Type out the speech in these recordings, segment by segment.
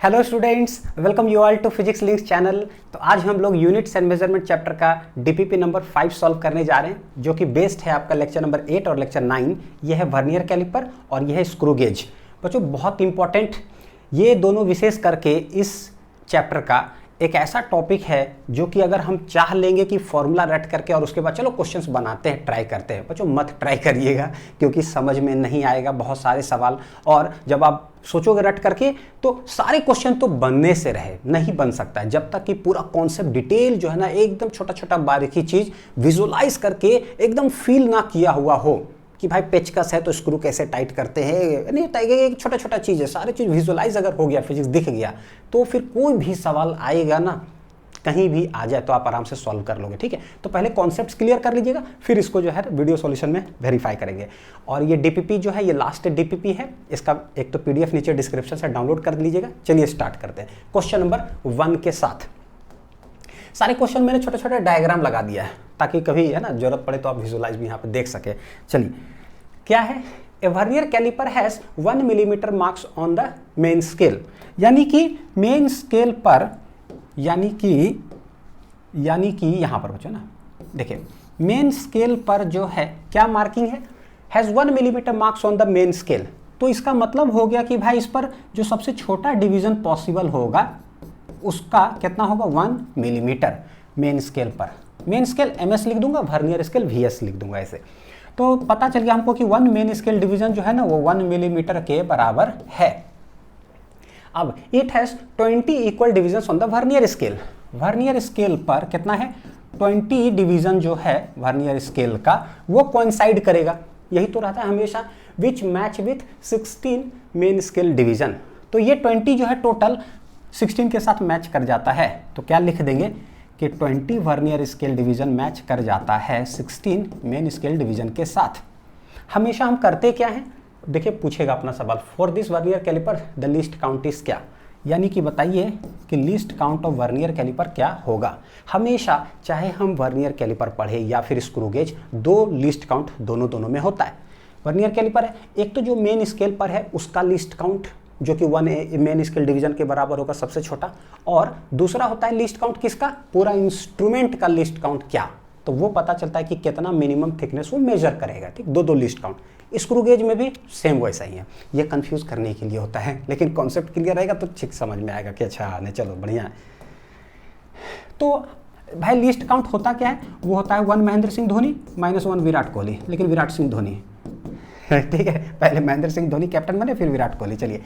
Hello students, welcome you all to physics links channel. तो आज हम लोग यूनिट्स एंड मेजरमेंट चैप्टर का डीपीपी नंबर 5 सॉल्व करने जा रहे हैं, जो कि बेस्ड है आपका लेक्चर नंबर 8 और लेक्चर 9। ये है वर्नियर कैलिपर और ये है स्क्रू गेज। बच्चों बहुत इंपॉर्टेंट ये दोनों विशेष करके इस चैप्टर का एक ऐसा टॉपिक है जो कि अगर हम चाह लेंगे कि फॉर्मूला रट करके और उसके बाद चलो क्वेश्चंस बनाते हैं, ट्राई करते हैं, बच्चों मत ट्राई करिएगा क्योंकि समझ में नहीं आएगा बहुत सारे सवाल। और जब आप सोचोगे रट करके तो सारे क्वेश्चन तो बनने से रहे नहीं बन सकता है जब तक कि पूरा कॉन्सेप्ट डिटेल जो है ना एकदम छोटा छोटा बारीकी चीज विजुअलाइज करके एकदम फील ना किया हुआ हो कि भाई पेचकस है तो स्क्रू कैसे टाइट करते हैं, नहीं एक छोटा छोटा चीज़ है, सारी चीज़ विजुअलाइज अगर हो गया, फिजिक्स दिख गया, तो फिर कोई भी सवाल आएगा ना कहीं भी आ जाए तो आप आराम से सॉल्व कर लोगे। ठीक है, तो पहले कॉन्सेप्ट्स क्लियर कर लीजिएगा, फिर इसको जो है वीडियो सॉल्यूशन में वेरीफाई करेंगे। और ये डीपीपी जो है ये लास्ट डीपीपी है, इसका एक तो पीडीएफ नीचे डिस्क्रिप्शन से डाउनलोड कर लीजिएगा। चलिए स्टार्ट करते हैं क्वेश्चन नंबर 1 के साथ। सारे क्वेश्चन मैंने छोटे छोटे डायग्राम लगा दिया है ताकि कभी है ना जरूरत पड़े तो आप विजुअलाइज भी यहाँ पे देख सके। चलिए क्या है, a vernier calliper has 1 millimetre marks on the main scale, यानी कि मेन स्केल पर यानी कि यहां पर बच्चों ना देखिए मेन स्केल पर जो है क्या मार्किंग है, has 1 millimetre marks on the main scale. तो इसका मतलब हो गया कि भाई इस पर जो सबसे छोटा डिवीजन पॉसिबल होगा उसका कितना होगा 1 मिलीमीटर मेन स्केल पर। मेन स्केल एमएस लिख दूंगा, वर्नियर स्केल वीएस लिख दूंगा ऐसे। तो पता चल गया हमको कि 1 मेन स्केल डिवीजन जो है ना वो 1 मिलीमीटर के बराबर है। अब it has 20 equal division on the vernier scale. Vernier scale पर कितना है 20 डिवीजन जो है वर्नियर स्केल का वो कोइंसाइड करेगा, यही तो रहता है हमेशा, which match with 16 main scale division. तो ये 20 जो है टोटल 16 के साथ मैच कर जाता है, तो क्या लिख देंगे कि 20 वर्नियर स्केल डिवीजन मैच कर जाता है 16 मेन स्केल डिवीजन के साथ। हमेशा हम करते क्या हैं, देखिए पूछेगा अपना सवाल, for this vernier calliper the least count is क्या, यानी कि बताइए कि least count of vernier calliper क्या होगा। हमेशा चाहे हम वर्नियर कैलिपर पढ़े या फिर स्क्रू गेज, दो लीस्ट काउंट दोनों में होता है। वर्नियर कैलिपर है, एक तो जो मेन स्केल पर है उसका लीस्ट काउंट जो कि 1 मेन स्केल डिवीजन के बराबर होगा सबसे छोटा, और दूसरा होता है लीस्ट काउंट किसका, पूरा इंस्ट्रूमेंट का लीस्ट काउंट क्या, तो वो पता चलता है कि कितना मिनिमम थिकनेस वो मेजर करेगा। ठीक, दो लीस्ट काउंट। स्क्रू गेज में भी सेम वैसा ही है, ये कंफ्यूज करने के लिए होता है, लेकिन कॉन्सेप्ट क्लियर रहेगा तो ठीक समझ में आएगा कि अच्छा नहीं चलो बढ़िया है। तो भाई लीस्ट काउंट होता क्या है, वो होता है 1 महेंद्र सिंह धोनी -1 विराट कोहली, लेकिन विराट सिंह धोनी ठीक है, पहले महेंद्र सिंह धोनी कैप्टन बने फिर विराट कोहली। चलिए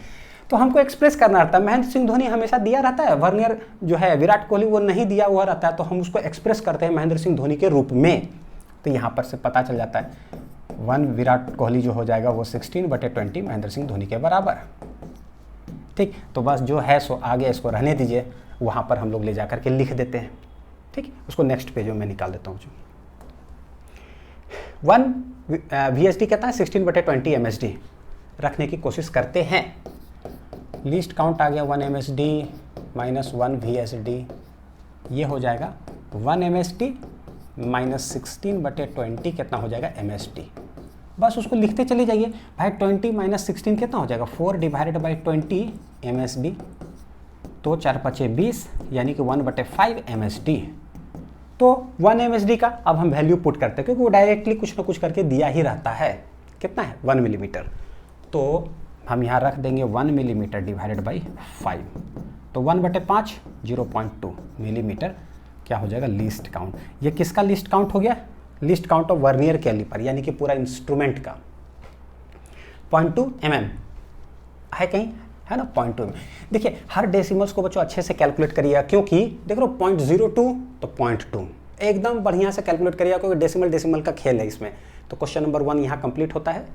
तो हमको एक्सप्रेस करना रहता है, महेंद्र सिंह धोनी हमेशा दिया रहता है, वर्नियर जो है विराट कोहली वो नहीं दिया हुआ रहता है, तो हम उसको एक्सप्रेस करते हैं महेंद्र सिंह धोनी के रूप में। तो यहाँ पर से पता चल जाता है 1 विराट कोहली जो हो जाएगा वो 16/20 महेंद्र सिंह धोनी के बराबर। ठीक, तो बस जो है सो आगे इसको रहने दीजिए, वहाँ पर हम लोग ले जा करके लिख देते हैं। ठीक, उसको नेक्स्ट पेज में मैं निकाल देता हूँ। 1 VSD कहता है 16/20 MSD रखने की कोशिश करते हैं। लीस्ट काउंट आ गया 1 MSD -1 VSD, ये हो जाएगा 1 MSD -16/20 कितना हो जाएगा MSD। बस उसको लिखते चले जाइए भाई, 20 - 16 कितना हो जाएगा 4/20 MSD, तो 4 × 20 यानी कि 1/5 MSD। तो 1 MSD का अब हम वैल्यू पुट करते हैं क्योंकि वो डायरेक्टली कुछ ना कुछ करके दिया ही रहता है, कितना है 1 मिलीमीटर, तो हम यहाँ रख देंगे 1 मिलीमीटर / 5, तो 1/5 0.2 मिलीमीटर क्या हो जाएगा लीस्ट काउंट। ये किसका लीस्ट काउंट हो गया, least count of vernier calliper, यानी कि पूरा इंस्ट्रूमेंट का। 0.2 mm है कहीं, है ना 0.2 mm। देखिए हर डेसिमल्स को बच्चों अच्छे से कैलकुलेट करिएगा, क्योंकि देख लो 0.02 तो 0.2 एकदम बढ़िया से कैलकुलेट करिएगा, क्योंकि डेसिमल का खेल है इसमें। तो क्वेश्चन नंबर 1 यहाँ कंप्लीट होता है।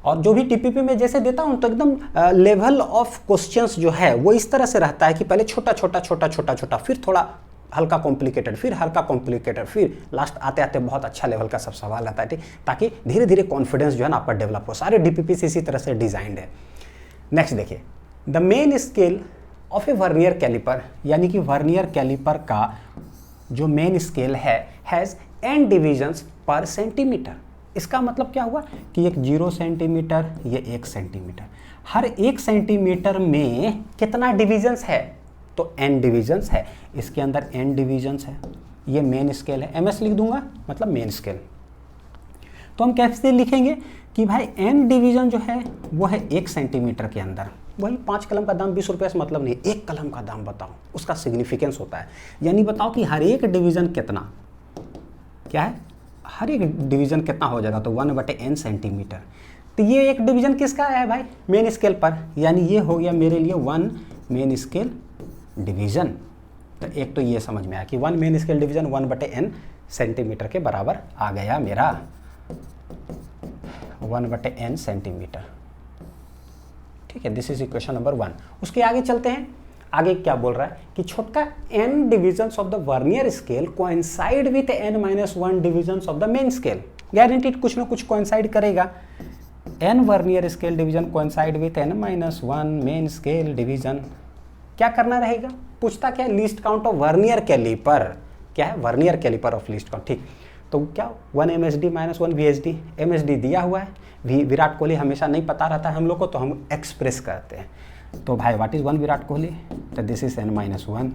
और जो भी टीपीपी में जैसे देता हूँ तो एकदम लेवल ऑफ क्वेश्चंस जो है वो इस तरह से रहता है कि पहले छोटा छोटा, फिर थोड़ा हल्का कॉम्प्लिकेटेड, फिर हल्का कॉम्प्लिकेटेड, फिर लास्ट आते आते बहुत अच्छा लेवल का सब सवाल आता है। ठीक, ताकि धीरे धीरे कॉन्फिडेंस जो है ना आपका डेवलप हो। सारे डीपीपी इसी तरह से डिजाइंड है। नेक्स्ट देखिए, the main scale of a vernier calliper, यानी कि वर्नियर कैलिपर का जो मेन स्केल है has n divisions per centimetre. इसका मतलब क्या हुआ कि एक 0 सेंटीमीटर, ये 1 सेंटीमीटर, हर 1 सेंटीमीटर में कितना डिविजन्स है, तो n डिविजन्स है, इसके अंदर n डिविजन्स है, ये मेन स्केल है, ms लिख दूंगा मतलब मेन स्केल। तो हम कैसे लिखेंगे कि भाई n डिवीजन जो है वो है 1 सेंटीमीटर के अंदर, वही 5 कलम का दाम 20 रुपये से मतलब नहीं, 1 कलम का दाम बताओ, उसका सिग्निफिकेंस होता है, यानी बताओ कि हर एक डिवीजन कितना, क्या है, हर एक डिवीजन कितना हो जाएगा, तो 1/n सेंटीमीटर। तो ये एक डिवीजन किसका है भाई, मेन स्केल पर, यानी ये हो गया मेरे लिए 1 मेन स्केल डिवीजन। तो एक तो ये समझ में आया कि 1 main scale division 1/n centimetre के बराबर आ गया मेरा, 1/n सेंटीमीटर। ठीक है, दिस इज इक्वेशन नंबर 1। उसके आगे चलते हैं, आगे क्या बोल रहा है कि छोटका n divisions of the vernier scale coincide with n-1 divisions of the main scale. Guaranteed कुछ ना कुछ कोइंसाइड करेगा। n vernier scale division coincide with n-1 main scale division. क्या करना रहेगा, पूछता क्या, least count of vernier calliper, क्या है, vernier calliper of least count. ठीक, तो क्या 1 MSD - 1 VSD, MSD दिया हुआ है, विराट कोहली हमेशा नहीं पता रहता है हम लोग को, तो हम एक्सप्रेस करते हैं। तो भाई व्हाट इज 1 विराट कोहली, तो दिस इज n-1।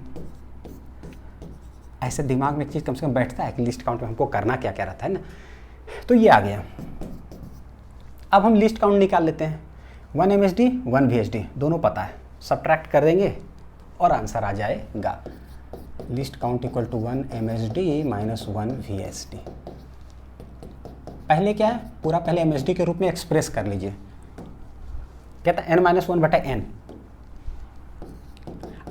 ऐसे दिमाग में एक चीज़ कम से कम बैठता है कि लिस्ट काउंट में हमको करना क्या क्या रहता है ना। तो ये आ गया। अब हम लिस्ट काउंट निकाल लेते हैं, 1 MSD 1 VSD दोनों पता है, सब्ट्रैक्ट कर देंगे और आंसर आ जाएगा least count equal to 1 MSD - 1 VSD। पहले क्या है, पूरा पहले MSD के रूप में एक्सप्रेस कर लीजिए, कहता है n-1/n,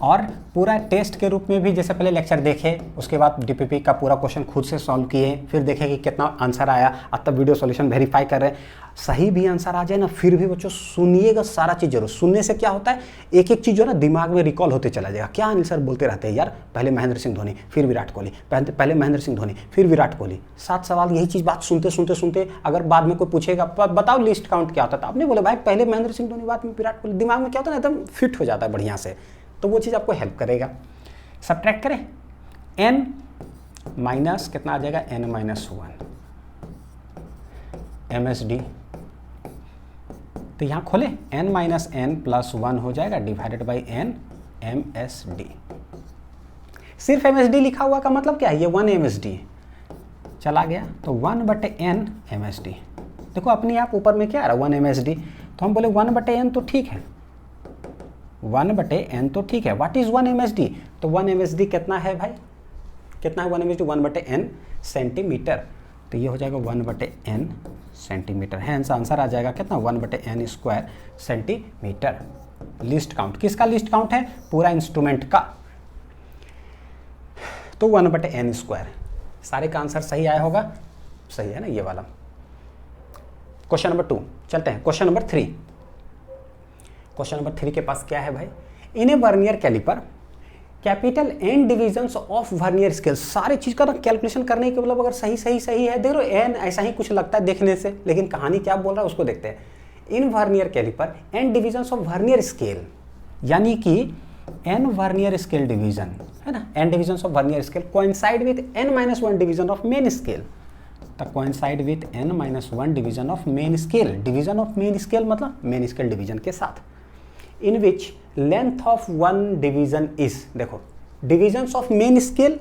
और पूरा टेस्ट के रूप में भी जैसे पहले लेक्चर देखे, उसके बाद DPP का पूरा क्वेश्चन खुद से सॉल्व किए, फिर देखे कि कितना आंसर आया, अब तब वीडियो सॉल्यूशन वेरीफाई कर रहे हैं, सही भी आंसर आ जाए ना, फिर भी बच्चों सुनिएगा सारा चीज़ जरूर। सुनने से क्या होता है, एक एक चीज़ जो है ना दिमाग में रिकॉल होते चला जाएगा। क्या आंसर बोलते रहते हैं यार, पहले महेंद्र सिंह धोनी फिर विराट कोहली, पहले महेंद्र सिंह धोनी फिर विराट कोहली, 7 सवाल यही चीज़ बात सुनते सुनते सुनते, अगर बाद में कोई पूछेगा बताओ लिस्ट काउंट क्या होता था, आपने बोला भाई पहले महेंद्र सिंह धोनी बाद में विराट कोहली, दिमाग में क्या होता है ना, एकदम फिट हो जाता है बढ़िया से, तो वो चीज़ आपको हेल्प करेगा। सब्ट्रैक्ट करें, n माइनस कितना आ जाएगा, n-1 MSD, तो यहाँ खोले n-n + 1 हो जाएगा डिवाइडेड बाई n MSD। सिर्फ MSD लिखा हुआ का मतलब क्या है, ये 1 MSD चला गया, तो 1/n MSD। देखो अपने आप ऊपर में क्या आ रहा है, 1 MSD, तो हम बोले 1/n तो ठीक है, 1/n तो ठीक है। व्हाट इज 1 MSD, तो 1 MSD कितना है भाई, कितना है 1 MSD, 1/n सेंटीमीटर, तो ये हो जाएगा 1/n सेंटीमीटर, है आंसर आ जाएगा कितना, 1/n² सेंटीमीटर। लिस्ट काउंट किसका लिस्ट काउंट है, पूरा इंस्ट्रूमेंट का, तो 1/n²। सारे का आंसर सही आया होगा, सही है ना ये वाला। क्वेश्चन नंबर 2 चलते हैं, क्वेश्चन नंबर 3। क्वेश्चन नंबर 3 के पास क्या है भाई, in a vernier calliper capital n divisions of vernier scale. सारे चीज़ का ना कैलकुलेशन करने के मतलब अगर सही है, देख लो n ऐसा ही कुछ लगता है देखने से, लेकिन कहानी क्या बोल रहा है उसको देखते हैं। In vernier calliper n divisions of vernier scale, यानी कि n वर्नियर स्केल डिवीजन है ना, n divisions of vernier scale coincide with n-1 division of main scale, तो coincide with n-1 division of main scale, division of main scale मतलब main scale division के साथ, in which length of 1 division is, देखो divisions of main scale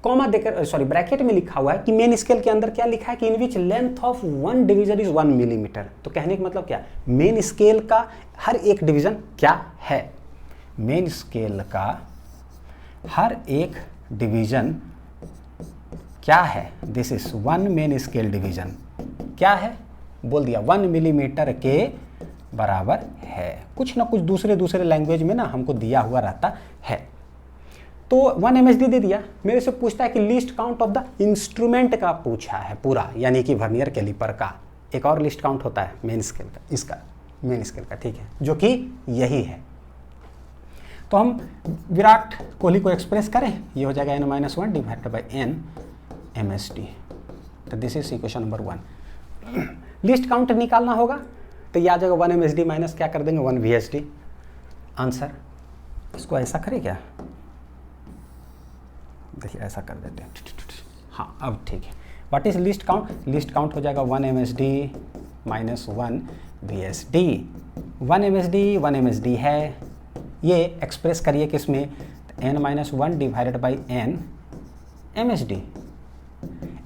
comma देकर, sorry bracket में लिखा हुआ है कि मेन स्केल के अंदर क्या लिखा है कि in which length of 1 division is 1 millimetre. तो कहने का मतलब क्या, मेन स्केल का हर एक डिवीजन क्या है, मेन स्केल का हर एक डिवीजन क्या है, this is 1 main scale division, क्या है बोल दिया 1 मिलीमीटर के बराबर है। कुछ ना कुछ दूसरे लैंग्वेज में ना हमको दिया हुआ रहता है। तो 1 MSD दे दिया, मेरे से पूछता है कि list count of the instrument का पूछा है पूरा, यानी कि वर्नियर कैलिपर का। एक और लिस्ट काउंट होता है मेन स्केल का, इसका मेन स्केल का, ठीक है, जो कि यही है। तो हम विराट कोहली को एक्सप्रेस करें, ये हो जाएगा n-1 divided by n MSD। तो this is equation number 1। List count निकालना होगा, तो ये आ जाएगा 1 MSD माइनस क्या कर देंगे 1 VSD। आंसर इसको ऐसा करें क्या, देखिए ऐसा कर देते हैं, हाँ अब ठीक है, what is least count? Least count हो जाएगा 1 MSD माइनस 1 VSD। 1 MSD है, ये एक्सप्रेस करिए किस में? n minus 1 divided by n MSD।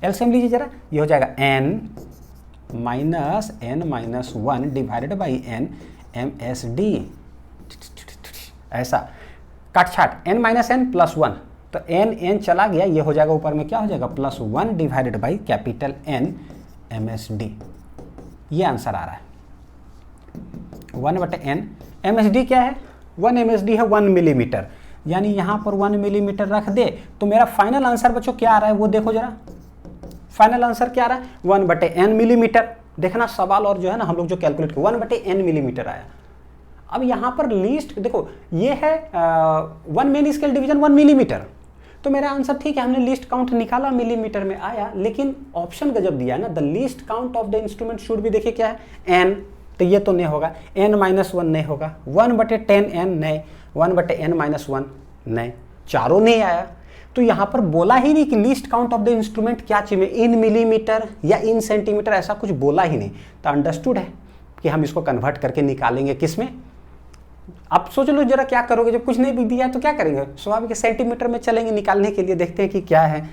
LCM लीजिए जरा, ये हो जाएगा n minus n minus 1 divided by n MSD। ऐसा काट छाट, n माइनस n प्लस 1, तो n चला गया, ये हो जाएगा ऊपर में क्या हो जाएगा? Plus 1 divided by capital N MSD। ये आंसर आ रहा है 1/n। MSD क्या है? 1 MSD है 1 मिलीमीटर, यानी यहाँ पर 1 मिलीमीटर रख दे तो मेरा फाइनल आंसर बच्चों क्या आ रहा है वो देखो जरा। फाइनल आंसर क्या आ रहा है? 1/n millimetre. देखना सवाल और जो है ना हम लोग जो कैलकुलेट किया 1/n मिलीमीटर आया। अब यहाँ पर लीस्ट देखो, ये है 1 मेन स्केल डिवीजन 1 मिलीमीटर, तो मेरा आंसर ठीक है, हमने लीस्ट काउंट निकाला मिलीमीटर में आया, लेकिन ऑप्शन गजब दिया है ना, the least count of the instrument should भी, देखिए क्या है n, तो ये तो नहीं होगा, n माइनस 1 नहीं होगा, 1/10n नहीं, 1/n माइनस 1 नहीं, चारों नहीं आया। तो यहाँ पर बोला ही नहीं कि least count of the instrument क्या चाहिए, इन मिलीमीटर या इन सेंटीमीटर, ऐसा कुछ बोला ही नहीं। तो अंडरस्टूड है कि हम इसको कन्वर्ट करके निकालेंगे किस में। अब सोच लो जरा क्या करोगे, जब कुछ नहीं भी दिया तो क्या करेंगे? स्वाभाविक सेंटीमीटर में चलेंगे निकालने के लिए, देखते हैं कि क्या है।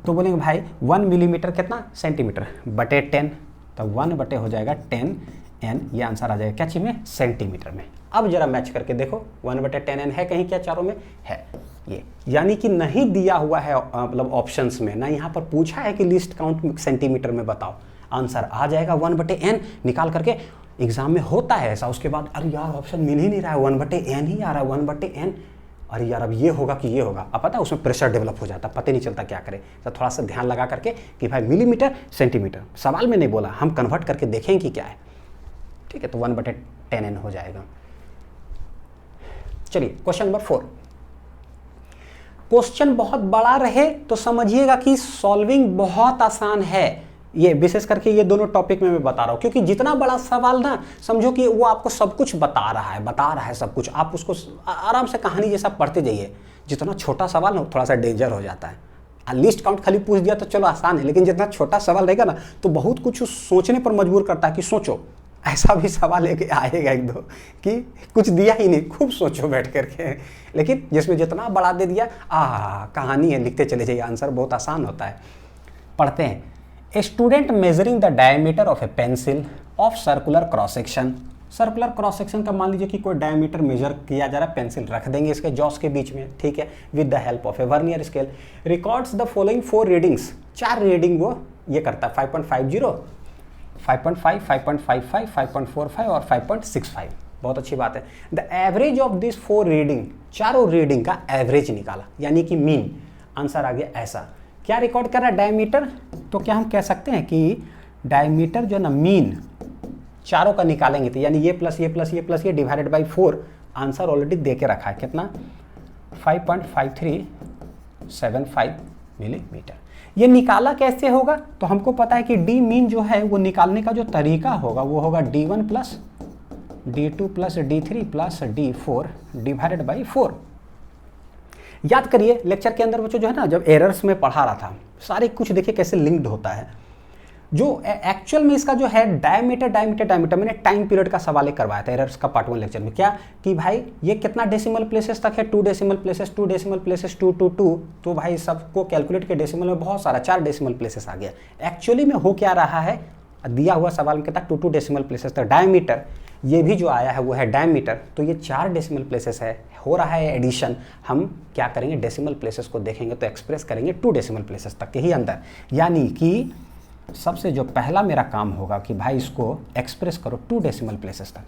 तो बोलेंगे भाई 1 मिलीमीटर कितना? सेंटीमीटर बटे 10, तो 1 बटे हो जाएगा 10n, ये आंसर आ जाएगा क्या चीज में? सेंटीमीटर में। अब जरा मैच करके देखो 1/10n है कहीं क्या? चारों में है ये, यानी कि नहीं दिया हुआ है मतलब ऑप्शंस में ना, यहाँ पर पूछा है कि लिस्ट काउंट सेंटीमीटर में बताओ, आंसर आ जाएगा 1/n निकाल करके। एग्जाम में होता है ऐसा, उसके बाद अरे यार ऑप्शन मिल ही नहीं रहा है, 1/n ही आ रहा है, 1/n, अरे यार अब ये होगा कि ये होगा। अब पता है उसमें प्रेशर डेवलप हो जाता है, पता नहीं चलता क्या करे। तो थोड़ा सा ध्यान लगा करके कि भाई मिलीमीटर सेंटीमीटर, सवाल में नहीं बोला, हम कन्वर्ट करके देखें कि क्या है, ठीक है। तो 1/10n हो जाएगा। चलिए क्वेश्चन नंबर 4। क्वेश्चन बहुत बड़ा रहे तो समझिएगा कि सॉल्विंग बहुत आसान है। ये विशेष करके ये दोनों टॉपिक में मैं बता रहा हूँ, क्योंकि जितना बड़ा सवाल ना समझो कि वो आपको सब कुछ बता रहा है सब कुछ, आप उसको आराम से कहानी जैसा पढ़ते जाइए। जितना छोटा सवाल ना थोड़ा सा डेंजर हो जाता है। लिस्ट काउंट खाली पूछ दिया तो चलो आसान है, लेकिन जितना छोटा सवाल रहेगा ना तो बहुत कुछ सोचने पर मजबूर करता है कि सोचो। ऐसा भी सवाल लेके आएगा एक दो कि कुछ दिया ही नहीं, खूब सोचो बैठ करके, लेकिन जिसमें जितना बड़ा दे दिया कहानी है, लिखते चले जाइए, आंसर बहुत आसान होता है। पढ़ते हैं। A student measuring the diameter of A pencil of circular cross section. Circular cross section का मान लीजिए कि कोई डायमीटर मेजर किया जा रहा है, पेंसिल रख देंगे इसके जॉस के बीच में, ठीक है, with the help of a vernier scale. Records the following 4 readings, 4 reading वो ये करता है, 5.50, 5.5, 5.55, 5.45 और 5.65। बहुत अच्छी बात है। The average of this 4 reading, चारों रीडिंग का एवरेज निकाला, यानी कि मीन। आंसर आ गया ऐसा। क्या रिकॉर्ड कर रहा है? डायमीटर। तो क्या हम कह सकते हैं कि डायमीटर जो है ना, मीन चारों का निकालेंगे तो यानी ये प्लस ये प्लस ये प्लस ये डिवाइडेड बाई 4, आंसर ऑलरेडी दे के रखा है कितना? 5.5375 मिलीमीटर। ये निकाला कैसे होगा? तो हमको पता है कि डी मीन जो है वो निकालने का जो तरीका होगा वो होगा D1 plus D2 plus D3 plus D4 divided by 4। याद करिए लेक्चर के अंदर बच्चों जो है ना, जब एरर्स में पढ़ा रहा था, सारे कुछ देखिए कैसे लिंक्ड होता है। जो एक्चुअल में इसका जो है डायमीटर मैंने टाइम पीरियड का सवाल करवाया था एरर्स का पार्ट 1 लेक्चर में। क्या कि भाई ये कितना डेसिमल प्लेसेस तक है? 2 डेसिमल प्लेसेस 2 डेसिमल प्लेसेस 2 2 2। तो भाई सबको कैलकुलेट के डेसिमल में बहुत सारा 4 डेसिमल प्लेसेस आ गया। एक्चुअली में हो क्या रहा है, दिया हुआ सवाल में कहता 2 डेसिमल प्लेसेस तक डायमीटर, ये भी जो आया है वो है डायमीटर, तो ये 4 डेसिमल प्लेसेस है, हो रहा है एडिशन। हम क्या करेंगे, डेसिमल प्लेसेस को देखेंगे तो एक्सप्रेस करेंगे 2 डेसिमल प्लेसेस तक के ही अंदर। यानी कि सबसे जो पहला मेरा काम होगा कि भाई इसको एक्सप्रेस करो 2 डेसिमल प्लेसेस तक।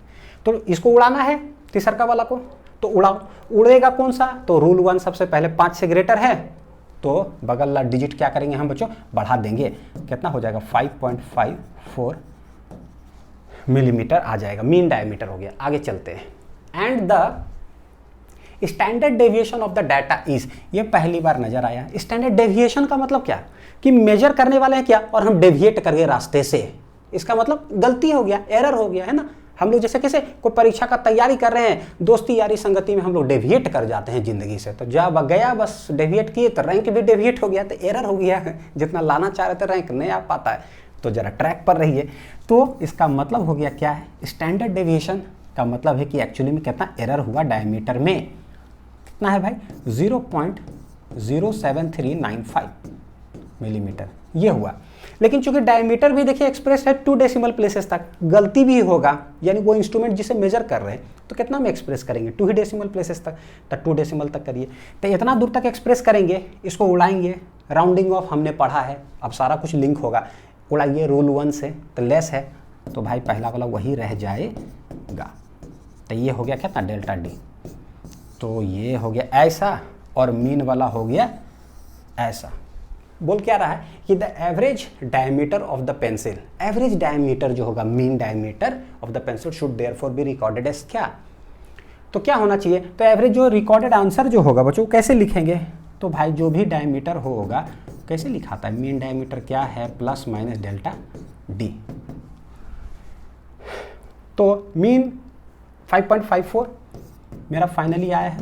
तो इसको उड़ाना है तीसरका वाला को, तो उड़ाओ। उड़ेगा कौन सा? तो रूल 1 सबसे पहले 5 से ग्रेटर है तो बगल वाला डिजिट क्या करेंगे हम बच्चों, बढ़ा देंगे। कितना हो जाएगा? 5.54 मिलीमीटर आ जाएगा, मीन डायमीटर हो गया। आगे चलते हैं। And the standard deviation of the data is, ये पहली बार नजर आया। स्टैंडर्ड डेविएशन का मतलब क्या कि मेजर करने वाले हैं क्या और हम डेविएट कर गए रास्ते से, इसका मतलब गलती हो गया, एरर हो गया है ना। हम लोग जैसे कैसे कोई परीक्षा का तैयारी कर रहे हैं, दोस्ती यारी संगति में हम लोग डेविएट कर जाते हैं ज़िंदगी से, तो जब गया बस डेविएट किए तो रैंक भी डेविएट हो गया, तो एरर हो गया, जितना लाना चाह रहे थे रैंक नहीं आ पाता है, तो ज़रा ट्रैक पर रहिए। तो इसका मतलब हो गया क्या है, स्टैंडर्ड डेविएशन का मतलब है कि एक्चुअली में कितना एरर हुआ डायमीटर में, कितना है भाई 0.07395 मिलीमीटर ये हुआ। लेकिन चूंकि डायमीटर भी देखिए एक्सप्रेस है 2 डेसिमल प्लेसेस तक, गलती भी होगा, यानी वो इंस्ट्रूमेंट जिसे मेजर कर रहे हैं तो कितना में एक्सप्रेस करेंगे 2 ही डेसिमल प्लेसेस तक, तो 2 डेसिमल तक करिए, तो इतना दूर तक एक्सप्रेस करेंगे, इसको उड़ाएंगे, राउंडिंग ऑफ हमने पढ़ा है, अब सारा कुछ लिंक होगा, उड़ाइए रूल 1 से, तो लेस है तो भाई पहला वाला वही रह जाएगा, तो ये हो गया कितना डेल्टा डी, तो ये हो गया ऐसा और मीन वाला हो गया ऐसा। बोल क्या रहा है कि the average diameter of the pencil, average diameter जो होगा mean diameter of the pencil should therefore be recorded as क्या, तो क्या होना चाहिए, तो एवरेज जो रिकॉर्डेड आंसर जो होगा बच्चों कैसे लिखेंगे, तो भाई जो भी डायमीटर होगा कैसे लिखाता है, मीन डायमीटर क्या है प्लस माइनस डेल्टा डी, तो मीन 5.54 मेरा फाइनली आया है,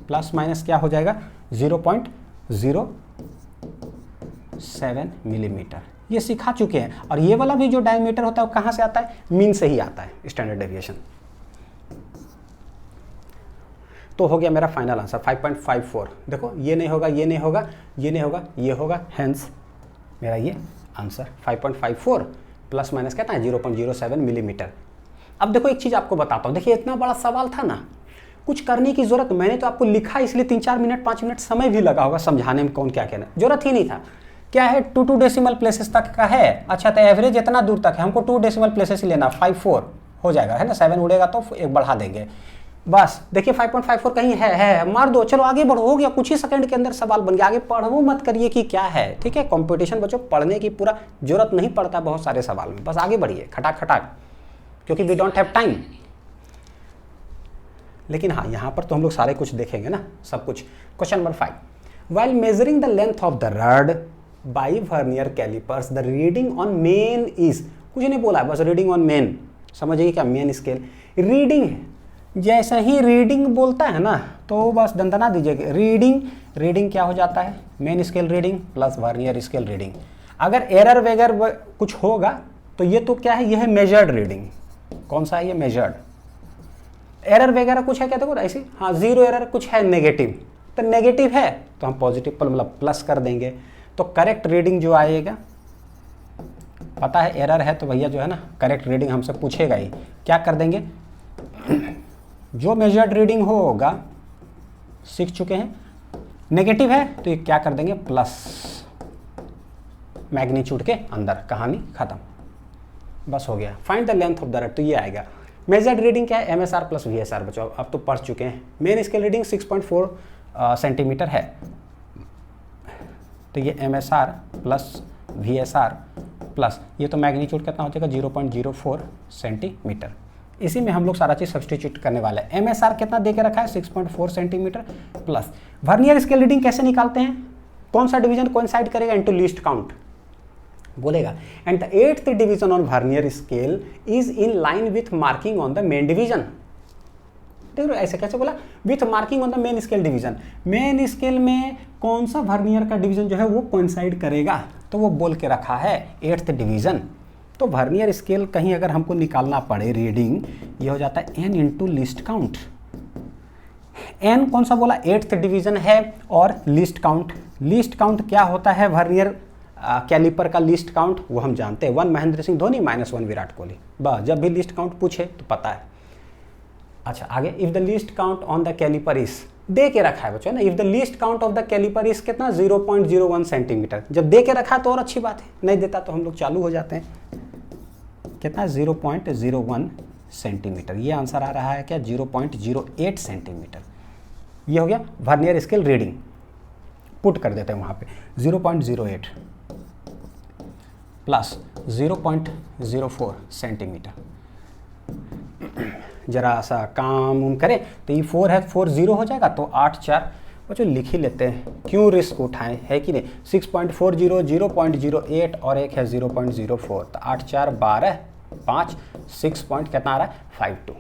प्लस माइनस क्या हो जाएगा 0.07 मिलीमीटर, ये सिखा चुके हैं। और ये वाला भी जो डायमीटर होता है वो कहाँ से आता है, मीन से ही आता है, स्टैंडर्ड डेविएशन। तो हो गया मेरा फाइनल आंसर 5.54, देखो ये नहीं होगा, ये नहीं होगा, ये नहीं होगा, ये होगा, हेंस मेरा ये आंसर 5.54 प्लस माइनस कहता है 0.07 मिलीमीटर। अब देखो एक चीज़ आपको बताता हूँ, देखिए इतना बड़ा सवाल था ना, कुछ करने की जरूरत, मैंने तो आपको लिखा इसलिए 3-4 मिनट 5 मिनट समय भी लगा होगा समझाने में, कौन क्या कहना, जरूरत ही नहीं था। क्या है 2 डेसिमल प्लेसेस तक का है, अच्छा तो एवरेज इतना दूर तक है, हमको 2 डेसिमल प्लेसेस ही लेना, 54 हो जाएगा है ना, 7 उड़ेगा तो एक बढ़ा देंगे बस। देखिए 5.54 कहीं है, मार दो, चलो आगे बढ़ो, हो गया, कुछ ही सेकंड के अंदर सवाल बन गया, आगे पढ़ो मत करिए कि क्या है, ठीक है। कंपटीशन बच्चों पढ़ने की पूरा जरूरत नहीं पड़ता बहुत सारे सवाल में, बस आगे बढ़िए खटाक खटाक, क्योंकि वी डोंट हैव टाइम। लेकिन हाँ यहाँ पर तो हम लोग सारे कुछ देखेंगे ना, सब कुछ। Question number 5, while measuring the length of the rod by vernier calipers the reading on main is, कुछ नहीं बोला है, बस रीडिंग ऑन मेन, समझिए क्या मेन स्केल रीडिंग, जैसे ही रीडिंग बोलता है ना तो बस दंदना दीजिएगा, रीडिंग क्या हो जाता है, main scale reading plus vernier scale reading. अगर एरर वगैरह कुछ होगा तो ये तो क्या है, ये है मेजर्ड रीडिंग, कौन सा है ये मेजर्ड, एरर वगैरह कुछ है क्या, देखो ऐसे, हाँ 0 एरर, कुछ है नेगेटिव, तो नेगेटिव है तो हम पॉजिटिव पर मतलब प्लस कर देंगे, तो करेक्ट रीडिंग जो आएगा, पता है एरर है तो भैया जो है ना करेक्ट रीडिंग हमसे पूछेगा ही, क्या कर देंगे, जो मेजर्ड रीडिंग होगा सीख चुके हैं, नेगेटिव है तो ये क्या कर देंगे प्लस, मैग्नीट्यूड के अंदर, कहानी खत्म, बस हो गया। Find the length of the rod, तो ये आएगा। मेजर्ड रीडिंग क्या है, MSR प्लस VSR, बच्चों अब तो पढ़ चुके हैं। मेन स्केल रीडिंग 6.4 सेंटीमीटर है, तो ये MSR प्लस VSR प्लस ये तो मैग्नीट्यूड कितना हो जाएगा 0.04 सेंटीमीटर। इसी में हम लोग सारा चीज़ सब्सटीट्यूट करने वाले हैं। MSR कितना दे के रखा है 6.4 centimetre plus. Vernier scale reading कैसे निकालते हैं, कौन सा डिवीजन कोइंसाइड करेगा इनटू लीस्ट काउंट बोलेगा, and the 8th division on vernier scale is in line with marking on the main division. देख लो ऐसे कैसे बोला, with marking on the main scale division, main scale में कौन सा वर्नियर का डिवीजन जो है वो कोइंसाइड करेगा, तो वो बोल के रखा है 8th डिवीजन। तो वर्नियर स्केल कहीं अगर हमको निकालना पड़े रीडिंग, ये हो जाता है n into least count. n कौन सा बोला 8th डिवीजन है, और लीस्ट काउंट क्या होता है वर्नियर कैलिपर का लीस्ट काउंट, वो हम जानते हैं 1 महेंद्र सिंह धोनी -1 विराट कोहली, बस जब भी लीस्ट काउंट पूछे तो पता है। अच्छा आगे, if the least count on the calliper is, दे के रखा है बच्चों ना, if the least count of the calliper is कितना 0.01 सेंटीमीटर, जब दे के रखा है तो और अच्छी बात है, नहीं देता तो हम लोग चालू हो जाते हैं। कितना 0.01 सेंटीमीटर, ये आंसर आ रहा है क्या 0.08 सेंटीमीटर। ये हो गया वर्नियर स्केल रीडिंग, पुट कर देते हैं वहाँ पे 0.08 प्लस 0.04 सेंटीमीटर। जरा सा काम उम करें तो ये 4 है, 4 0 हो जाएगा, तो 8 4 बच्चों लिख ही लेते हैं, क्यों रिस्क उठाएं, है कि नहीं। 6.40 0.08 और एक है 0.04, तो 8 4 12 5 6 पॉइंट कितना आ रहा है 52,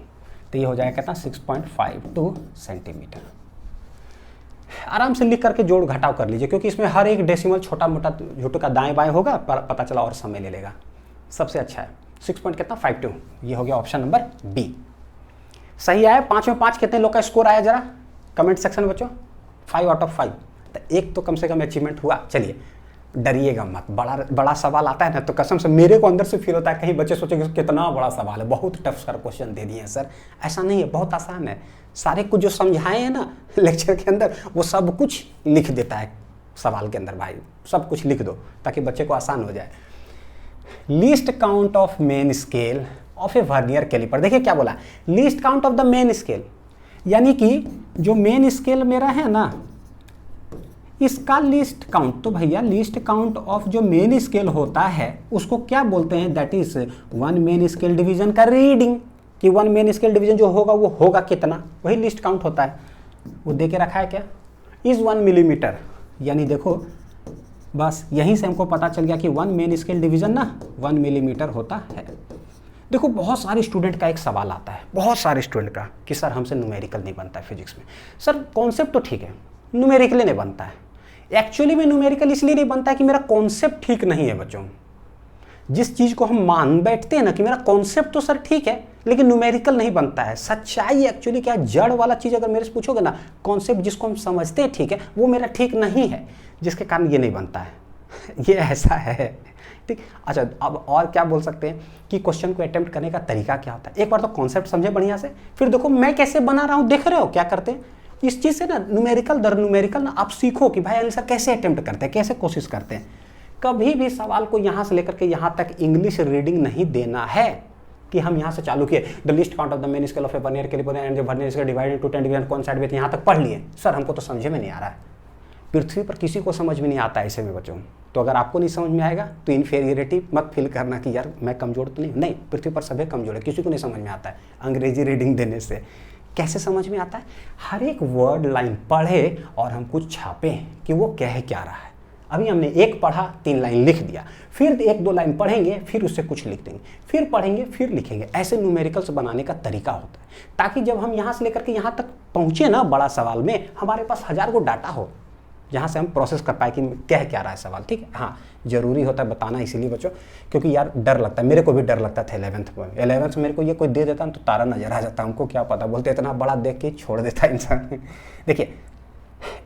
तो ये हो जाएगा कितना 6.52 सेंटीमीटर। आराम से लिख करके जोड़ घटाव कर लीजिए, क्योंकि इसमें हर एक डेसिमल छोटा मोटा झूठ का दाएं बाएं होगा, पता चला और समय ले लेगा। सबसे अच्छा है 6 पॉइंट कितना 52, ये हो गया ऑप्शन नंबर बी सही आया। 5 में 5 कितने लोग का स्कोर आया जरा कमेंट सेक्शन में बच्चों? 5 आउट ऑफ 5, तो एक तो कम से कम अचीवमेंट हुआ। चलिए डरिएगा मत, बड़ा सवाल आता है ना तो कसम से मेरे को अंदर से फील होता है कहीं बच्चे सोचेंगे कितना बड़ा सवाल है, बहुत टफ सर क्वेश्चन दे दिए हैं सर। ऐसा नहीं है, बहुत आसान है। सारे कुछ जो समझाए हैं ना लेक्चर के अंदर वो सब कुछ लिख देता है सवाल के अंदर। भाई सब कुछ लिख दो ताकि बच्चे को आसान हो जाए। Least count of main scale of a vernier caliper. देखिए क्या बोला, least count of the main scale, यानी कि जो मेन स्केल मेरा है ना इसका लीस्ट काउंट। तो भैया लीस्ट काउंट ऑफ जो मेन स्केल होता है उसको क्या बोलते हैं? That is 1 main scale division का रीडिंग, कि 1 मेन स्केल डिवीजन जो होगा वो होगा कितना, वही लिस्ट काउंट होता है। वो दे के रखा है क्या, इज 1 मिलीमीटर, यानी देखो बस यहीं से हमको पता चल गया कि 1 मेन स्केल डिवीजन ना 1 मिलीमीटर होता है। देखो बहुत सारे स्टूडेंट का एक सवाल आता है, बहुत सारे स्टूडेंट का, कि सर हमसे न्यूमेरिकल नहीं बनता है फिजिक्स में। सर कॉन्सेप्ट तो ठीक है, न्यूमेरिकली नहीं बनता है। एक्चुअली में न्यूमेरिकल इसलिए नहीं बनता है कि मेरा कॉन्सेप्ट ठीक नहीं है बच्चों। जिस चीज़ को हम मान बैठते हैं ना कि मेरा कॉन्सेप्ट तो सर ठीक है लेकिन न्यूमेरिकल नहीं बनता है, सच्चाई एक्चुअली क्या है, जड़ वाला चीज़ अगर मेरे से पूछोगे ना, कॉन्सेप्ट जिसको हम समझते हैं ठीक है वो मेरा ठीक नहीं है, जिसके कारण ये नहीं बनता है ये ऐसा है, ठीक। अच्छा अब और क्या बोल सकते हैं कि क्वेश्चन को अटेम्प्ट करने का तरीका क्या होता है। एक बार तो कॉन्सेप्ट समझे बढ़िया से, फिर देखो मैं कैसे बना रहा हूँ, देख रहे हो क्या करते हैं। इस चीज़ से ना न्यूमेरिकल दर न्यूमेरिकल ना आप सीखो कि भाई आंसर कैसे अटेम्प्ट करते हैं, कैसे कोशिश करते हैं। कभी भी सवाल को यहाँ से लेकर के यहाँ तक इंग्लिश रीडिंग नहीं देना है कि हम यहाँ से चालू किए the least count of the main scale of a vernier caliper and the vernier scale divided into 10 division coincide with, यहाँ तक पढ़ लिए। सर हमको तो समझे में नहीं आ रहा है, पृथ्वी पर किसी को समझ में नहीं आता ऐसे में बच्चों। तो अगर आपको नहीं समझ में आएगा तो इन्फीरियरिटी मत फील करना कि यार मैं कमजोर तो नहीं, पृथ्वी पर सभी कमजोर है, किसी को नहीं समझ में आता है अंग्रेजी रीडिंग देने से। कैसे समझ में आता है, हर एक वर्ड लाइन पढ़े और हम कुछ छापें कि वो कह क्या रहा है। अभी हमने एक पढ़ा 3 लाइन लिख दिया, फिर 1-2 लाइन पढ़ेंगे फिर उससे कुछ लिख देंगे, फिर पढ़ेंगे फिर लिखेंगे। ऐसे न्यूमेरिकल्स बनाने का तरीका होता है ताकि जब हम यहाँ से लेकर के यहाँ तक पहुँचे ना बड़ा सवाल में, हमारे पास 1000 को डाटा हो जहाँ से हम प्रोसेस कर पाए कि कह क्या रहा है सवाल, ठीक है। हाँ जरूरी होता है बताना इसीलिए बच्चों क्योंकि यार डर लगता है, मेरे को भी डर लगता था 11th में मेरे को ये कोई दे देता तो तारा नजर आ जाता, हमको क्या पता, बोलते इतना बड़ा देख के छोड़ देता इंसान देखिए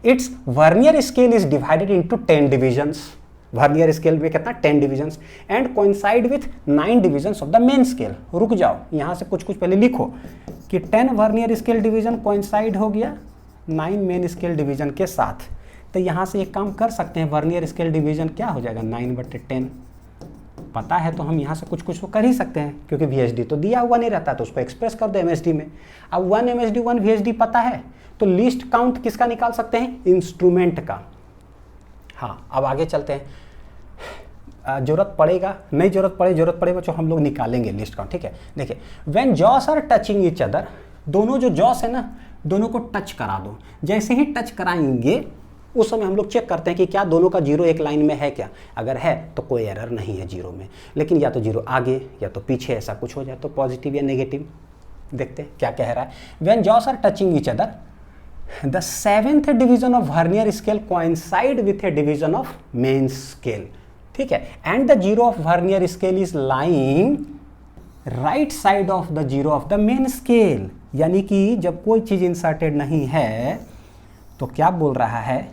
it's vernier scale is divided into 10 divisions. Vernier scale में कितना 10 divisions and coincide with 9 divisions of the main scale. रुक जाओ यहाँ से कुछ पहले लिखो कि 10 वर्नियर स्केल डिवीजन कोइंसाइड हो गया 9 मेन स्केल डिवीजन के साथ। तो यहाँ से एक काम कर सकते हैं, वर्नियर स्केल डिवीजन क्या हो जाएगा 9/10। पता है तो हम यहाँ से कुछ तो कर ही सकते हैं क्योंकि VHD तो दिया हुआ नहीं रहता तो उसको एक्सप्रेस कर दो MSD में। अब 1 MSD 1 VHD पता है तो लिस्ट काउंट किसका निकाल सकते हैं, इंस्ट्रूमेंट का। हाँ अब आगे चलते हैं, जरूरत पड़ेगा नहीं जरूरत पड़े बच्चों हम लोग निकालेंगे लिस्ट काउंट, ठीक है। देखिए when jaws are touching each other, दोनों जो जॉस है ना दोनों को टच करा दो। जैसे ही टच कराएंगे उस समय हम लोग चेक करते हैं कि क्या दोनों का 0 एक लाइन में है क्या, अगर है तो कोई एरर नहीं है 0 में, लेकिन या तो 0 आगे या तो पीछे ऐसा कुछ हो जाए तो पॉजिटिव या नेगेटिव। देखते हैं क्या कह रहा है। When jaws are touching each other the 7th division of vernier scale coincide with a division of main scale, ठीक है, and the 0 of vernier scale is lying right side of the 0 of the main scale. यानी कि जब कोई चीज inserted नहीं है तो क्या बोल रहा है,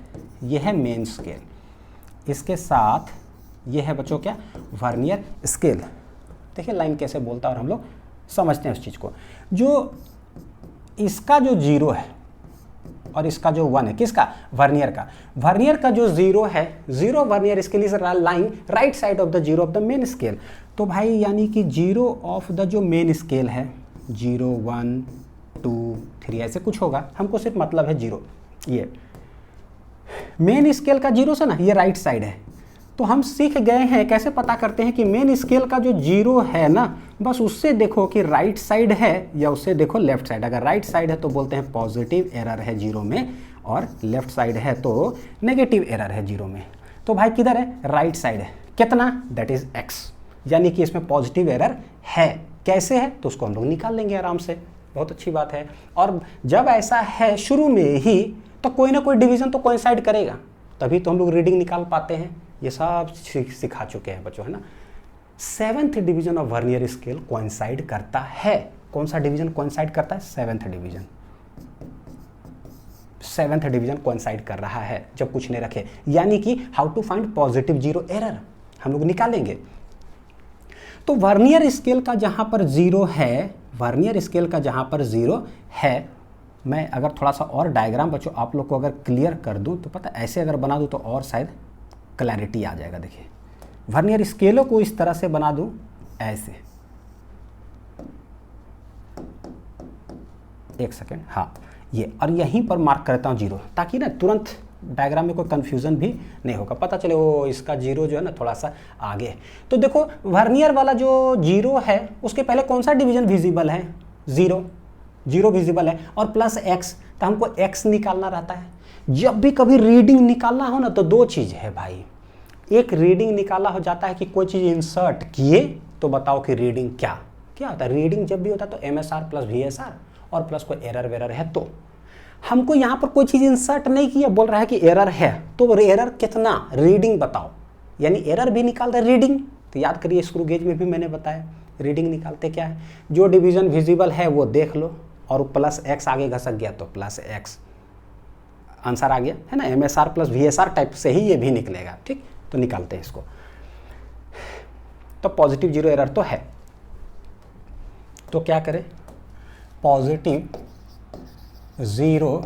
यह है मेन स्केल, इसके साथ यह है बच्चों क्या वर्नियर स्केल। देखिए लाइन कैसे बोलता है और हम लोग समझते हैं उस चीज़ को। जो इसका जो 0 है और इसका जो 1 है, किसका, वर्नियर का जो 0 है, 0 vernier scale is lying right side of the 0 of the main scale. तो भाई यानी कि 0 ऑफ द जो मेन स्केल है 0 1 2 3 ऐसे कुछ होगा, हमको सिर्फ मतलब है 0। ये मेन स्केल का 0 से ना ये राइट साइड है, तो हम सीख गए हैं कैसे पता करते हैं कि मेन स्केल का जो 0 है ना बस उससे देखो कि राइट साइड है या उससे देखो लेफ्ट साइड। अगर राइट साइड है तो बोलते हैं पॉजिटिव एरर है 0 में, और लेफ्ट साइड है तो नेगेटिव एरर है 0 में। तो भाई किधर है, राइट साइड है, कितना, दैट इज x। यानी कि इसमें पॉजिटिव एरर है। कैसे है तो उसको हम लोग निकाल लेंगे आराम से, बहुत अच्छी बात है। और जब ऐसा है शुरू में ही तो कोई ना कोई डिवीजन तो कोइंसाइड करेगा, तभी तो हम लोग रीडिंग निकाल पाते हैं। ये सब सिखा चुके हैं बच्चों, है ना। 7th division of vernier scale coincide करता है। कौन सा डिवीजन कोइंसाइड करता है? 7th division. 7th division coincide कर रहा है जब कुछ नहीं रखे, यानी कि how to find positive zero error हम लोग निकालेंगे। तो वर्नियर स्केल का जहां पर जीरो है, वर्नियर स्केल का जहां पर जीरो है, मैं अगर थोड़ा सा और डायग्राम बच्चों आप लोग को अगर क्लियर कर दूं तो पता ऐसे अगर बना दूं तो और शायद क्लैरिटी आ जाएगा। देखिए वर्नियर स्केलों को इस तरह से बना दूं, ऐसे, एक सेकेंड, हाँ ये, और यहीं पर मार्क करता हूं जीरो, ताकि ना तुरंत डायग्राम में कोई कंफ्यूजन भी नहीं होगा, पता चले वो इसका जीरो जो है ना थोड़ा सा आगे है। तो देखो वर्नियर वाला जो जीरो है उसके पहले कौन सा डिवीजन विजिबल है? जीरो, जीरो विजिबल है, और प्लस एक्स, तो हमको एक्स निकालना रहता है। जब भी कभी रीडिंग निकालना हो ना तो दो चीज़ है भाई, एक रीडिंग निकाला हो जाता है कि कोई चीज़ इंसर्ट किए तो बताओ कि रीडिंग क्या क्या होता है। रीडिंग जब भी होता है तो MSR प्लस VSR और प्लस कोई एरर वेरर है। तो हमको यहाँ पर कोई चीज़ इंसर्ट नहीं किया, बोल रहा है कि एरर है, तो एरर कितना, रीडिंग बताओ, यानी एरर भी निकाल रहे रीडिंग। तो याद करिए स्क्रू गेज में भी मैंने बताया रीडिंग निकालते क्या है, जो डिवीजन विजिबल है वो देख लो, और प्लस एक्स आगे घसक गया तो प्लस एक्स आंसर आ गया, है ना। MSR प्लस VSR टाइप से ही ये भी निकलेगा, ठीक। तो निकालते हैं इसको। तो पॉजिटिव जीरो एरर तो है, तो क्या करें, पॉजिटिव जीरो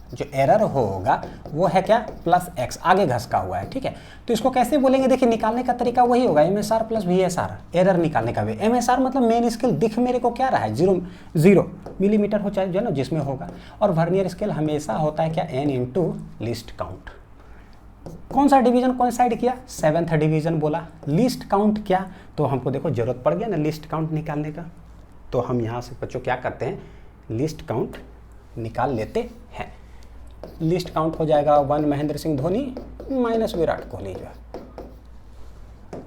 जो एरर होगा वो है क्या, प्लस एक्स, आगे घसका हुआ है, ठीक है। तो इसको कैसे बोलेंगे, देखिए निकालने का तरीका वही होगा, MSR प्लस VSR, एरर निकालने का भी। MSR मतलब मेन स्केल दिख मेरे को क्या रहा है, जीरो मिलीमीटर हो चाहे जो है ना जिसमें होगा, और वर्नियर स्केल हमेशा होता है क्या, n इंटू लीस्ट काउंट। कौन सा डिवीजन कोइंसाइड किया, 7th डिवीजन बोला। लीस्ट काउंट क्या, तो हमको देखो जरूरत पड़ गया ना लीस्ट काउंट निकालने का, तो हम यहाँ से बच्चों क्या करते हैं, लीस्ट काउंट निकाल लेते हैं। लिस्ट काउंट हो जाएगा 1 महेंद्र सिंह धोनी माइनस विराट कोहली, जो है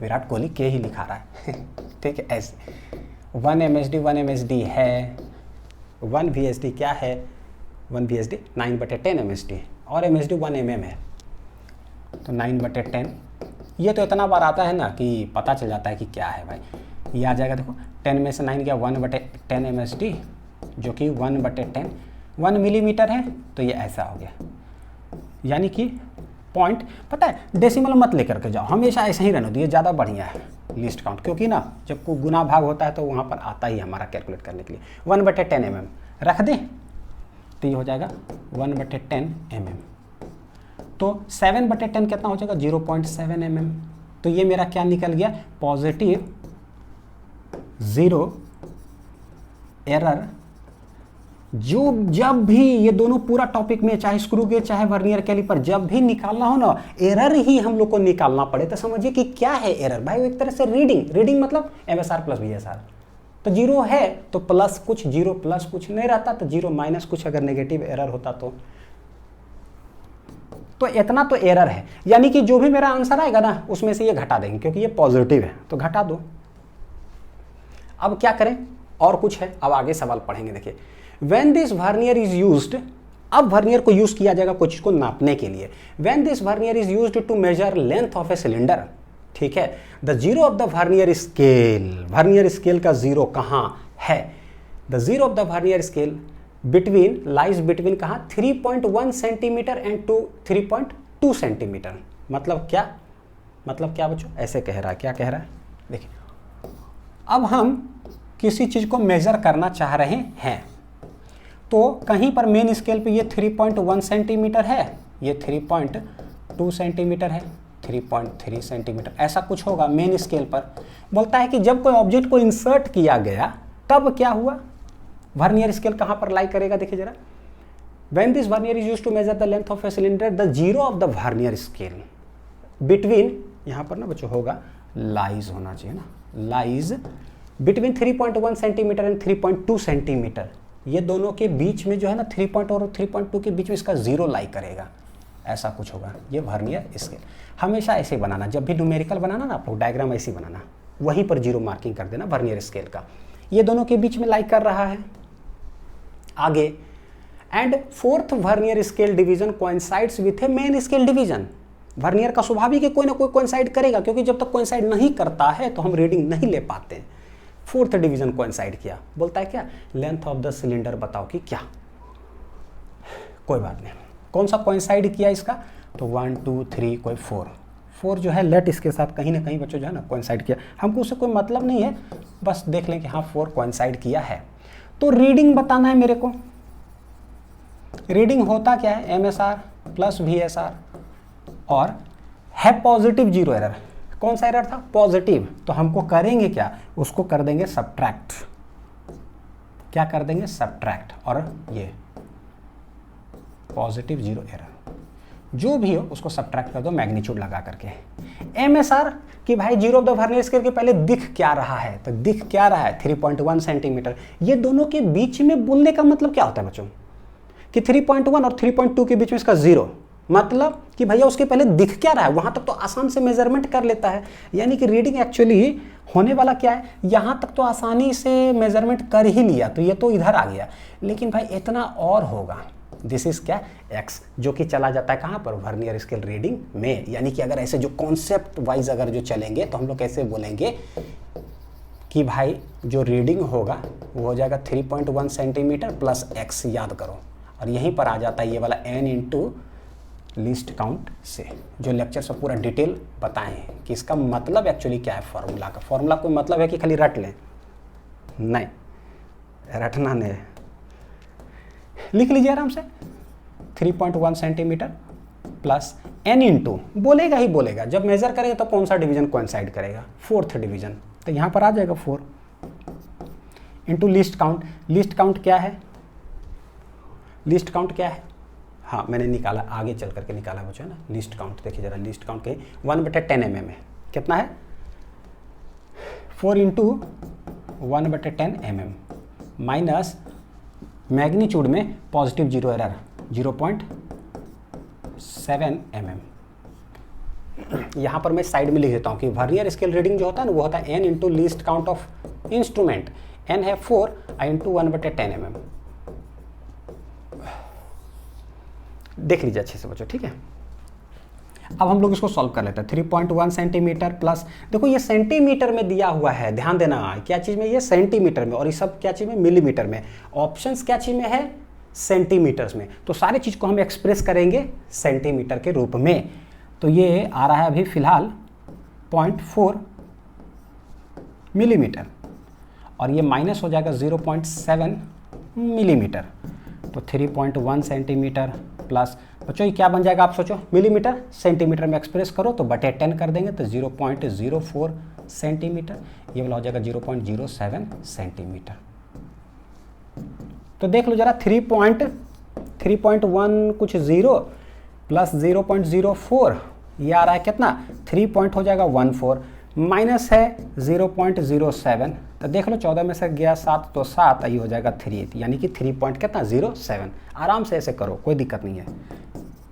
विराट कोहली के ही लिखा रहा है ठीक है। ऐसे 1 MSD है, 1 VSD क्या है, 1 VSD 9/10 MSD, और MSD 1 mm है, तो 9/10। ये तो इतना बार आता है ना कि पता चल जाता है कि क्या है भाई। ये आ जाएगा, देखो 10 में से 9 गया, 1/10 MSD, जो कि 1/10 1 मिलीमीटर है, तो ये ऐसा हो गया। यानी कि पॉइंट, पता है डेसिमल मत लेकर के जाओ, हमेशा ऐसे ही रहने दो, ये ज़्यादा बढ़िया है लिस्ट काउंट, क्योंकि ना जब कोई गुना भाग होता है तो वहाँ पर आता ही हमारा कैलकुलेट करने के लिए। 1/10 mm रख दें तो ये हो जाएगा 1/10 mm, तो 7/10 कितना हो जाएगा, 0.7 mm। तो ये मेरा क्या निकल गया, पॉजिटिव जीरो एरर। जो जब भी ये दोनों पूरा टॉपिक में, चाहे स्क्रू गेज चाहे वर्नियर कैलिपर, जब भी निकालना हो ना एरर ही हम लोग को निकालना पड़े, तो समझिए कि क्या है एरर भाई, एक तरह से रीडिंग मतलब MSR प्लस VSR। तो जीरो है तो प्लस कुछ, जीरो प्लस कुछ नहीं रहता, तो जीरो माइनस कुछ अगर नेगेटिव एरर होता तो इतना तो एरर है, यानी कि जो भी मेरा आंसर आएगा ना उसमें से ये घटा देंगे, क्योंकि ये पॉजिटिव है तो घटा दो। अब क्या करें, और कुछ है, अब आगे सवाल पढ़ेंगे। देखिए When this vernier is used, अब वर्नियर को यूज किया जाएगा कुछ को नापने के लिए। When this vernier is used to measure length of a cylinder, ठीक है, the zero of the vernier scale, vernier scale का जीरो कहाँ है, the zero of the vernier scale lies between कहाँ, 3.1 सेंटीमीटर and 3.2 सेंटीमीटर। मतलब क्या बच्चों, ऐसे कह रहा है, क्या कह रहा है, देखिए अब हम किसी चीज को मेजर करना चाह रहे हैं, तो कहीं पर मेन स्केल पे ये 3.1 सेंटीमीटर है, ये 3.2 सेंटीमीटर है, 3.3 सेंटीमीटर, ऐसा कुछ होगा मेन स्केल पर। बोलता है कि जब कोई ऑब्जेक्ट को इंसर्ट किया गया तब क्या हुआ, वर्नियर स्केल कहाँ पर लाई करेगा, देखिए जरा। When this vernier is used to measure the length of a cylinder, the zero of the vernier scale between, यहाँ पर ना बच्चों होगा लाइज होना चाहिए ना, lies between 3.1 centimetre and 3.2 centimetre, ये दोनों के बीच में जो है ना 3 और 3.2 के बीच में इसका जीरो लाई करेगा, ऐसा कुछ होगा। ये वर्नियर स्केल हमेशा ऐसे बनाना, जब भी न्यूमेरिकल बनाना ना आप लोग डायग्राम ऐसे बनाना, वहीं पर 0 मार्किंग कर देना वर्नियर स्केल का। ये दोनों के बीच में लाइक कर रहा है। आगे, and fourth vernier scale division coincides with A main scale division. Vernier का स्वाभाविक है कोई ना कोई कोइंसाइड करेगा, क्योंकि जब तक कोइंसाइड नहीं करता है तो हम रीडिंग नहीं ले पाते हैं। फोर्थ डिवीजन कोइंसाइड किया, बोलता है क्या, लेंथ ऑफ द सिलेंडर बताओ कि क्या। कोई बात नहीं, कौन सा कोइंसाइड किया इसका, तो 1 2 3 कोई 4 जो है लेट इसके साथ कहीं ना कहीं बच्चों जो है ना कोइंसाइड किया। हमको उससे कोई मतलब नहीं है, बस देख लें कि हाँ 4 कोइंसाइड किया है। तो रीडिंग बताना है मेरे को। रीडिंग होता क्या है, MSR प्लस VSR और है पॉजिटिव 0 एरर। कौन सा एरर था, पॉजिटिव। तो हमको करेंगे क्या, उसको कर देंगे सब्ट्रैक्ट। क्या कर देंगे, सब्ट्रैक्ट, और ये पॉजिटिव 0 एरर जो भी हो उसको सब्ट्रैक्ट कर दो मैग्नीट्यूड लगा करके। MSR कि भाई 0 ऑफ द वर्नियर स्केल के पहले दिख क्या रहा है, तो दिख क्या रहा है 3.1 सेंटीमीटर। ये दोनों के बीच में बोलने का मतलब क्या होता है बच्चों, कि 3.1 और 3.2 के बीच में इसका 0, मतलब कि भैया उसके पहले दिख क्या रहा है, वहां तक तो आसान से मेजरमेंट कर लेता है। यानी कि रीडिंग एक्चुअली होने वाला क्या है, यहां तक तो आसानी से मेजरमेंट कर ही लिया, तो ये तो इधर आ गया, लेकिन भाई इतना और होगा। दिस इज क्या, x, जो कि चला जाता है कहां पर, वर्नियर स्केल रीडिंग में। यानी कि अगर ऐसे जो कॉन्सेप्ट वाइज अगर जो चलेंगे तो हम लोग कैसे बोलेंगे कि भाई जो रीडिंग होगा वो हो जाएगा 3.1 सेंटीमीटर प्लस x, याद करो। और यहीं पर आ जाता है ये वाला n इंटू लीस्ट काउंट से, जो लेक्चर से पूरा डिटेल बताए हैं कि इसका मतलब एक्चुअली क्या है फॉर्मूला का। फॉर्मूला कोई मतलब है कि खाली रट लें, नहीं, रटना नहीं है। लिख लीजिए आराम से, 3.1 सेंटीमीटर प्लस n इंटू, बोलेगा ही बोलेगा, जब मेजर करेगा तो कौन सा डिवीजन कोइंसाइड करेगा, फोर्थ डिवीजन, तो यहाँ पर आ जाएगा 4 into least count. Least count क्या है, लीस्ट काउंट क्या है, हाँ मैंने निकाला, आगे चल करके निकाला बच्चों है ना। लीस्ट काउंट देखिए जरा, लीस्ट काउंट के 1/10 mm है, कितना है 4 इंटू 1/10 mm माइनस मैग्नीट्यूड में पॉजिटिव 0 एरर 0.7 mm। यहाँ पर मैं साइड में लिख देता हूँ कि वर्नियर स्केल रीडिंग जो होता है ना वो होता है n into least count of instrument, n है 4 इंटू 1/10 mm। देख लीजिए अच्छे से बच्चों, ठीक है। अब हम लोग इसको सॉल्व कर लेते हैं। 3.1 सेंटीमीटर प्लस, देखो ये सेंटीमीटर में दिया हुआ है, ध्यान देना क्या चीज़ में, ये सेंटीमीटर में, और ये सब क्या चीज़ में, मिलीमीटर में। ऑप्शंस क्या चीज़ में है, सेंटीमीटर्स में। तो सारे चीज़ को हम एक्सप्रेस करेंगे सेंटीमीटर के रूप में। तो ये आ रहा है अभी फिलहाल 0.4 मिलीमीटर, और ये माइनस हो जाएगा 0.7 मिलीमीटर। तो 3.1 सेंटीमीटर प्लस, बच्चों ये क्या बन जाएगा आप सोचो, मिलीमीटर सेंटीमीटर में एक्सप्रेस करो तो बटे 10 कर देंगे तो 0.04 सेंटीमीटर, ये वाला हो जाएगा 0.07 सेंटीमीटर। तो देख लो जरा, 3.1 कुछ 0 प्लस 0.04, ये आ रहा है कितना, 3 पॉइंट हो जाएगा 14, माइनस है 0.07, तो देख लो 14 में से गया 7 तो 7, ये हो जाएगा 3, यानी कि 3 पॉइंट कितना 07। आराम से ऐसे करो, कोई दिक्कत नहीं है,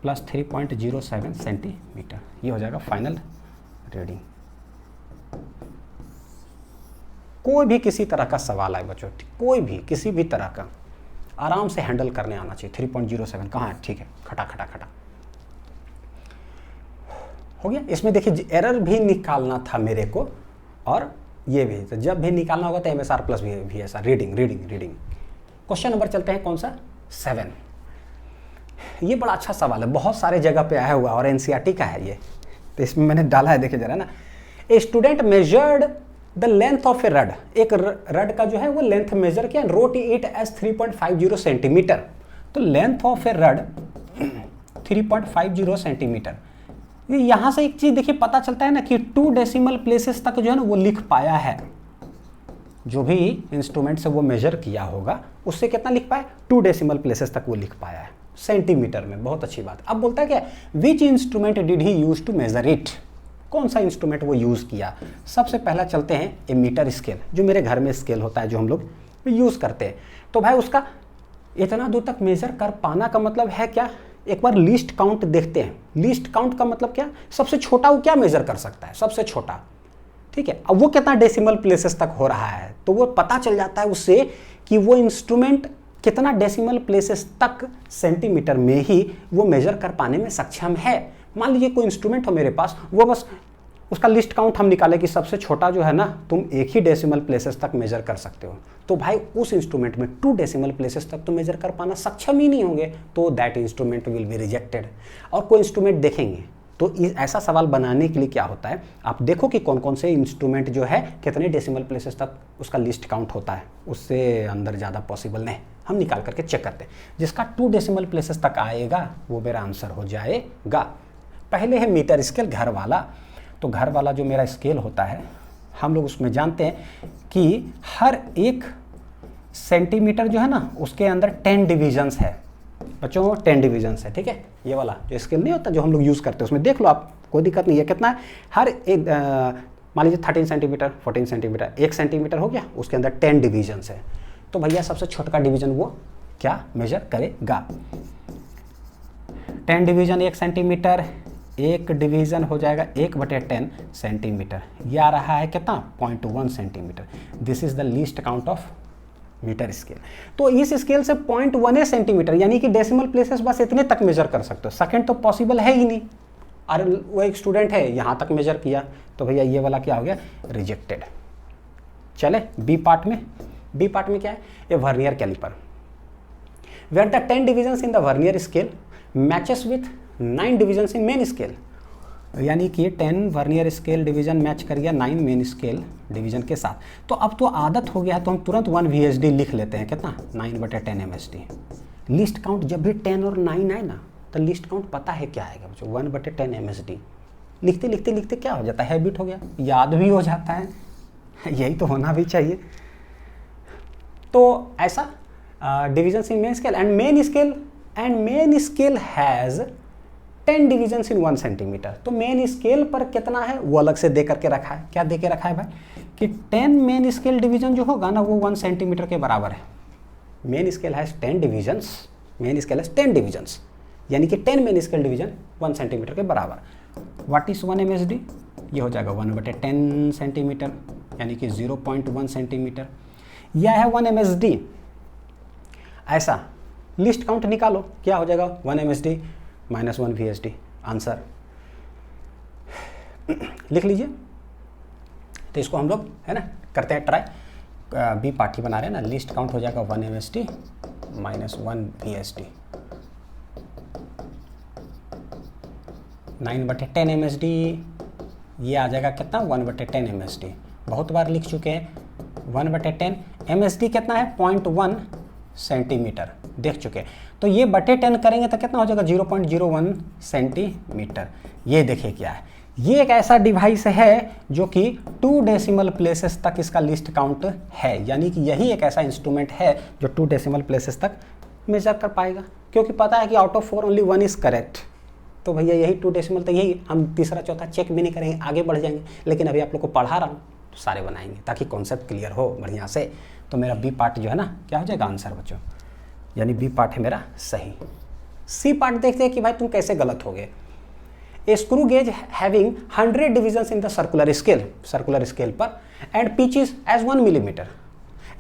प्लस 3.07 सेंटीमीटर, ये हो जाएगा फाइनल रीडिंग। कोई भी किसी तरह का सवाल आए बच्चों, कोई भी किसी भी तरह का, आराम से हैंडल करने आना चाहिए। 3.07 कहाँ है, ठीक है, खटा खटा खटा हो गया। इसमें देखिए एरर भी निकालना था मेरे को, और ये भी, तो जब भी निकालना होगा तो MSR plus VSR, reading reading reading. Question number चलते हैं, कौन सा, 7। ये बड़ा अच्छा सवाल है, बहुत सारे जगह पे आया हुआ और NCERT का है ये, तो इसमें मैंने डाला है, देखिए जरा ना। A student measured the length of a rod, एक रड का जो है वो लेंथ मेजर किया, रोट इट एज 3.50 सेंटीमीटर। तो length of a rod 3.50 centimetre. यहाँ से एक चीज देखिए पता चलता है ना कि 2 डेसिमल प्लेसेस तक जो है ना वो लिख पाया है, जो भी इंस्ट्रूमेंट से वो मेजर किया होगा उससे कितना लिख पाया, 2 डेसिमल प्लेसेस तक वो लिख पाया है सेंटीमीटर में। बहुत अच्छी बात। अब बोलता है क्या, which instrument did he use to measure it, कौन सा इंस्ट्रूमेंट वो यूज किया। सबसे पहला चलते हैं ए मीटर स्केल, जो मेरे घर में स्केल होता है जो हम लोग यूज करते हैं। तो भाई उसका इतना दूर तक मेजर कर पाना का मतलब है क्या, एक बार लीस्ट काउंट देखते हैं। लीस्ट काउंट का मतलब क्या, सबसे छोटा वो क्या मेजर कर सकता है, सबसे छोटा, ठीक है। अब वो कितना डेसिमल प्लेसेस तक हो रहा है, तो वो पता चल जाता है उससे कि वो इंस्ट्रूमेंट कितना डेसिमल प्लेसेस तक सेंटीमीटर में ही वो मेजर कर पाने में सक्षम है। मान लीजिए कोई इंस्ट्रूमेंट हो मेरे पास, वो बस उसका लिस्ट काउंट हम निकाले कि सबसे छोटा जो है ना, तुम एक ही डेसिमल प्लेसेस तक मेजर कर सकते हो, तो भाई उस इंस्ट्रूमेंट में 2 डेसिमल प्लेसेस तक तो मेजर कर पाना सक्षम ही नहीं होंगे, तो that instrument will be rejected. और कोई इंस्ट्रूमेंट देखेंगे तो ऐसा सवाल बनाने के लिए क्या होता है, आप देखो कि कौन कौन से इंस्ट्रूमेंट जो है कितने डेसिमल प्लेसेस तक उसका लिस्ट काउंट होता है, उससे अंदर ज़्यादा पॉसिबल नहीं, हम निकाल करके चेक करते हैं। जिसका 2 डेसिमल प्लेसेस तक आएगा वो मेरा आंसर हो जाएगा। पहले है मीटर स्केल, घर वाला। तो घर वाला जो मेरा स्केल होता है, हम लोग उसमें जानते हैं कि हर एक सेंटीमीटर जो है ना, उसके अंदर 10 डिविजन्स है बच्चों, 10 डिविजन्स है, ठीक है। ये वाला जो स्केल नहीं होता जो हम लोग यूज़ करते हैं, उसमें देख लो आप, कोई दिक्कत नहीं है। कितना है, हर एक मान लीजिए 13 सेंटीमीटर, 14 सेंटीमीटर, 1 सेंटीमीटर हो गया, उसके अंदर 10 डिविजन्स है। तो भैया सबसे छोटा डिवीजन वो क्या मेजर करेगा, 10 डिवीजन 1 सेंटीमीटर, एक डिवीजन हो जाएगा 1/10 सेंटीमीटर, ये आ रहा है कितना 0.1 centimetre. This is the least count of metre scale. तो इस स्केल से 0.1 सेंटीमीटर यानी कि डेसिमल प्लेसेस बस इतने तक मेजर कर सकते हो, सेकंड तो पॉसिबल है ही नहीं। और वो एक स्टूडेंट है यहाँ तक मेजर किया, तो भैया ये वाला क्या हो गया, रिजेक्टेड। चले बी पार्ट में। बी पार्ट में क्या है, ये vernier caliper, where the 10 divisions in the vernier scale matches with 9 divisions in main scale, यानी कि 10 वर्नियर स्केल डिवीजन मैच कर गया 9 मेन स्केल डिवीजन के साथ। तो अब तो आदत हो गया है, तो हम तुरंत 1 VSD लिख लेते हैं, कितना 9/10 MSD। लिस्ट काउंट जब भी 10 और 9 आए ना, तो लिस्ट काउंट पता है क्या आएगा बच्चों, 1/10 MSD। लिखते लिखते लिखते क्या हो जाता है, हैबिट हो गया, याद भी हो जाता है, यही तो होना भी चाहिए। तो ऐसा division in main scale and main scale has 10 divisions in 1 centimetre. तो मेन स्केल पर कितना है वो अलग से दे करके रखा है। क्या दे के रखा है भाई, कि 10 मेन स्केल डिवीजन जो होगा ना, वो 1 सेंटीमीटर के बराबर है। Main scale has 10 divisions, main scale has 10 divisions, यानी कि 10 मेन स्केल डिवीजन 1 सेंटीमीटर के बराबर। व्हाट इज 1 MSD, ये हो जाएगा 1/10 सेंटीमीटर, यानी कि 0.1 सेंटीमीटर। यह है 1 MSD। ऐसा लिस्ट काउंट निकालो, क्या हो जाएगा 1 MSD - 1 VSD, आंसर लिख लीजिए। तो इसको हम लोग है ना करते हैं ट्राई, बी पार्टी बना रहे हैं ना, लिस्ट काउंट हो जाएगा 1 MSD - 1 VSD, 9/10 MSD, ये आ जाएगा कितना 1/10 MSD। बहुत बार लिख चुके हैं 1/10 MSD कितना है 0.1 सेंटीमीटर, देख चुके हैं। तो ये बटे 10 करेंगे तो कितना हो जाएगा 0.01 सेंटीमीटर। ये देखिए क्या है, ये एक ऐसा डिवाइस है जो कि 2 डेसिमल प्लेसेस तक इसका लिस्ट काउंट है, यानी कि यही एक ऐसा इंस्ट्रूमेंट है जो 2 डेसिमल प्लेसेस तक मेजर कर पाएगा, क्योंकि पता है कि out of 4 only 1 is correct. तो भैया यही 2 डेसिमल तक, यही हम तीसरा चौथा चेक भी नहीं करेंगे, आगे बढ़ जाएंगे। लेकिन अभी आप लोग को पढ़ा रहा हूँ तो सारे बनाएंगे ताकि कॉन्सेप्ट क्लियर हो बढ़िया से। तो मेरा बी पार्ट जो है ना क्या हो जाएगा आंसर बच्चों, यानी बी पार्ट है मेरा सही। सी पार्ट देखते हैं कि भाई तुम कैसे गलत हो गए। A screw gauge having 100 divisions in the circular scale पर and pitch is as 1 millimetre,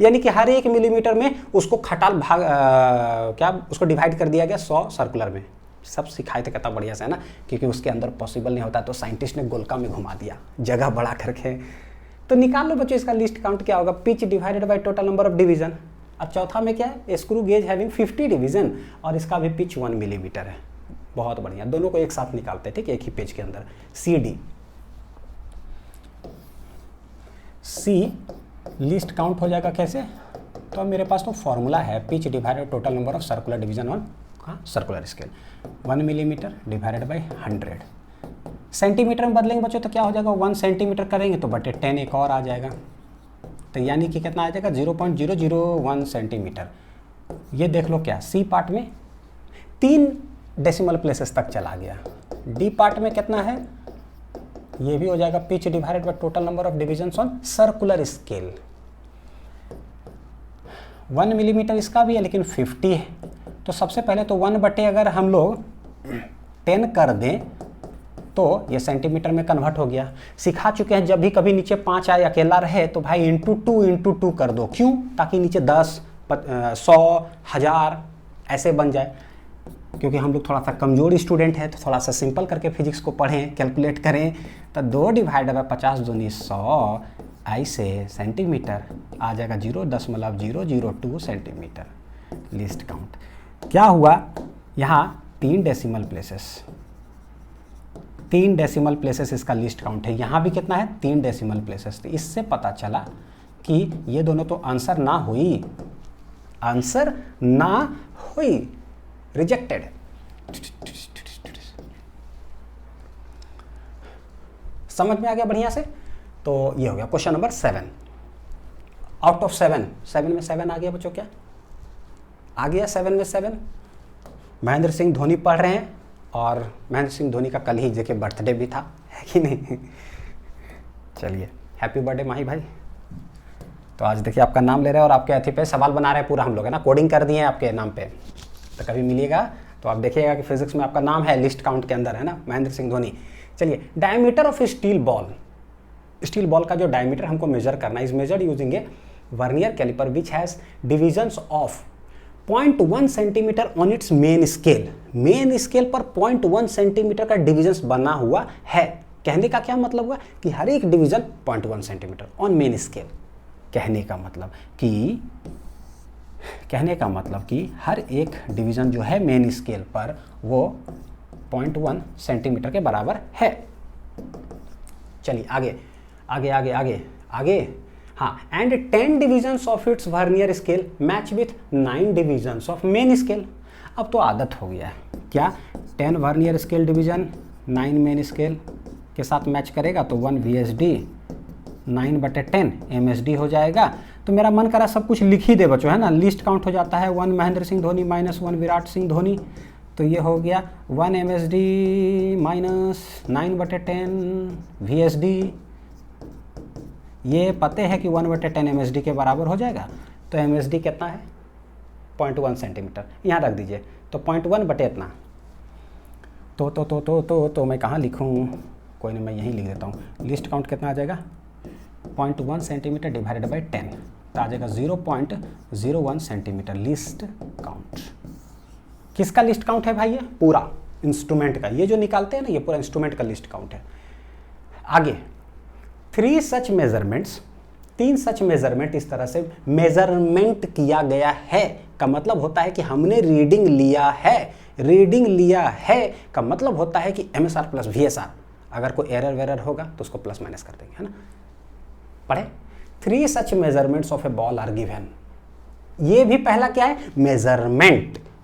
यानी कि हर 1 मिलीमीटर में उसको खटाल भाग उसको डिवाइड कर दिया गया 100 सर्कुलर में। सब सिखाए थे कितना बढ़िया से है ना, क्योंकि उसके अंदर पॉसिबल नहीं होता, तो साइंटिस्ट ने गोलका में घुमा दिया जगह बढ़ा करके। तो निकाल लो बच्चों इसका लिस्ट काउंट क्या होगा, pitch divided by total number of division. अब चौथा में क्या है, स्क्रू गेज हैविंग 50 डिवीजन और इसका भी पिच 1 मिलीमीटर है। बहुत बढ़िया, दोनों को एक साथ निकालते हैं, ठीक है, एक ही पेज के अंदर। सी लिस्ट काउंट हो जाएगा कैसे, तो अब मेरे पास तो फॉर्मूला है, pitch divided total number of circular division on circular scale, 1 millimetre divided by 100। Centimetre में बदलेंगे बच्चों तो क्या हो जाएगा, 1 सेंटीमीटर करेंगे तो बटे 10 एक और आ जाएगा, तो यानी कि कितना आ जाएगा 0.001 सेंटीमीटर। ये देख लो क्या, सी पार्ट में 3 डेसिमल प्लेसेस तक चला गया। डी पार्ट में कितना है, ये भी हो जाएगा pitch divided by total number of divisions on circular scale. 1 millimetre इसका भी है लेकिन 50 है। तो सबसे पहले तो 1 बटे अगर हम लोग 10 कर दें तो ये सेंटीमीटर में कन्वर्ट हो गया। सिखा चुके हैं जब भी कभी नीचे 5 आए अकेला रहे तो भाई इंटू टू कर दो। क्यों? ताकि नीचे 10, 100, 1000 ऐसे बन जाए। क्योंकि हम लोग थोड़ा सा कमज़ोर स्टूडेंट हैं तो थोड़ा सा सिंपल करके फिजिक्स को पढ़ें, कैलकुलेट करें। तो 2 डिवाइड बाय 50 दूनी 100 ऐसे सेंटीमीटर आ जाएगा 0.002 सेंटीमीटर लीस्ट काउंट। क्या हुआ? यहाँ 3 डेसिमल प्लेसेस इसका लीस्ट काउंट है। यहाँ भी कितना है? 3 डेसिमल प्लेसेस। तो इससे पता चला कि ये दोनों तो आंसर ना हुई, रिजेक्टेड। समझ में आ गया बढ़िया से? तो ये हो गया क्वेश्चन नंबर 7 आउट ऑफ 7। 7 में 7 आ गया बच्चों। क्या आ गया 7 में 7? महेंद्र सिंह धोनी पढ़ रहे हैं और महेंद्र सिंह धोनी का कल ही देखिए बर्थडे भी था, है कि नहीं? चलिए हैप्पी बर्थडे माही भाई। तो आज देखिए आपका नाम ले रहे हैं और आपके अथी पे सवाल बना रहे हैं पूरा हम लोग, है ना, कोडिंग कर दिए हैं आपके नाम पे। तो कभी मिलिएगा तो आप देखिएगा कि फिजिक्स में आपका नाम है लिस्ट काउंट के अंदर, है ना, महेंद्र सिंह धोनी। चलिए, डायमीटर ऑफ स्टील बॉल का जो डायमीटर हमको मेजर करना है is measured using a vernier caliper which has divisions of 0.1 centimetre on its main scale पर 0.1 सेंटीमीटर का डिविजन्स बना हुआ है। कहने का क्या मतलब हुआ? कि हर एक division 0.1 centimetre on main scale. कहने का मतलब कि हर एक डिवीजन जो है मेन स्केल पर वो 0.1 सेंटीमीटर के बराबर है। चलिए आगे। हाँ, and 10 divisions of its vernier scale match with 9 divisions of main scale. अब तो आदत हो गया है क्या? 10 vernier scale division 9 main scale के साथ मैच करेगा तो 1 VSD 9/10 MSD हो जाएगा। तो मेरा मन करा सब कुछ लिख ही दे बच्चों, है ना। लिस्ट काउंट हो जाता है 1 महेंद्र सिंह धोनी -1 विराट सिंह धोनी। तो ये हो गया 1 MSD -9/10 VSD। ये पते है कि 1/10 MSD के बराबर हो जाएगा। तो MSD कितना है? 0.1 सेंटीमीटर। यहाँ रख दीजिए। तो 0.1 बटे इतना। तो मैं कहाँ लिखूँ? कोई नहीं, मैं यहीं लिख देता हूँ। लिस्ट काउंट कितना आ जाएगा? 0.1 सेंटीमीटर डिवाइडेड बाई 10। तो आ जाएगा 0.01 सेंटीमीटर लिस्ट काउंट। किसका लिस्ट काउंट है भाई? ये पूरा इंस्ट्रूमेंट का। ये जो निकालते हैं ना, ये पूरा इंस्ट्रूमेंट का लिस्ट काउंट है। आगे 3 सच मेजरमेंट इस तरह से मेजरमेंट किया गया है का मतलब होता है कि हमने रीडिंग लिया है का मतलब होता है कि MSR प्लस VSR। अगर कोई एरर वेरर होगा तो उसको प्लस माइनस कर देंगे, है ना। पढ़े? 3 such measurements of a ball are given. ये भी पहला क्या है?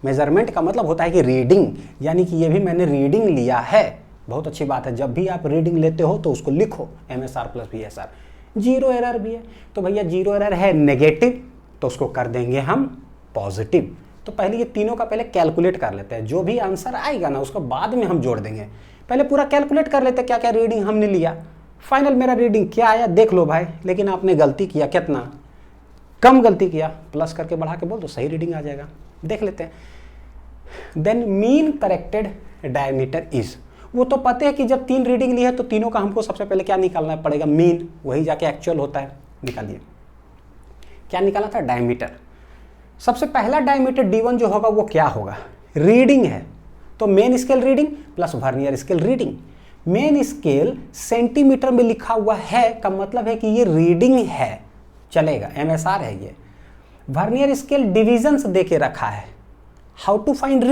मेजरमेंट का मतलब होता है कि रीडिंग, यानी कि ये भी मैंने रीडिंग लिया है। बहुत अच्छी बात है। जब भी आप रीडिंग लेते हो तो उसको लिखो MSR प्लस VSR। 0 एरर भी है तो भैया 0 एरर है नेगेटिव, तो उसको कर देंगे हम पॉजिटिव। तो पहले ये तीनों का पहले कैलकुलेट कर लेते हैं। जो भी आंसर आएगा ना उसको बाद में हम जोड़ देंगे। पहले पूरा कैलकुलेट कर लेते हैं क्या क्या रीडिंग हमने लिया। फाइनल मेरा रीडिंग क्या आया देख लो भाई। लेकिन आपने गलती किया, कितना कम गलती किया, प्लस करके बढ़ा के बोल दो, सही रीडिंग आ जाएगा। देख लेते हैं। Then mean corrected diameter is. वो तो पता है कि जब 3 रीडिंग ली है तो तीनों का हमको सबसे पहले क्या निकालना पड़ेगा? मीन। वही जाके एक्चुअल होता है। निकालिए क्या निकालना था? डायमीटर। सबसे पहला डायमीटर D1 जो होगा वो क्या होगा? रीडिंग है तो main scale reading plus vernier scale reading. Main scale centimetre में लिखा हुआ है का मतलब है कि ये रीडिंग है, चलेगा, MSR है ये। वर्नियर स्केल डिविजन्स दे के रखा है। हाउ टू फाइंड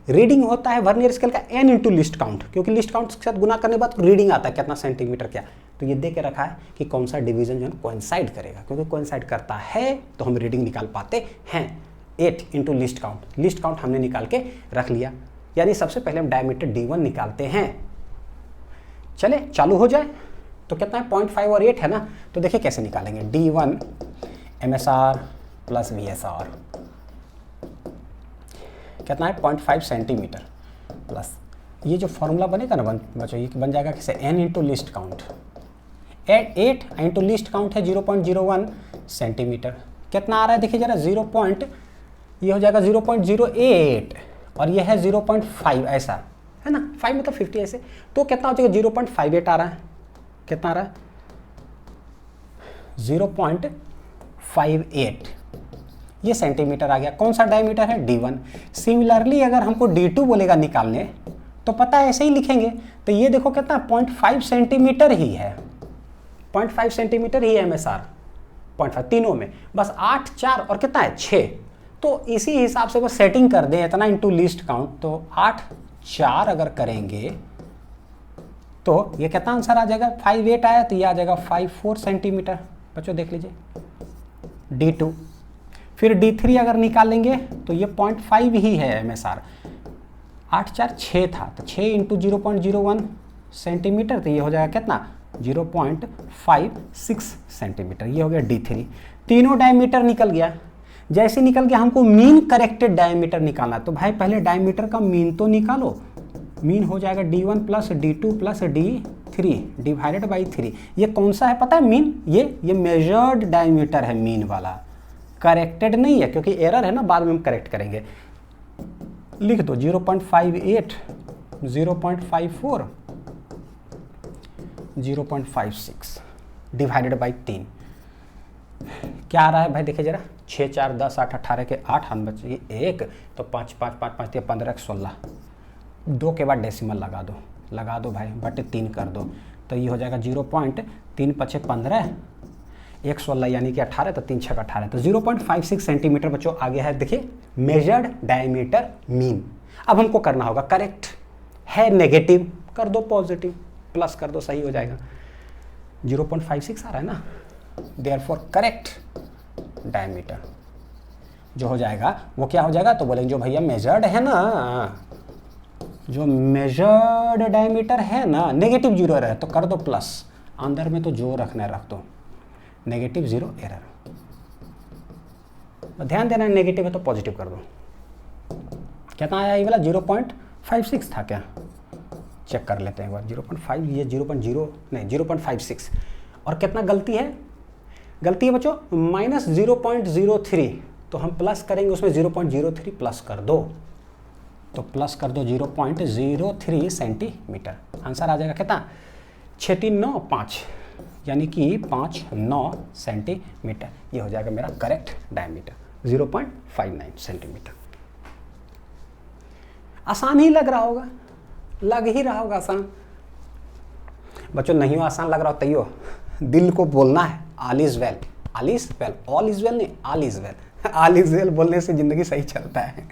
रीडिंग होता है वर्नियर स्केल का n इंटू लिस्ट काउंट, क्योंकि लिस्ट काउंट के साथ गुना करने के बाद रीडिंग आता है कितना सेंटीमीटर क्या। तो ये दे के रखा है कि कौन सा डिवीजन जो है कोइंसाइड करेगा, क्योंकि कोइंसाइड करता है तो हम रीडिंग निकाल पाते हैं। 8 इंटू लिस्ट काउंट हमने निकाल के रख लिया। यानी सबसे पहले हम डायमीटर D1 निकालते हैं। चले चालू हो जाए। तो कितना है? 0.5 और 8 है ना। तो देखिए कैसे निकालेंगे। D1 MSR प्लस VSR कितना है? 0.5 सेंटीमीटर प्लस ये जो फॉर्मूला बनेगा ना बच्चों, ये बन जाएगा किसे? n into least count. 8 into least count है 0.01 सेंटीमीटर। कितना आ रहा है देखिए जरा? ये हो जाएगा 0.08 और ये है 0.5 ऐसा, है ना, 5 मतलब 50 ऐसे, तो कितना हो जाएगा 0.58 आ रहा है, कितना आ रहा है 0.58, ये सेंटीमीटर आ गया। कौन सा डायमीटर है, D1। सिमिलरली अगर हमको D2 बोलेगा निकालने तो पता है ऐसे ही लिखेंगे, तो ये देखो कितना 0.5 सेंटीमीटर ही है, 0.5 सेंटीमीटर ही है MSR, 0.5 तीनों में, बस 8 4 और कितना है 6, तो इसी हिसाब से वो सेटिंग कर दें इतना इंटू लीस्ट काउंट, तो 8 4 अगर करेंगे तो ये कितना आंसर आ जाएगा, 58 आया तो ये आ जाएगा 54 सेंटीमीटर। बच्चों देख लीजिए D2। फिर D3 अगर निकालेंगे तो ये 0.5 ही है MSR, 8 4 6 था, तो 6 इंटू 0.01 सेंटीमीटर, तो ये हो जाएगा कितना 0.56 सेंटीमीटर, ये हो गया D3। तीनों डायमीटर निकल गया। जैसे निकल गया हमको मीन करेक्टेड डायमीटर निकालना, तो भाई पहले डायमीटर का मीन तो निकालो। मीन हो जाएगा D1 plus D2 plus D3 divided by 3। ये कौन सा है पता है मीन, ये मेजर्ड डायमीटर है मीन वाला, करेक्टेड नहीं है क्योंकि एरर है ना, बाद में हम करेक्ट करेंगे। लिख दो 0.58 0.54 0.56 डिवाइडेड बाई 3, क्या आ रहा है भाई देखिए जरा, 6 4 10 8 18 के 8 हाथ बचे 1, तो 5 5 5 5 15 16, 2 के बाद डेसिमल लगा दो भाई, बटे 3 कर दो, तो ये हो जाएगा 0.3 5 15 1 16 यानी कि 18, तो 3 6 18, तो 0.56 सेंटीमीटर बच्चों आ गया है। देखिए मेजर्ड डायमीटर मीन। अब हमको करना होगा करेक्ट है, नेगेटिव कर दो, पॉजिटिव प्लस कर दो, सही हो जाएगा। 0.56 आ रहा है ना, देयरफॉर करेक्ट डायमीटर जो हो जाएगा वो क्या हो जाएगा, तो बोलेंगे जो भैया मेजर्ड है ना, जो मेजर्ड डायमीटर है ना, नेगेटिव 0 एरर है तो कर दो प्लस, अंदर में तो जो रखना है रख दो, नेगेटिव 0 एरर। ध्यान देना नेगेटिव है तो पॉजिटिव कर दो। कितना आया ये वाला 0.56 था क्या, चेक कर लेते हैं एक बार। 0.5 ये 0.0 नहीं 0.56, और कितना गलती है, गलती है बच्चों -0.03, तो हम प्लस करेंगे उसमें 0.03 प्लस कर दो, तो प्लस कर दो 0.03 सेंटीमीटर, आंसर आ जाएगा कितना 639 यानी कि 59 सेंटीमीटर, ये हो जाएगा मेरा करेक्ट डायमीटर 0.59 सेंटीमीटर। आसान ही लग रहा होगा, लग ही रहा होगा आसान। बच्चों नहीं हो आसान लग रहा हो तैयो दिल को बोलना है all is well, all is well, all is well नहीं all is well, all is well बोलने से जिंदगी सही चलता है।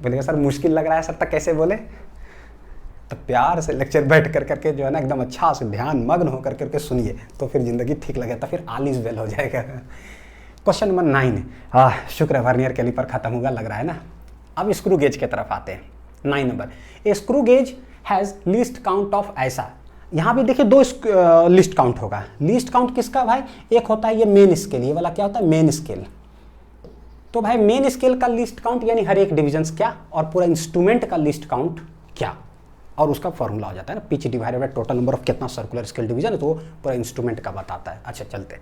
बोलेगा सर मुश्किल लग रहा है सर, तक कैसे बोले, तो प्यार से लेक्चर बैठ कर करके जो है ना एकदम अच्छा से ध्यान मग्न हो कर करके सुनिए, तो फिर जिंदगी ठीक लगे, तो फिर ऑल इज वेल हो जाएगा। क्वेश्चन नंबर 9, शुक्र है वर्नियर कैलिपर खत्म होगा लग रहा है ना। अब स्क्रू गेज की तरफ आते हैं। 9 number, A screw gauge has least count of ऐसा। यहाँ भी देखिए 2 लिस्ट काउंट होगा। लिस्ट काउंट किसका भाई, एक होता है ये मेन स्केल, ये वाला क्या होता है मेन स्केल। तो भाई मेन स्केल का लिस्ट काउंट यानी हर एक डिवीजन क्या, और पूरा इंस्ट्रूमेंट का लिस्ट काउंट क्या, और उसका फॉर्मूला हो जाता है ना pitch divided by total number of कितना सर्कुलर स्केल डिवीजन है, तो वो पूरा इंस्ट्रूमेंट का बताता है। अच्छा चलते हैं,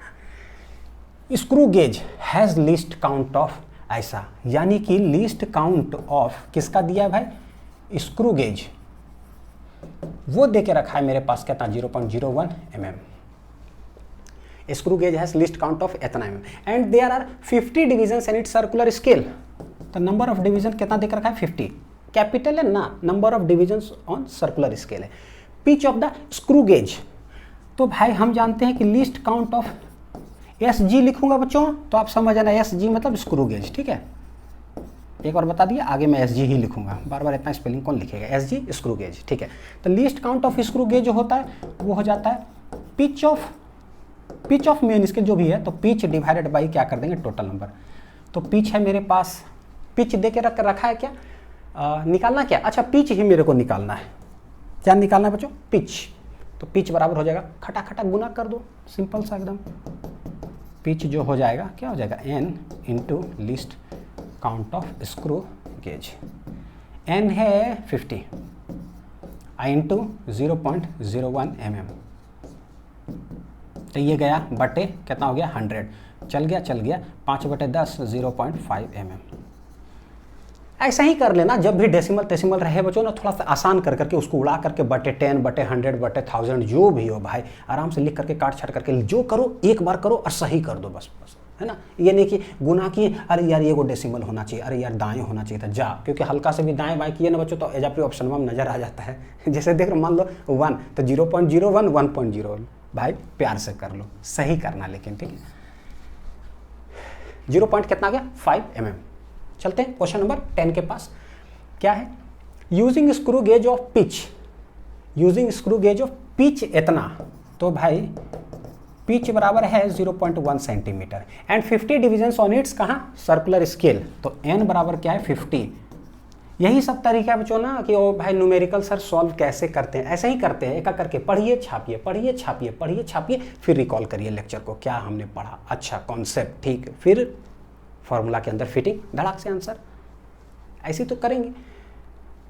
screw gauge has list count of ऐसा, यानी कि लिस्ट काउंट ऑफ किसका दिया है भाई, स्क्रू गेज वो दे के रखा है मेरे पास कितना 0.01 mm। Screw gauge has least count of इतना mm and there are 50 division in its circular scale. तो नंबर ऑफ डिवीजन कितना देख रखा है 50, कैपिटल है ना, number of division on circular scale है। Pitch of the screw gauge, तो भाई हम जानते हैं कि लिस्ट काउंट ऑफ SG लिखूंगा बच्चों, तो आप समझ आना SG मतलब स्क्रू गेज, ठीक है। एक और बता दिया, आगे मैं SG ही लिखूंगा, बार बार इतना स्पेलिंग कौन लिखेगा, SG स्क्रू गेज, ठीक है। तो least count of screw gauge जो होता है वो हो जाता है पिच ऑफ मेन स्केल जो भी है, तो पिच डिवाइडेड बाई क्या कर देंगे टोटल नंबर। तो पिच है मेरे पास, पिच दे के रखा है क्या, निकालना क्या, अच्छा पिच ही मेरे को निकालना है। क्या निकालना है बच्चों, पिच। तो पिच बराबर हो जाएगा खटा खटा गुना कर दो, सिंपल सा एकदम। पिच जो हो जाएगा क्या हो जाएगा n into least count of screw gauge, n है 50 इंटू 0.01 mm, तो ये गया बटे कितना हो गया 100, चल गया 5/10 0.5 mm। ऐसा ही कर लेना, जब भी डेसिमल तेसिमल रहे बच्चों ना, थोड़ा सा आसान कर करके उसको उड़ा करके बटे 10 बटे 100 बटे 1000 जो भी हो भाई, आराम से लिख करके काट छाट करके जो करो एक बार करो और सही कर दो बस, है ना। ये नहीं कि गुना की अरे यार ये वो डेसिमल होना चाहिए, अरे यार दाएं होना चाहिए था जा, क्योंकि हल्का से भी दाएं बाएं किए ना बच्चों तो एजाप्री ऑप्शन में नजर आ जाता है। जैसे देख मान लो 1 तो 0.01 1.01 भाई प्यार से कर लो, सही करना लेकिन, ठीक है। 0 पॉइंट कितना आ गया 5 mm। चलते हैं क्वेश्चन नंबर 10 के पास। क्या है, using screw gauge of pitch, using screw gauge of pitch इतना, तो भाई पिच बराबर है 0.1 centimetre and 50 divisions on it's कहाँ सर्कुलर स्केल, तो n बराबर क्या है 50। यही सब तरीका है बच्चों ना कि ओ भाई न्यूमेरिकल सर सॉल्व कैसे करते हैं, ऐसे ही करते हैं, एक करके पढ़िए छापिए पढ़िए छापिए पढ़िए छापिए, फिर रिकॉल करिए लेक्चर को, क्या हमने पढ़ा, अच्छा कॉन्सेप्ट ठीक, फिर फॉर्मूला के अंदर फिटिंग, धड़ाक से आंसर, ऐसे तो करेंगे।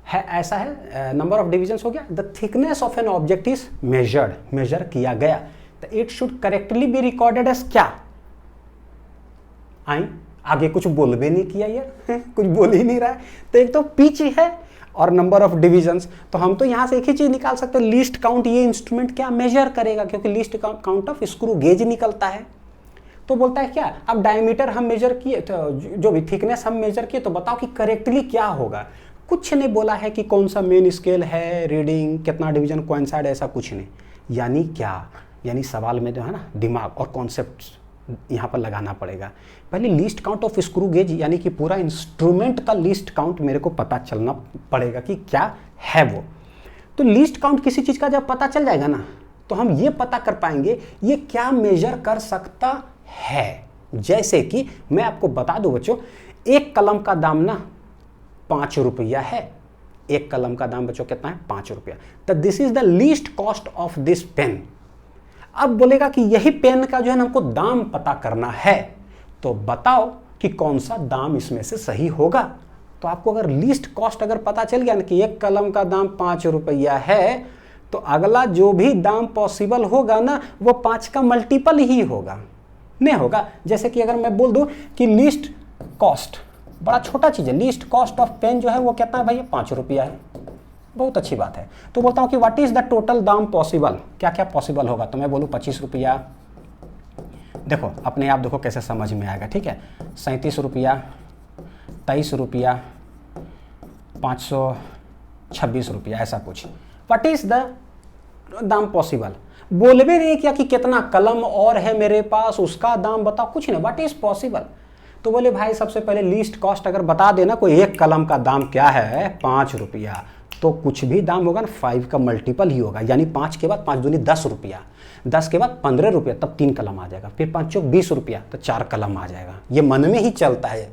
है ऐसा है, नंबर ऑफ डिविजन्स हो गया, the thickness of an object is measured, measure किया गया, तो it should correctly be recorded as क्या, आई आगे कुछ बोल भी नहीं किया यार, कुछ बोल ही नहीं रहा है, तो एक तो पिच है और नंबर ऑफ डिविजन्स, तो हम तो यहां से एक ही चीज निकाल सकते हैं, लीस्ट काउंट, ये इंस्ट्रूमेंट क्या मेजर करेगा, क्योंकि least count of screw gauge निकलता है। तो बोलता है क्या, अब डायमीटर हम मेजर किए, तो जो भी थिकनेस हम मेजर किए, तो बताओ कि करेक्टली क्या होगा, कुछ नहीं बोला है कि कौन सा मेन स्केल है, रीडिंग कितना डिवीजन कोइंसाइड, ऐसा कुछ नहीं। यानी क्या, यानी सवाल में जो है ना दिमाग और कॉन्सेप्ट यहाँ पर लगाना पड़ेगा। पहले least count of screw gauge यानी कि पूरा इंस्ट्रूमेंट का लीस्ट काउंट मेरे को पता चलना पड़ेगा कि क्या है वो। तो लीस्ट काउंट किसी चीज़ का जब पता चल जाएगा ना, तो हम ये पता कर पाएंगे ये क्या मेजर कर सकता है। जैसे कि मैं आपको बता दूं बच्चों, एक कलम का दाम ना 5 रुपया है, एक कलम का दाम बच्चों कितना है 5 रुपया, तो this is the least cost of this pen. अब बोलेगा कि यही पेन का जो है ना हमको दाम पता करना है, तो बताओ कि कौन सा दाम इसमें से सही होगा। तो आपको अगर लीस्ट कॉस्ट अगर पता चल गया ना कि एक कलम का दाम 5 रुपया है, तो अगला जो भी दाम पॉसिबल होगा ना वो 5 का मल्टीपल ही होगा, नहीं होगा। जैसे कि अगर मैं बोल दूं कि लीस्ट कॉस्ट, बड़ा छोटा चीज है, लीस्ट कॉस्ट ऑफ पेन जो है वो कितना है भाई 5 रुपया है, बहुत अच्छी बात है। तो बोलता हूँ कि व्हाट इज द टोटल दाम पॉसिबल, क्या क्या पॉसिबल होगा, तो मैं बोलूँ 25 रुपया, देखो अपने आप देखो कैसे समझ में आएगा, ठीक है, 37 रुपया, 23 रुपया, 526 रुपया, ऐसा कुछ। व्हाट इज द दाम पॉसिबल, बोल भी नहीं क्या कि कितना कलम और है मेरे पास उसका दाम बताओ, कुछ नहीं, व्हाट इज पॉसिबल। तो बोले भाई सबसे पहले लीस्ट कॉस्ट अगर बता देना, कोई एक कलम का दाम क्या है 5 रुपया, तो कुछ भी दाम होगा ना 5 का मल्टीपल ही होगा, यानी 5 के बाद 5 दूनी 10 रुपया, 10 के बाद 15 रुपया, तब 3 कलम आ जाएगा, फिर 5 चौक 20 रुपया, तो 4 कलम आ जाएगा। ये मन में ही चलता है,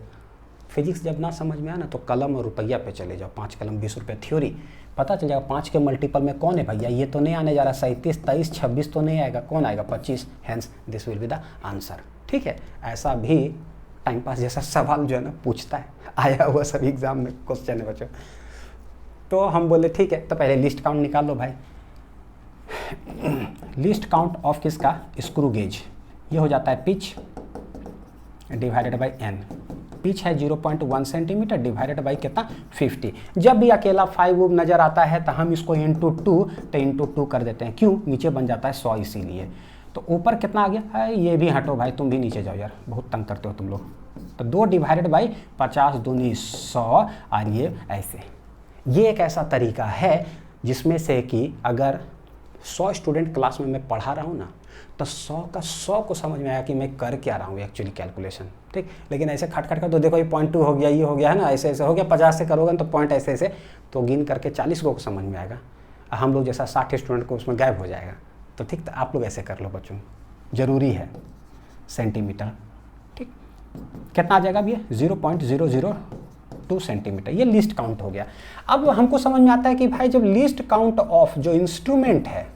फिजिक्स जब ना समझ में आया ना तो कलम और रुपया पे चले जाओ, 5 कलम 20 रुपया, थ्योरी पता चल जाएगा। 5 के मल्टीपल में कौन है भैया, ये तो नहीं आने जा रहा, 37, 23, 26 तो नहीं आएगा, कौन आएगा 25, hence this will be the answer. ठीक है, ऐसा भी टाइम पास जैसा सवाल जो है ना पूछता है, आया हुआ सभी एग्जाम में क्वेश्चन है बच्चों। तो हम बोले ठीक है, तो पहले लिस्ट काउंट निकाल लो भाई। लिस्ट काउंट ऑफ किसका, स्क्रू गेज, ये हो जाता है pitch divided by n. Pitch है 0.1 सेंटीमीटर डिवाइडेड बाई कितना 50। जब भी अकेला 5 नजर आता है तो हम इसको इंटू 2 तो इंटू 2 कर देते हैं, क्यों, नीचे बन जाता है 100 इसीलिए। तो ऊपर कितना आ गया है, ये भी हटो भाई, तुम भी नीचे जाओ यार, बहुत तंग करते हो तुम लोग। तो 2 डिवाइडेड बाई 50 दूनी 100, और ये ऐसे। ये एक ऐसा तरीका है जिसमें से कि अगर 100 स्टूडेंट क्लास में मैं पढ़ा रहा हूँ ना, तो 100 का 100 को समझ में आया कि मैं कर क्या रहा हूँ एक्चुअली कैलकुलेशन, ठीक। लेकिन ऐसे खट खट कर तो देखो ये 0.2 हो गया, ये हो गया है ना, ऐसे ऐसे हो गया, 50 से करोगे तो पॉइंट ऐसे ऐसे, तो गिन करके 40 को समझ में आएगा। हम लोग जैसा 60 स्टूडेंट को उसमें गायब हो जाएगा। तो ठीक, तो आप लोग ऐसे कर लो बच्चों, जरूरी है सेंटीमीटर, ठीक। कितना आ जाएगा अब ये 0.002 सेंटीमीटर, ये लिस्ट काउंट हो गया। अब हमको समझ में आता है कि भाई जब लिस्ट काउंट ऑफ जो इंस्ट्रूमेंट है,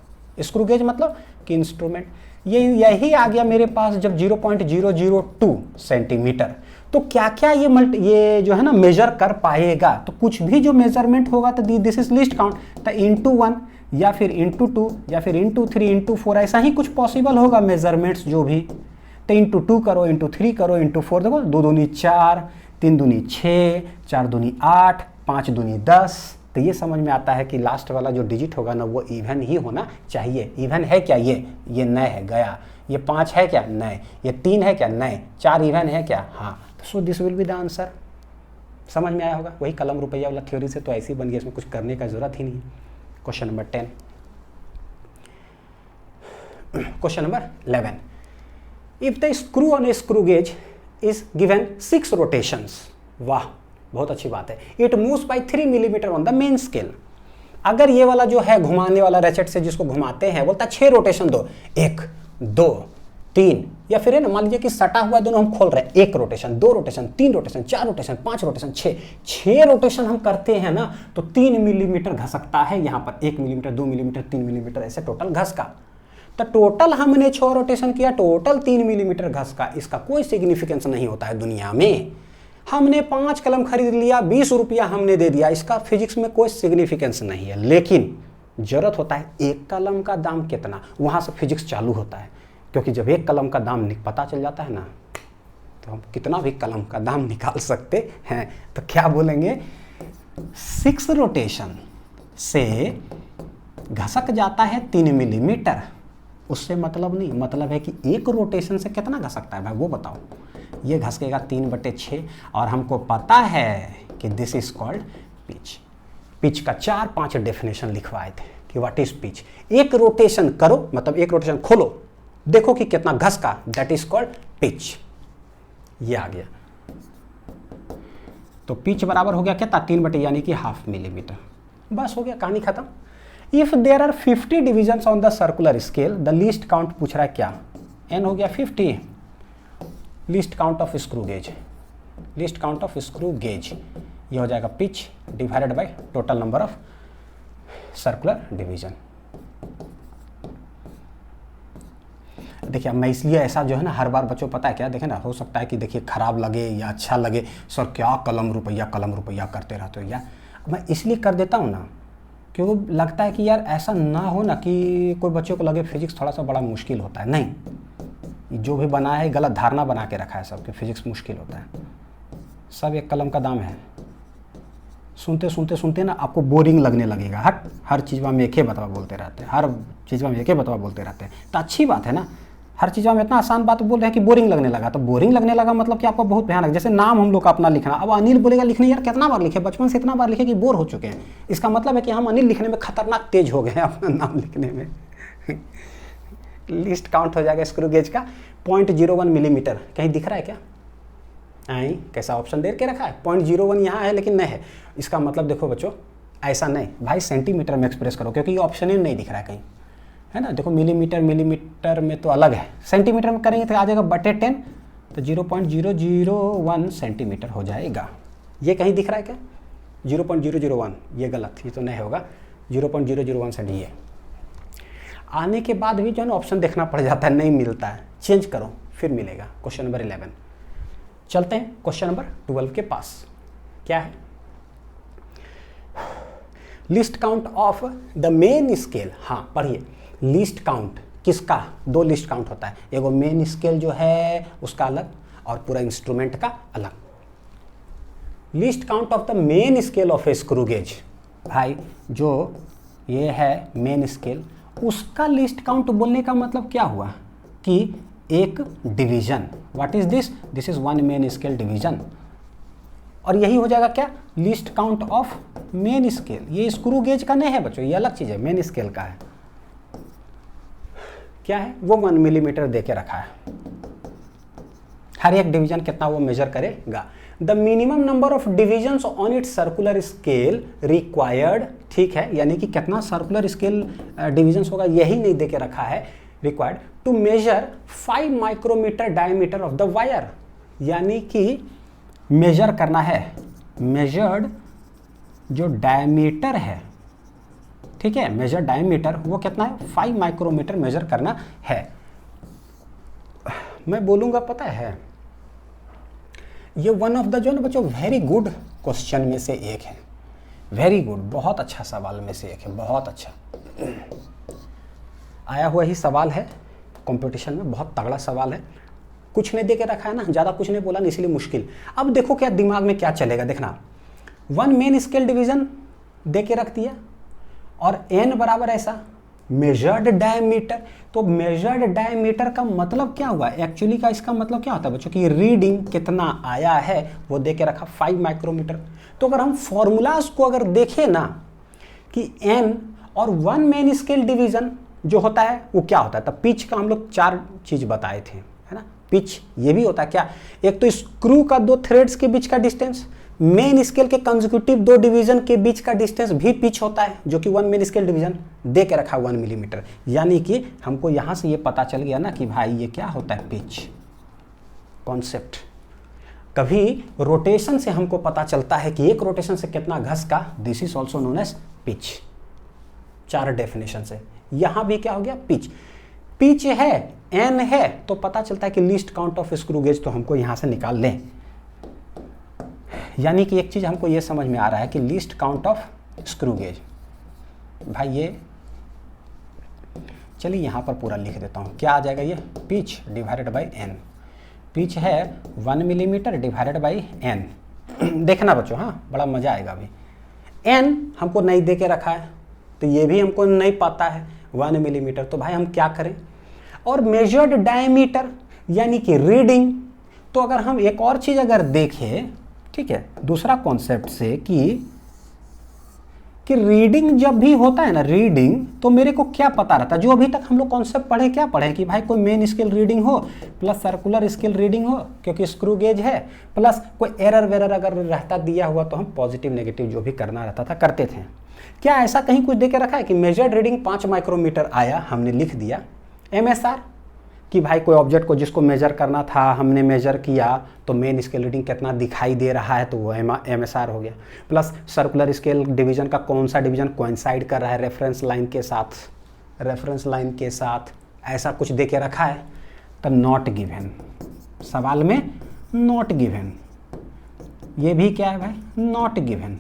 स्क्रू गेज मतलब कि इंस्ट्रूमेंट, ये यही आ गया मेरे पास जब 0.002 सेंटीमीटर, तो क्या क्या ये जो है ना मेजर कर पाएगा। तो कुछ भी जो मेजरमेंट होगा तो दिस इज लिस्ट काउंट, तो इंटू 1 या फिर इंटू 2 या फिर इंटू 3 इंटू 4, ऐसा ही कुछ पॉसिबल होगा मेजरमेंट्स जो भी। तो इंटू 2 करो, इंटू 3 करो, इंटू 4, देखो 2 दूनी 4, 3 दूनी 6, 4 दूनी 8, 5 दूनी 10। तो ये समझ में आता है कि लास्ट वाला जो डिजिट होगा ना वो इवन ही होना चाहिए। इवन है क्या? ये नए है, गया। ये 5 है क्या? नए। ये 3 है क्या? नए। 4 इवन है क्या? हाँ। So this will be the answer. समझ में आया होगा। वही कलम रुपया वाला थ्योरी से तो ऐसे ही बन गया, इसमें कुछ करने का जरूरत ही नहीं है। Question number 10। Question number 11। If the screw on A screw gauge is given 6 rotations. वाह, बहुत अच्छी बात है। It moves bye 3 millimetre on the main scale. अगर ये वाला जो है घुमाने वाला रेचेट से जिसको घुमाते हैं, बोलता है 6 रोटेशन दो, 1, 2, 3, या फिर है ना, मान लीजिए कि सटा हुआ दोनों हम खोल रहे हैं, 1 rotation, 2 rotation, 3 rotation, 4 rotation, 5 rotation, 6 rotation हम करते हैं ना, तो 3 मिलीमीटर घसकता है यहाँ पर। 1 मिलीमीटर, 2 मिलीमीटर, 3 मिलीमीटर, ऐसे टोटल घसका। तो टोटल हमने 6 रोटेशन किया, टोटल 3 मिलीमीटर घसका। इसका कोई सिग्निफिकेंस नहीं होता है दुनिया में। हमने 5 कलम खरीद लिया, 20 रुपया हमने दे दिया, इसका फिजिक्स में कोई सिग्निफिकेंस नहीं है। लेकिन जरूरत होता है 1 कलम का दाम कितना, वहां से फिजिक्स चालू होता है। क्योंकि जब 1 कलम का दाम पता चल जाता है ना, तो हम कितना भी कलम का दाम निकाल सकते हैं। तो क्या बोलेंगे, 6 रोटेशन से घसक जाता है 3 मिलीमीटर। उससे मतलब नहीं, मतलब है कि 1 रोटेशन से कितना घसकता है भाई, वो बताओ। ये घसकेगा 3/6, और हमको पता है कि this is called pitch. Pitch का 4-5 डेफिनेशन लिखवाए थे कि व्हाट इज पिच। 1 रोटेशन करो, मतलब 1 रोटेशन खोलो, देखो कि कितना घसका, दैट इज कॉल्ड पिच। ये आ गया। तो पिच बराबर हो गया कितना, 3 यानी कि ½ मिलीमीटर। बस हो गया, कहानी खत्म। If there are 50 divisions on the circular scale, the least count पूछ रहा है क्या, n हो गया 50। Least count of screw gauge, least count of screw gauge, ये हो जाएगा pitch divided by total number of circular division. देखिए, मैं इसलिए ऐसा जो है ना, हर बार बच्चों पता है क्या, देखें ना, हो सकता है कि देखिए खराब लगे या अच्छा लगे, सर क्या कलम रुपया करते रहते हो यार। मैं इसलिए कर देता हूँ ना, क्योंकि लगता है कि यार ऐसा ना हो ना कि कोई बच्चों को लगे फिजिक्स थोड़ा सा बड़ा मुश्किल होता है। नहीं, जो भी बना है गलत धारणा बना के रखा है सबके, फिजिक्स मुश्किल होता है। सब 1 कलम का दाम है। सुनते ना आपको बोरिंग लगने लगेगा। हर चीज़ में एक ही बतवा बोलते रहते हैं, हर चीज़ में एक ही बतवा बोलते रहते हैं। तो अच्छी बात है ना, हर चीज़ में इतना आसान बात बोल रहे हैं कि बोरिंग लगने लगा। तो बोरिंग लगने लगा मतलब कि आपको बहुत भयानक, जैसे नाम हम लोग का अपना लिखना। अब अनिल बोलेगा लिखने, यार कितना बार लिखे, बचपन से इतना बार लिखे कि बोर हो चुके हैं। इसका मतलब है कि हम अनिल लिखने में खतरनाक तेज हो गए हैं अपना नाम लिखने में। लिस्ट काउंट हो जाएगा स्क्रू गेज का 0.01 मिलीमीटर। कहीं दिख रहा है क्या? आई कैसा ऑप्शन दे के रखा है, 0.01 यहाँ है लेकिन नहीं है। इसका मतलब देखो बच्चों, ऐसा नहीं भाई, सेंटीमीटर में एक्सप्रेस करो, क्योंकि ये ऑप्शन ही नहीं दिख रहा है कहीं, है ना। देखो मिलीमीटर में तो अलग है, सेंटीमीटर में करेंगे तो आ जाएगा /10, तो 0.001 सेंटीमीटर हो जाएगा। ये कहीं दिख रहा है क्या 0.001? ये गलत, ये तो नहीं होगा। 0.001 सेंटी ये आने के बाद भी जो है ना ऑप्शन देखना पड़ जाता है, नहीं मिलता है, चेंज करो फिर मिलेगा। क्वेश्चन नंबर 11 चलते हैं क्वेश्चन नंबर 12 के पास। क्या है, list count of the main scale. हाँ पढ़िए, लिस्ट काउंट किसका, 2 लिस्ट काउंट होता है, एगो मेन स्केल जो है उसका अलग और पूरा इंस्ट्रूमेंट का अलग। List count of the main scale of A screw gauge, भाई जो ये है मेन स्केल, उसका लिस्ट काउंट बोलने का मतलब क्या हुआ कि एक division. What is this, this is 1 main scale division. और यही हो जाएगा क्या, least count of main scale. ये स्क्रू गेज का नहीं है बच्चों, ये अलग चीज है, मेन स्केल का है। क्या है वो 1 मिलीमीटर दे के रखा है, हर एक डिवीजन कितना वो मेजर करेगा। The minimum number of divisions on it's circular scale required, ठीक है, यानी कि कितना सर्कुलर स्केल डिविजन्स होगा यही नहीं दे के रखा है। Required to measure 5 micrometre diameter of the wire, यानी कि मेजर करना है, मेजर्ड जो डायमीटर है, ठीक है, मेजर डायमीटर वो कितना है 5 माइक्रोमीटर मेजर करना है। मैं बोलूँगा पता है, ये वन ऑफ द जो ना बच्चों वेरी गुड क्वेश्चन में से एक है, वेरी गुड, बहुत अच्छा सवाल में से एक है, बहुत अच्छा आया हुआ ही सवाल है, कंपटीशन में बहुत तगड़ा सवाल है। कुछ नहीं दे के रखा है ना, ज़्यादा कुछ नहीं बोला ना, इसलिए मुश्किल। अब देखो क्या दिमाग में क्या चलेगा, देखना 1 मेन स्केल डिवीजन दे के रख दिया और n बराबर ऐसा मेजर्ड डायमीटर। तो मेजर्ड डायमीटर का मतलब क्या हुआ, एक्चुअली का इसका मतलब क्या होता है बच्चों की रीडिंग कितना आया है वो दे के रखा 5 माइक्रोमीटर। तो अगर हम फॉर्मूलाज को अगर देखें ना कि n और 1 मेन स्केल डिवीजन जो होता है वो क्या होता है, तब पिच का हम लोग 4 चीज बताए थे, है ना। पिच ये भी होता है क्या, एक तो स्क्रू का 2 थ्रेड्स के बीच का डिस्टेंस, मेन स्केल के कंसेक्यूटिव 2 डिवीजन के बीच का डिस्टेंस भी पिच होता है, जो कि 1 मेन स्केल डिवीजन दे के रखा 1 मिलीमीटर। यानी कि हमको यहां से ये पता चल गया ना कि भाई ये क्या होता है, पिच कॉन्सेप्ट। कभी रोटेशन से हमको पता चलता है कि एक रोटेशन से कितना घस का, this is also known as pitch. 4 definition से यहां भी क्या हो गया, पिच। पिच है, एन है, तो पता चलता है कि least count of screw gauge तो हमको यहां से निकाल लें। यानी कि एक चीज हमको ये समझ में आ रहा है कि least count of screw gauge, भाई ये चलिए यहां पर पूरा लिख देता हूं, क्या आ जाएगा ये, pitch divided by n. Pitch है 1 मिलीमीटर डिवाइडेड बाई एन। देखना बच्चों, हाँ बड़ा मजा आएगा। अभी एन हमको नहीं दे के रखा है, तो ये भी हमको नहीं पता है 1 मिलीमीटर, तो भाई हम क्या करें। और मेजर्ड डायमीटर यानी कि रीडिंग, तो अगर हम एक और चीज अगर देखें, ठीक है, दूसरा कॉन्सेप्ट से कि रीडिंग जब भी होता है ना, रीडिंग, तो मेरे को क्या पता रहता है, जो अभी तक हम लोग कॉन्सेप्ट पढ़े, क्या पढ़े कि भाई कोई मेन स्केल रीडिंग हो प्लस सर्कुलर स्केल रीडिंग हो, क्योंकि स्क्रू गेज है, प्लस कोई एरर वेरर अगर रहता दिया हुआ तो हम पॉजिटिव नेगेटिव जो भी करना रहता था करते थे। क्या ऐसा कहीं कुछ दे के रखा है कि मेजर्ड रीडिंग 5 माइक्रोमीटर आया, हमने लिख दिया MSR कि भाई कोई ऑब्जेक्ट को जिसको मेजर करना था हमने मेजर किया, तो मेन स्केल रीडिंग कितना दिखाई दे रहा है, तो वो MSR हो गया। प्लस सर्कुलर स्केल डिवीजन का कौन सा डिवीजन कोइंसाइड कर रहा है रेफरेंस लाइन के साथ, रेफरेंस लाइन के साथ, ऐसा कुछ दे के रखा है, तो नॉट गिवन, सवाल में नॉट गिवन। ये भी क्या है भाई, नॉट गिवन।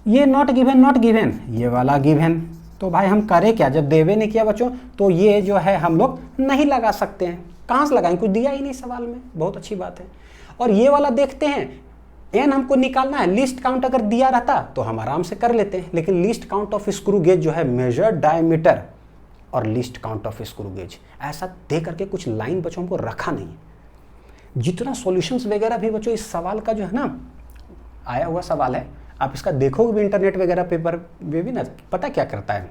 ये नॉट गिवन, नॉट गिवन, ये वाला गिवन। तो भाई हम करें क्या, जब देवे नहीं किया बच्चों, तो ये जो है हम लोग नहीं लगा सकते हैं। कहाँ से लगाएं, कुछ दिया ही नहीं सवाल में, बहुत अच्छी बात है। और ये वाला देखते हैं, एन हमको निकालना है, लिस्ट काउंट अगर दिया रहता तो हम आराम से कर लेते हैं, लेकिन list count of screw gauge जो है मेजर डायमीटर और list count of screw gauge, ऐसा दे करके कुछ लाइन बच्चों हमको रखा नहीं। जितना सॉल्यूशंस वगैरह भी बच्चों इस सवाल का जो है ना आया हुआ सवाल है, आप इसका देखोगे भी इंटरनेट वगैरह पेपर में भी ना, पता क्या करता है,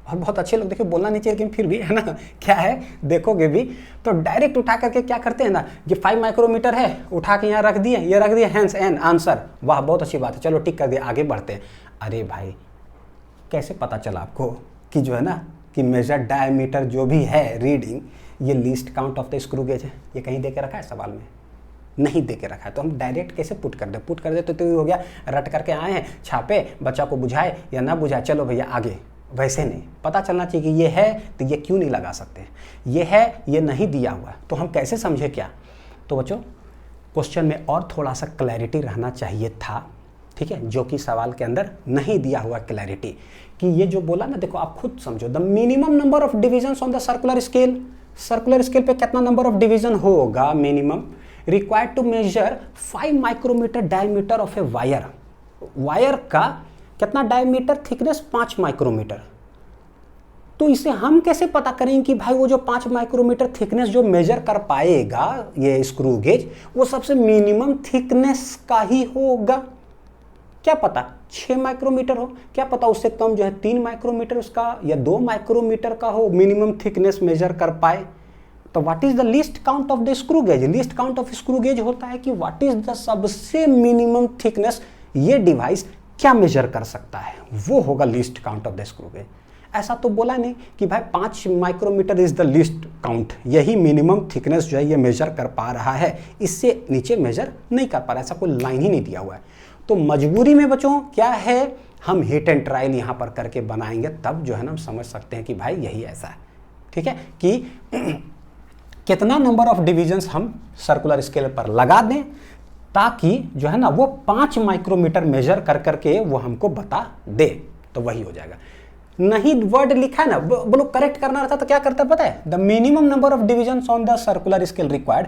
और बहुत अच्छे लोग देखिए, बोलना नहीं चाहिए लेकिन फिर भी है ना, क्या है देखोगे भी तो डायरेक्ट उठा करके क्या करते हैं ना, ये 5 माइक्रोमीटर है, उठा के यहाँ रख दिए, ये रख दिए, हैंस एन आंसर, वाह बहुत अच्छी बात है, चलो टिक कर दिया, आगे बढ़ते हैं। अरे भाई कैसे पता चला आपको कि जो है ना कि मेजर डायमीटर जो भी है रीडिंग, ये least count of the screw gauge है, ये कहीं दे के रखा है सवाल में, नहीं दे के रखा है, तो हम डायरेक्ट कैसे पुट कर दे, तो हो गया, रट करके आए हैं, छापे, बच्चा को बुझाए या ना बुझाए, चलो भैया आगे। वैसे नहीं, पता चलना चाहिए कि ये है तो ये क्यों नहीं लगा सकते, ये है ये नहीं दिया हुआ, तो हम कैसे समझे क्या। तो बच्चों क्वेश्चन में और थोड़ा सा क्लैरिटी रहना चाहिए था, ठीक है, जो कि सवाल के अंदर नहीं दिया हुआ क्लैरिटी, कि ये जो बोला ना, देखो आप खुद समझो, the minimum number of division on the circular scale पे कितना नंबर ऑफ डिवीजन होगा minimum, required to measure 5 micrometre diameter of a wire. Wire का कितना डायमीटर, थिकनेस 5 माइक्रोमीटर। तो इसे हम कैसे पता करेंगे कि भाई वो जो 5 माइक्रोमीटर थिकनेस जो मेजर कर पाएगा ये स्क्रू गेज, वो सबसे मिनिमम थिकनेस का ही होगा। क्या पता 6 माइक्रोमीटर हो, क्या पता उससे कम जो है 3 माइक्रोमीटर उसका या 2 माइक्रोमीटर का हो मिनिमम थिकनेस मेजर कर पाए। तो what is the least count of the screw gauge, least count of screw gauge होता है कि व्हाट इज द सबसे मिनिमम थिकनेस ये डिवाइस क्या मेजर कर सकता है, वो होगा least count of the screw gauge. ऐसा तो बोला नहीं कि भाई 5 micrometre is the least count, यही मिनिमम थिकनेस जो है ये मेजर कर पा रहा है, इससे नीचे मेजर नहीं कर पा रहा, ऐसा कोई लाइन ही नहीं दिया हुआ है। तो मजबूरी में बच्चों क्या है, हम हिट एंड ट्रायल यहाँ पर करके बनाएंगे, तब जो है ना हम समझ सकते हैं कि भाई यही ऐसा है, ठीक है, कि कितना नंबर ऑफ डिविजन्स हम सर्कुलर स्केल पर लगा दें ताकि जो है ना वो 5 माइक्रोमीटर मेजर कर करके वो हमको बता दे, तो वही हो जाएगा। नहीं वर्ड लिखा है ना, बोलो करेक्ट करना रहता तो क्या करता पता है, the minimum number of division on the circular scale required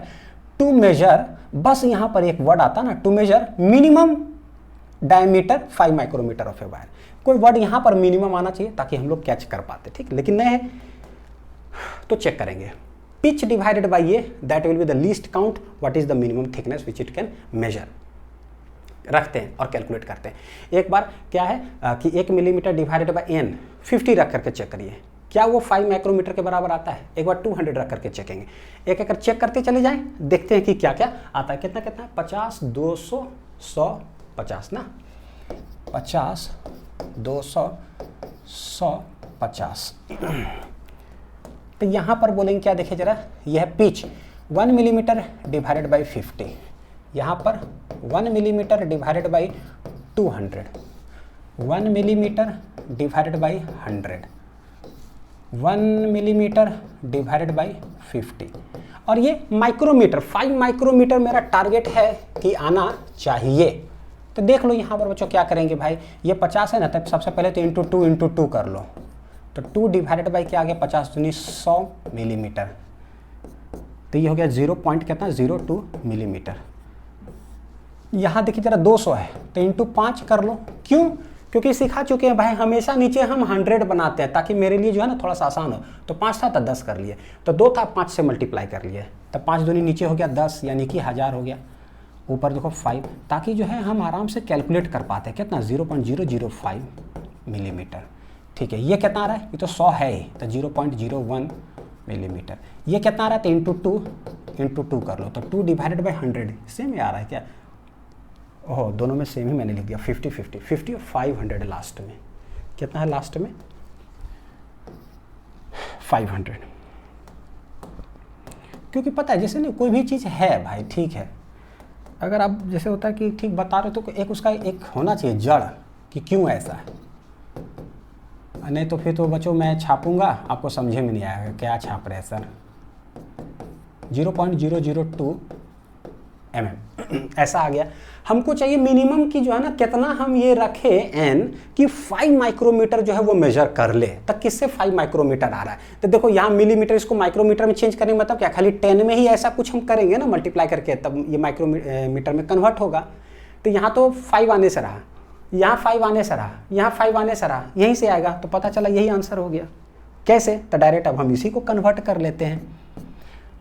to measure, बस यहां पर एक वर्ड आता ना, to measure minimum diameter 5 micrometre of a wire. कोई वर्ड यहां पर मिनिमम आना चाहिए ताकि हम लोग कैच कर पाते, ठीक, लेकिन नहीं है तो चेक करेंगे। Pitch divided bye A, that will be the least count, what is the minimum thickness which it can measure, रखते हैं और कैलकुलेट करते हैं। एक बार क्या है कि 1 मिलीमीटर डिवाइडेड बाय एन 50 रख करके चेक करिए, क्या वो 5 माइक्रोमीटर के बराबर आता है। एक बार 200 रख करके चेकेंगे, एक एक चेक करते चले जाएं, देखते हैं कि क्या क्या आता है। कितना कितना 50, 200, 100, 50 ना, 50, 200, 100, 50। तो यहाँ पर बोलेंगे क्या, देखिए जरा, यह पिच 1 मिलीमीटर डिवाइडेड बाई 50, यहाँ पर 1 millimetre divided by 200, 1 millimetre divided by 100, 1 millimetre divided by 50, और ये माइक्रोमीटर 5 माइक्रोमीटर मेरा टारगेट है कि आना चाहिए। तो देख लो यहाँ पर बच्चों क्या करेंगे भाई, ये 50 है ना, तो सबसे पहले तो इंटू टू कर लो, तो 2 डिवाइडेड बाई क्या आ गया, 50 दूनी 100 मिलीमीटर, तो ये हो गया 0.02 मिलीमीटर। यहाँ देखिए जरा 200 है तो इंटू 5 कर लो, क्यों, क्योंकि सिखा चुके हैं भाई हमेशा नीचे हम 100 बनाते हैं ताकि मेरे लिए जो है ना थोड़ा सा आसान हो। तो 5 था तो 10 कर लिए, तो 2 था 5 से मल्टीप्लाई कर लिए, तो 5 दूनी नीचे हो गया 10, यानी कि 1000 हो गया, ऊपर देखो 5, ताकि जो है हम आराम से कैलकुलेट कर पाते हैं कितना 0.005 मिलीमीटर। ठीक है, ये कितना आ रहा है, ये तो 100 है ही, तो 0.01 मिलीमीटर। ये कितना आ रहा है, तो इंटू टू कर लो, तो 2 डिवाइडेड बाई 100 सेम ही आ रहा है क्या, ओहो दोनों में सेम ही मैंने लिख दिया, 50 और 500 लास्ट में, कितना है लास्ट में 500। क्योंकि पता है जैसे नहीं कोई भी चीज़ है भाई, ठीक है, अगर आप जैसे होता है कि ठीक बता रहे हो तो एक उसका एक होना चाहिए जड़ कि क्यों ऐसा है, नहीं तो फिर तो बच्चों मैं छापूंगा आपको समझे में नहीं आएगा क्या छाप रहे हैं सर। 0.002 mm ऐसा आ गया। हमको चाहिए मिनिमम की जो है ना कितना हम ये रखे n कि 5 माइक्रोमीटर जो है वो मेजर कर ले, तब किससे 5 माइक्रोमीटर आ रहा है। तो देखो यहाँ मिलीमीटर इसको माइक्रोमीटर में चेंज करने मतलब क्या, खाली 10 में ही ऐसा कुछ हम करेंगे ना मल्टीप्लाई करके, तब ये माइक्रोमीटर में कन्वर्ट होगा। तो यहाँ तो 5 आने से रहा, यहाँ 5 आने से रहा, यहाँ 5 आने से रहा, यहीं से आएगा, तो पता चला यही आंसर हो गया। कैसे, तो डायरेक्ट अब हम इसी को कन्वर्ट कर लेते हैं।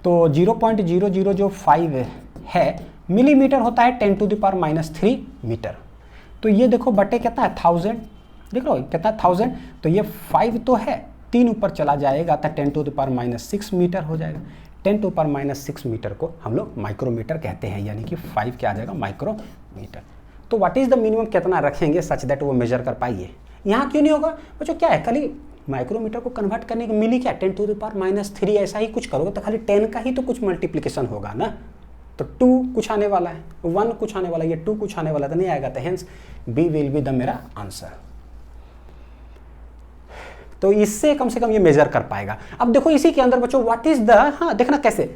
तो 0.005 है मिलीमीटर होता है 10⁻³ मीटर। तो ये देखो बटे कितना है 1000, देख लो कितना 1000, तो ये 5 तो है, 3 ऊपर चला जाएगा तो 10⁻6 मीटर हो जाएगा। 10⁻6 मीटर को हम लोग माइक्रोमीटर कहते हैं, यानी कि 5 क्या आ जाएगा माइक्रोमीटर। तो व्हाट इज़ द मिनिमम कितना रखेंगे सच दैट वो मेजर कर पाइए। यहाँ क्यों नहीं होगा बच्चों, क्या है खाली माइक्रोमीटर को कन्वर्ट करने के मिली क्या 10⁻³ ऐसा ही कुछ करोगे तो खाली 10 का ही तो कुछ मल्टीप्लिकेशन होगा ना, तो 2 कुछ आने वाला है, 1 कुछ आने वाला है, ये 2 कुछ आने वाला तो नहीं आएगा, तो hence B will be the मेरा आंसर। तो इससे कम से कम ये मेजर कर पाएगा। अब देखो इसी के अंदर बच्चों व्हाट इज द, हाँ देखना कैसे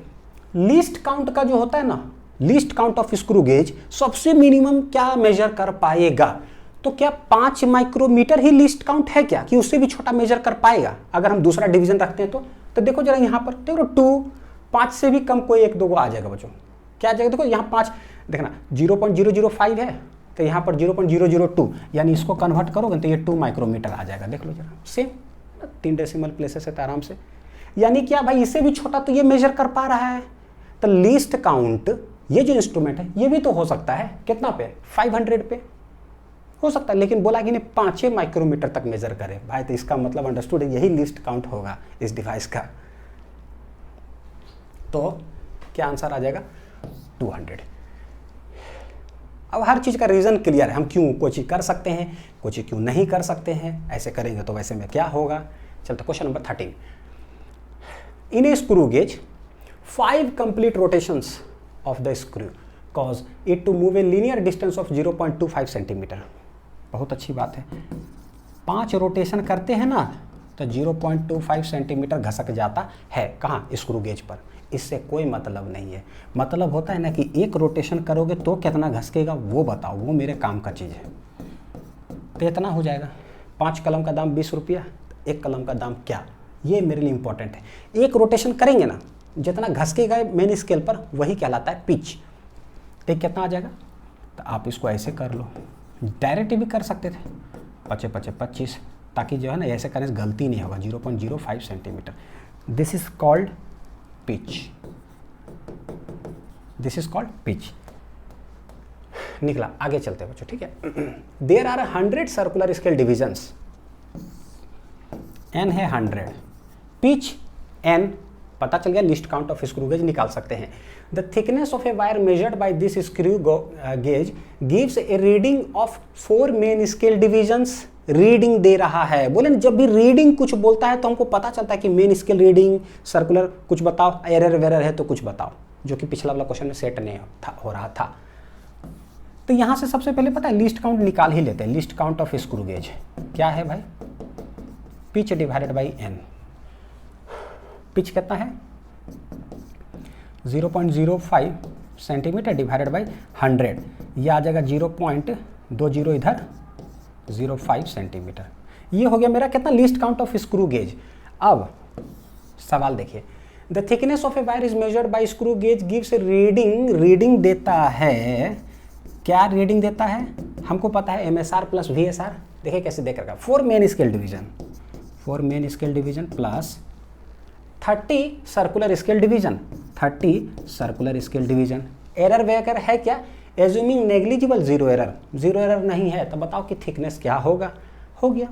लीस्ट काउंट का जो होता है ना, least count of screw gauge सबसे मिनिमम क्या मेजर कर पाएगा। तो क्या 5 माइक्रोमीटर ही लीस्ट काउंट है क्या, कि उससे भी छोटा मेजर कर पाएगा अगर हम दूसरा डिवीजन रखते हैं तो देखो जरा यहाँ पर देखो 2, 5 से भी कम कोई 1-2 आ जाएगा बच्चों, क्या आ जाएगा, देखो यहाँ 5 देखना 0.005 है तो यहाँ पर 0.002, यानी इसको कन्वर्ट करोगे तो ये 2 माइक्रोमीटर आ जाएगा। देख लो जरा सेम 3 डेसिमल प्लेसेस है तो आराम से, यानी क्या भाई इससे भी छोटा तो ये मेजर कर पा रहा है। तो लीस्ट काउंट ये जो इंस्ट्रूमेंट है ये भी तो हो सकता है कितना पे 500 पे हो सकता है, लेकिन बोला कि नहीं 5 माइक्रोमीटर तक मेजर करे भाई, तो इसका मतलब अंडरस्टूड यही लीस्ट काउंट होगा इस डिवाइस का। तो क्या आंसर आ जाएगा 200। अब हर चीज़ का रीज़न क्लियर है, हम क्यों कोई चीज़ कर सकते हैं कोई चीज़ क्यों नहीं कर सकते हैं, ऐसे करेंगे तो वैसे में क्या होगा। चलते question number 13। In A screw gauge 5 complete rotations of the screw cause it to move a linear distance of 0.25 centimetre. बहुत अच्छी बात है, 5 रोटेशन करते हैं ना तो 0.25 सेंटीमीटर घसक जाता है, कहाँ स्क्रू गेज पर। इससे कोई मतलब नहीं है, मतलब होता है ना कि एक रोटेशन करोगे तो कितना घसकेगा वो बताओ, वो मेरे काम का चीज़ है। तो इतना हो जाएगा, 5 कलम का दाम 20 रुपया, एक कलम का दाम क्या, ये मेरे लिए इंपॉर्टेंट है। एक रोटेशन करेंगे ना, जितना घसकेगा मेन स्केल पर वही कहलाता है पिच। तो कितना आ जाएगा, तो आप इसको ऐसे कर लो, डायरेक्ट भी कर सकते थे, 25 ताकि जो है ना ऐसे करने से गलती नहीं होगा। 0.05 centimetre, this is called pitch, this is called pitch. निकला, आगे चलते हैं बच्चों, ठीक है। There are 100 circular scale divisions, n है 100, पिच n, पता चल गया, least count of screw gauge निकाल सकते हैं। The thickness of a wire measured by this screw gauge gives a reading of 4 main scale divisions. Reading दे रहा है, बोले जब भी रीडिंग कुछ बोलता है तो हमको पता चलता है कि मेन स्केल रीडिंग, सर्कुलर कुछ बताओ, एरर वेरर है तो कुछ बताओ, जो कि पिछला वाला क्वेश्चन में सेट नहीं हो रहा था। तो यहां से सबसे पहले पता है लिस्ट काउंट निकाल ही लेते हैं। List count of screw gauge क्या है भाई, pitch divided by n। Pitch कितना है 0.05 सेंटीमीटर डिवाइडेड बाई 100, यह आ जाएगा 0.20 इधर 05 सेंटीमीटर। ये हो गया मेरा कितना, list count of screw gauge. अब सवाल देखिए, the thickness of a wire is measured by screw gauge gives reading. Reading देता है, क्या रीडिंग देता है, हमको पता है MSR प्लस VSR। देखिए कैसे देख रखा, 4 main scale division, 4 main scale division plus 30 circular scale division, 30 circular scale division. Error waker है क्या, एज्यूमिंग नेग्लिजिबल, जीरो एरर नहीं है, तो बताओ कि थिकनेस क्या होगा, हो गया।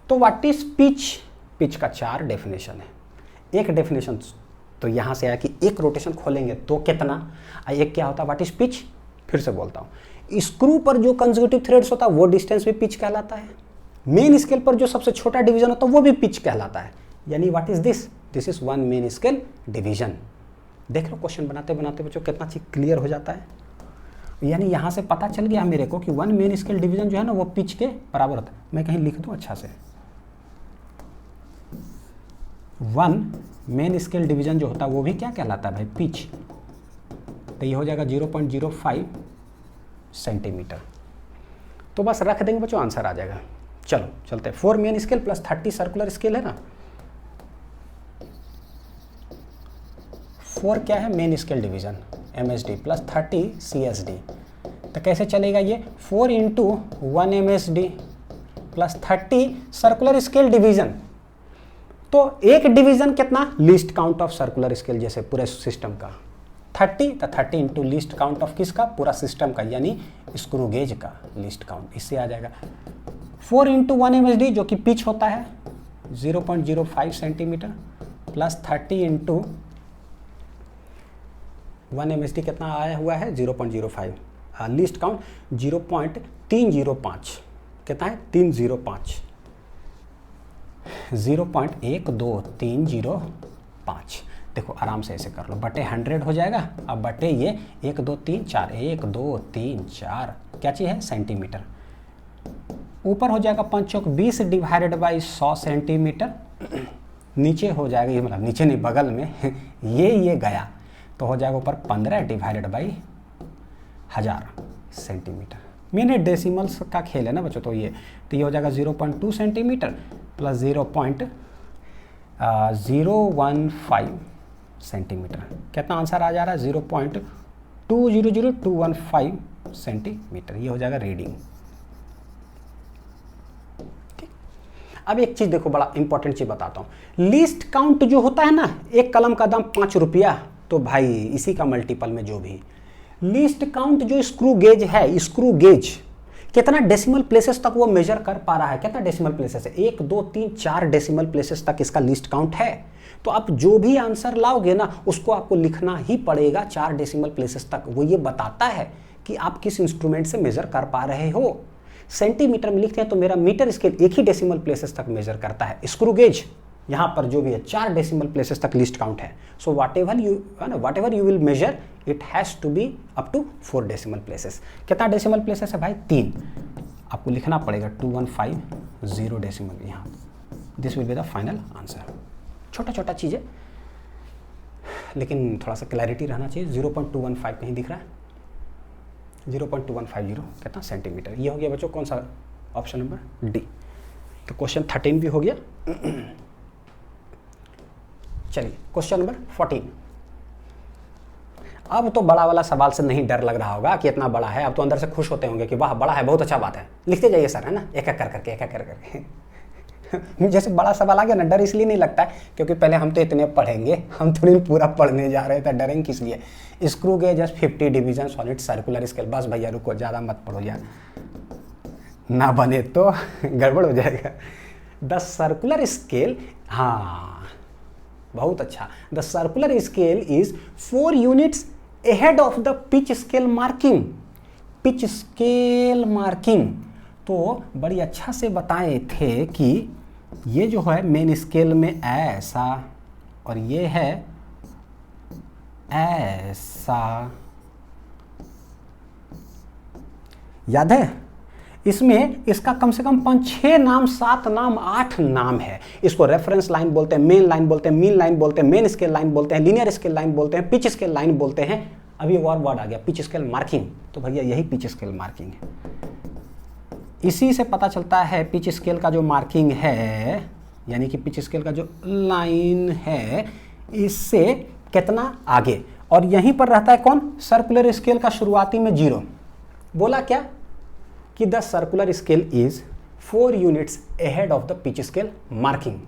तो व्हाट इज पिच, पिच का 4 डेफिनेशन है। एक डेफिनेशन तो यहां से आया कि एक रोटेशन खोलेंगे तो कितना, एक क्या होता है व्हाट इज पिच। फिर से बोलता हूं, स्क्रू पर जो कंसेक्यूटिव थ्रेड्स होता है वो डिस्टेंस भी पिच कहलाता है। मेन स्केल पर जो सबसे छोटा डिवीजन होता है वो भी पिच कहलाता है। यानी what is this, this is 1 main scale division. देख लो क्वेश्चन बनाते बनाते बच्चों कितना चीज क्लियर हो जाता है। यानी यहां से पता चल गया मेरे को कि 1 मेन स्केल डिवीजन जो है ना वो पिच के बराबर होता है। मैं कहीं लिख दूं अच्छा से, 1 मेन स्केल डिवीजन जो होता है वो भी क्या कहलाता है भाई, पिच। तो ये हो जाएगा 0.05 सेंटीमीटर। तो बस रख देंगे बच्चों, आंसर आ जाएगा। चलो चलते हैं, 4 main scale plus 30 circular scale है ना। 4 क्या है, main scale division MSD plus 30 CSD। तो कैसे चलेगा ये, 4 into 1 MSD plus 30 circular scale division. तो एक डिवीजन कितना, list count of circular scale जैसे पूरे सिस्टम का 30, तो 30 इंटू लिस्ट काउंट ऑफ किसका, पूरा सिस्टम का, यानी स्क्रू गेज का लिस्ट काउंट, इससे आ जाएगा 4 इंटू 1 MSD जो कि पिच होता है 0.05 सेंटीमीटर प्लस 30 इंटू 1 MSD कितना आया हुआ है 0.05, लिस्ट काउंट 0.305, कितना है 305, 0.12305। देखो आराम से ऐसे कर लो, बटे 100 हो जाएगा, अब बटे ये 1 2 3 4, 1 2 3 4 क्या चीज़ है, सेंटीमीटर। ऊपर हो जाएगा 5 चौक 20 डिवाइडेड बाई 100 सेंटीमीटर। नीचे हो जाएगा, ये मतलब नीचे नहीं बगल में ये गया तो हो जाएगा ऊपर 15 divided by 1000 centimetre. Minute decimals का खेल है ना बच्चों, तो ये हो जाएगा 0.2 सेंटीमीटर प्लस 0.015 सेंटीमीटर। कितना आंसर आ जा रहा है 0.200215 सेंटीमीटर। ये हो जाएगा रीडिंग। ठीक, अब एक चीज देखो, बड़ा इंपॉर्टेंट चीज बताता हूँ। लिस्ट काउंट जो होता है ना, एक कलम का दाम 5 रुपया, तो भाई इसी का मल्टीपल में जो भी लिस्ट काउंट जो स्क्रू गेज है, स्क्रू गेज कितना डेसिमल प्लेसेस तक वो मेजर कर पा रहा है, कितना डेसिमल प्लेसेस है, 1 2 3 4 डेसिमल प्लेसेस तक इसका लिस्ट काउंट है। तो आप जो भी आंसर लाओगे ना उसको आपको लिखना ही पड़ेगा 4 डेसिमल प्लेसेस तक। वो ये बताता है कि आप किस इंस्ट्रूमेंट से मेजर कर पा रहे हो। सेंटीमीटर में लिखते हैं तो मेरा मीटर स्केल एक ही डेसिमल प्लेसेस तक मेजर करता है, स्क्रू गेज यहाँ पर जो भी है 4 डेसिमल प्लेसेस तक लिस्ट काउंट है। So whatever you will measure it has to be up to 4 decimal places. कितना डेसिमल प्लेसेस है भाई, 3। आपको लिखना पड़ेगा 2150 डेसिमल यहाँ। This will be the final answer. छोटा छोटा चीज़ है लेकिन थोड़ा सा क्लैरिटी रहना चाहिए। 0.215 कहीं दिख रहा है, 0.2150 कितना सेंटीमीटर। ये हो गया बच्चों कौन सा, ऑप्शन नंबर डी। तो क्वेश्चन 13 भी हो गया। चलिए क्वेश्चन नंबर 14। अब तो बड़ा वाला सवाल से नहीं डर लग रहा होगा कि इतना बड़ा है, अब तो अंदर से खुश होते होंगे कि वाह बड़ा है, बहुत अच्छा बात है। लिखते जाइए सर, है ना, एक एक कर करके, एक एक कर करके। जैसे बड़ा सवाल आ गया ना, डर इसलिए नहीं लगता है क्योंकि पहले हम तो इतने पढ़ेंगे, हम थोड़ी पूरा पढ़ने जा रहे थे, डरेंगे किस लिए। Screw gauge just 50 division on it circular scale. बस भैया रुको, ज़्यादा मत पढ़ो यार, ना बने तो गड़बड़ हो जाएगा। द सर्कुलर स्केल, हाँ बहुत अच्छा। The circular scale is 4 units ahead of the pitch scale marking। Pitch scale marking तो बड़ी अच्छा से बताए थे कि ये जो है मेन स्केल में ऐसा और ये है ऐसा, याद है। इसमें इसका कम से कम 5-6 नाम, 7 नाम, 8 नाम है। इसको रेफरेंस लाइन बोलते हैं, मेन लाइन बोलते हैं, मीन लाइन बोलते हैं, मेन स्केल लाइन बोलते हैं, लीनियर स्केल लाइन बोलते हैं, पिच स्केल लाइन बोलते हैं। अभी एक और वर्ड आ गया, पिच स्केल मार्किंग। तो भैया यही पिच स्केल मार्किंग है। इसी से पता चलता है पिच स्केल का जो मार्किंग है, यानी कि पिच स्केल का जो लाइन है, इससे कितना आगे। और यहीं पर रहता है कौन, सर्कुलर स्केल का शुरुआती में 0। बोला क्या कि the circular scale is 4 units ahead of the pitch scale marking.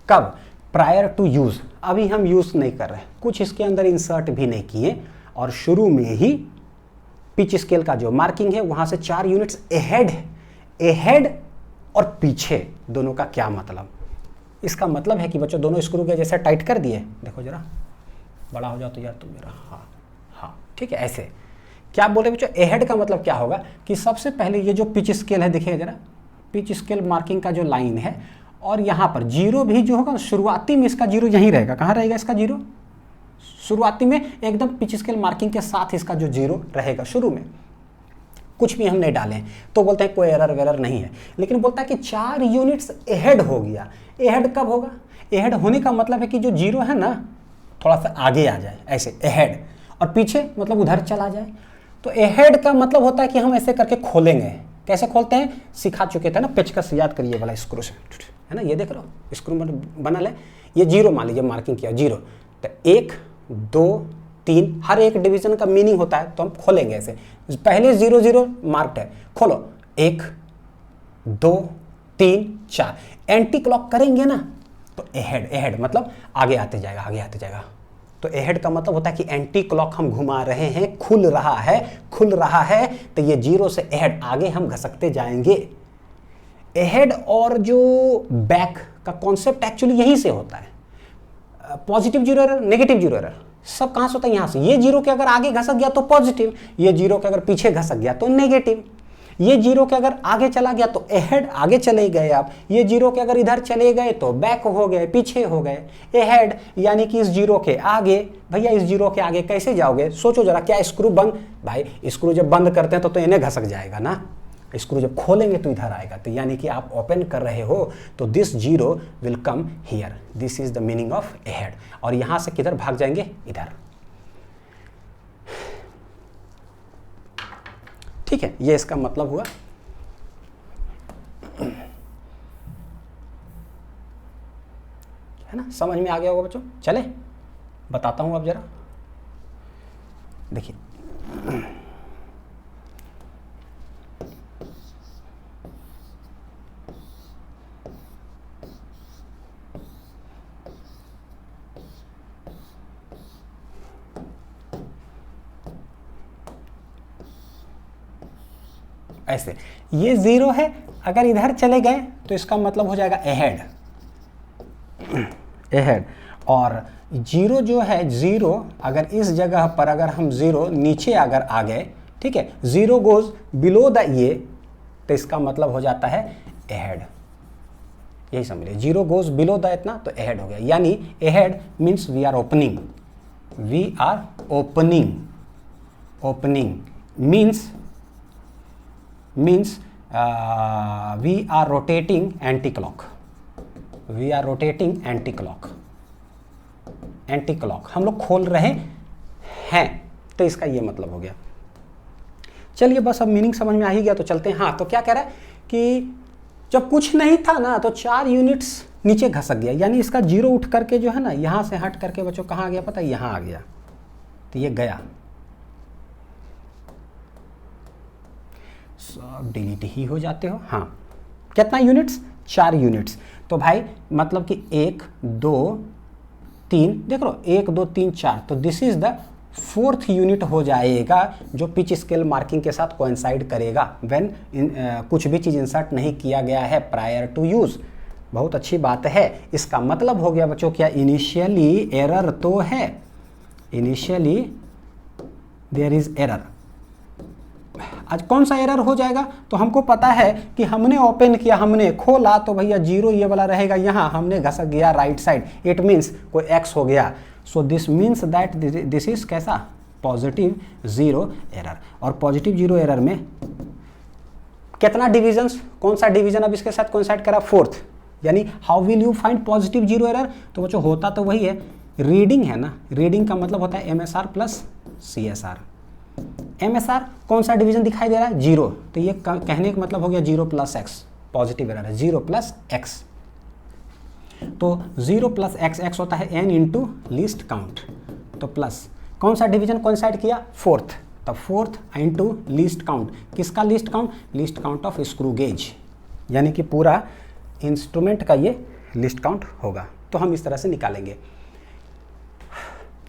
कब, प्रायर टू यूज। अभी हम यूज नहीं कर रहे, कुछ इसके अंदर इंसर्ट भी नहीं किए, और शुरू में ही पिच स्केल का जो मार्किंग है वहां से 4 यूनिट्स अहेड है। अहेड और पीछे दोनों का क्या मतलब, इसका मतलब है कि बच्चों दोनों स्क्रू के जैसे टाइट कर दिए। देखो जरा, बड़ा हो जाओ तो यार तुम मेरा, हाँ हाँ ठीक है। ऐसे क्या बोले बच्चों, अहेड का मतलब क्या होगा कि सबसे पहले ये जो पिच स्केल है, देखिए जरा, पिच स्केल मार्किंग का जो लाइन है, और यहाँ पर 0 भी जो होगा शुरुआती में इसका 0 यहीं रहेगा। कहाँ रहेगा इसका 0, शुरुआती में एकदम पिच स्केल मार्किंग के साथ इसका जो 0 रहेगा शुरू में। कुछ भी हम नहीं डालें तो बोलते हैं कोई एरर वेरर नहीं है, लेकिन बोलता है कि 4 यूनिट्स अहेड हो गया। अहेड कब होगा, अहेड होने का मतलब है कि जो 0 है ना थोड़ा सा आगे आ जाए, ऐसे अहेड, और पीछे मतलब उधर चला जाए। तो अहेड का मतलब होता है कि हम ऐसे करके खोलेंगे। कैसे खोलते हैं सिखा चुके थे ना, पेचकस याद करिए वाला स्क्रू से, है ना। ये देख रहे हो स्क्रू बनल है, ये 0 मान लीजिए मार्किंग किया 0, तो 1 2 3 हर एक डिवीजन का मीनिंग होता है, तो हम खोलेंगे ऐसे। पहले 0 0 मार्क्ड है, खोलो 1 2 3 4, एंटी क्लॉक करेंगे ना तो अहेड, अहेड मतलब आगे आते जाएगा, आगे आते जाएगा। तो अहेड का मतलब होता है कि एंटी क्लॉक हम घुमा रहे हैं, खुल रहा है, खुल रहा है, तो ये 0 से अहेड आगे हम घसकते जाएंगे। अहेड और जो बैक का कॉन्सेप्ट एक्चुअली यहीं से होता है। पॉजिटिव 0 एरर, नेगेटिव 0 एरर सब कहां से होता है, यहां से। ये 0 के अगर आगे घसक गया तो पॉजिटिव, ये 0 के अगर पीछे घसक गया तो नेगेटिव। ये 0 के अगर आगे चला गया तो अहेड, आगे चले गए आप। ये 0 के अगर इधर चले गए तो बैक हो गए, पीछे हो गए। अहेड यानी कि इस 0 के आगे। भैया इस 0 के आगे कैसे जाओगे, सोचो जरा। क्या स्क्रू बंद, भाई स्क्रू जब बंद करते हैं तो इन्हें घसक जाएगा ना, स्क्रू जब खोलेंगे तो इधर आएगा। तो यानी कि आप ओपन कर रहे हो तो this 0 will come here, this is the meaning of ahead. और यहां से किधर भाग जाएंगे, इधर। ठीक है, ये इसका मतलब हुआ। है ना, समझ में आ गया होगा बच्चों। चले बताता हूं अब जरा, देखिए। ऐसे ये 0 है, अगर इधर चले गए तो इसका मतलब हो जाएगा अहेड, अहेड। और 0 जो है 0, अगर इस जगह पर अगर हम 0 नीचे अगर आ गए, ठीक है, 0 गोज बिलो द ये, तो इसका मतलब हो जाता है अहेड। यही समझिए, 0 गोज बिलो द इतना तो अहेड हो गया। यानी ahead means we are opening, we are opening. Opening means we are rotating anti-clock, we are rotating anti-clock, anti-clock हम लोग खोल रहे हैं, तो इसका ये मतलब हो गया। चलिए बस अब मीनिंग समझ में आ ही गया तो चलते हैं। हाँ, तो क्या कह रहा है कि जब कुछ नहीं था ना तो 4 यूनिट्स नीचे घसक गया, यानी इसका 0 उठ करके जो है ना यहाँ से हट करके बच्चों कहाँ आ गया पता है, यहाँ आ गया, तो ये गया, सब डिलीट ही हो जाते हो। हाँ, कितना यूनिट्स, 4 यूनिट्स। तो भाई मतलब कि 1 2 3, देख लो 1 2 3 4, तो this is the 4th unit हो जाएगा जो पिच स्केल मार्किंग के साथ कोइंसाइड करेगा व्हेन कुछ भी चीज़ इंसर्ट नहीं किया गया है प्रायर टू यूज़। बहुत अच्छी बात है। इसका मतलब हो गया बच्चों क्या, इनिशियली एरर तो है, इनिशियली देयर इज एरर। आज कौन सा एरर हो जाएगा, तो हमको पता है कि हमने ओपन किया, हमने खोला तो भैया 0 ये वाला रहेगा यहाँ, हमने घसक गया राइट साइड, इट मीन्स कोई x हो गया। So this means that this is कैसा, पॉजिटिव 0 एरर। और पॉजिटिव 0 एरर में कितना डिविजन्स, कौन सा डिवीजन अब इसके साथ कोइंसाइड करा, 4th। यानी how will you find positive 0 error, तो बच्चों होता तो वही है, रीडिंग है ना, रीडिंग का मतलब होता है MSR प्लस CSR। MSR कौन सा डिवीजन दिखाई दे रहा है, 0, तो ये कहने का मतलब हो गया 0 प्लस x, पॉजिटिव एरर है 0 प्लस x। तो 0 प्लस x होता है n इंटू लीस्ट काउंट, तो प्लस कौन सा डिवीजन कोइंसाइड किया, 4th, तो 4th इंटू लीस्ट काउंट, किसका least count, least count of screw gauge, यानी कि पूरा इंस्ट्रूमेंट का ये लिस्ट काउंट होगा। तो हम इस तरह से निकालेंगे।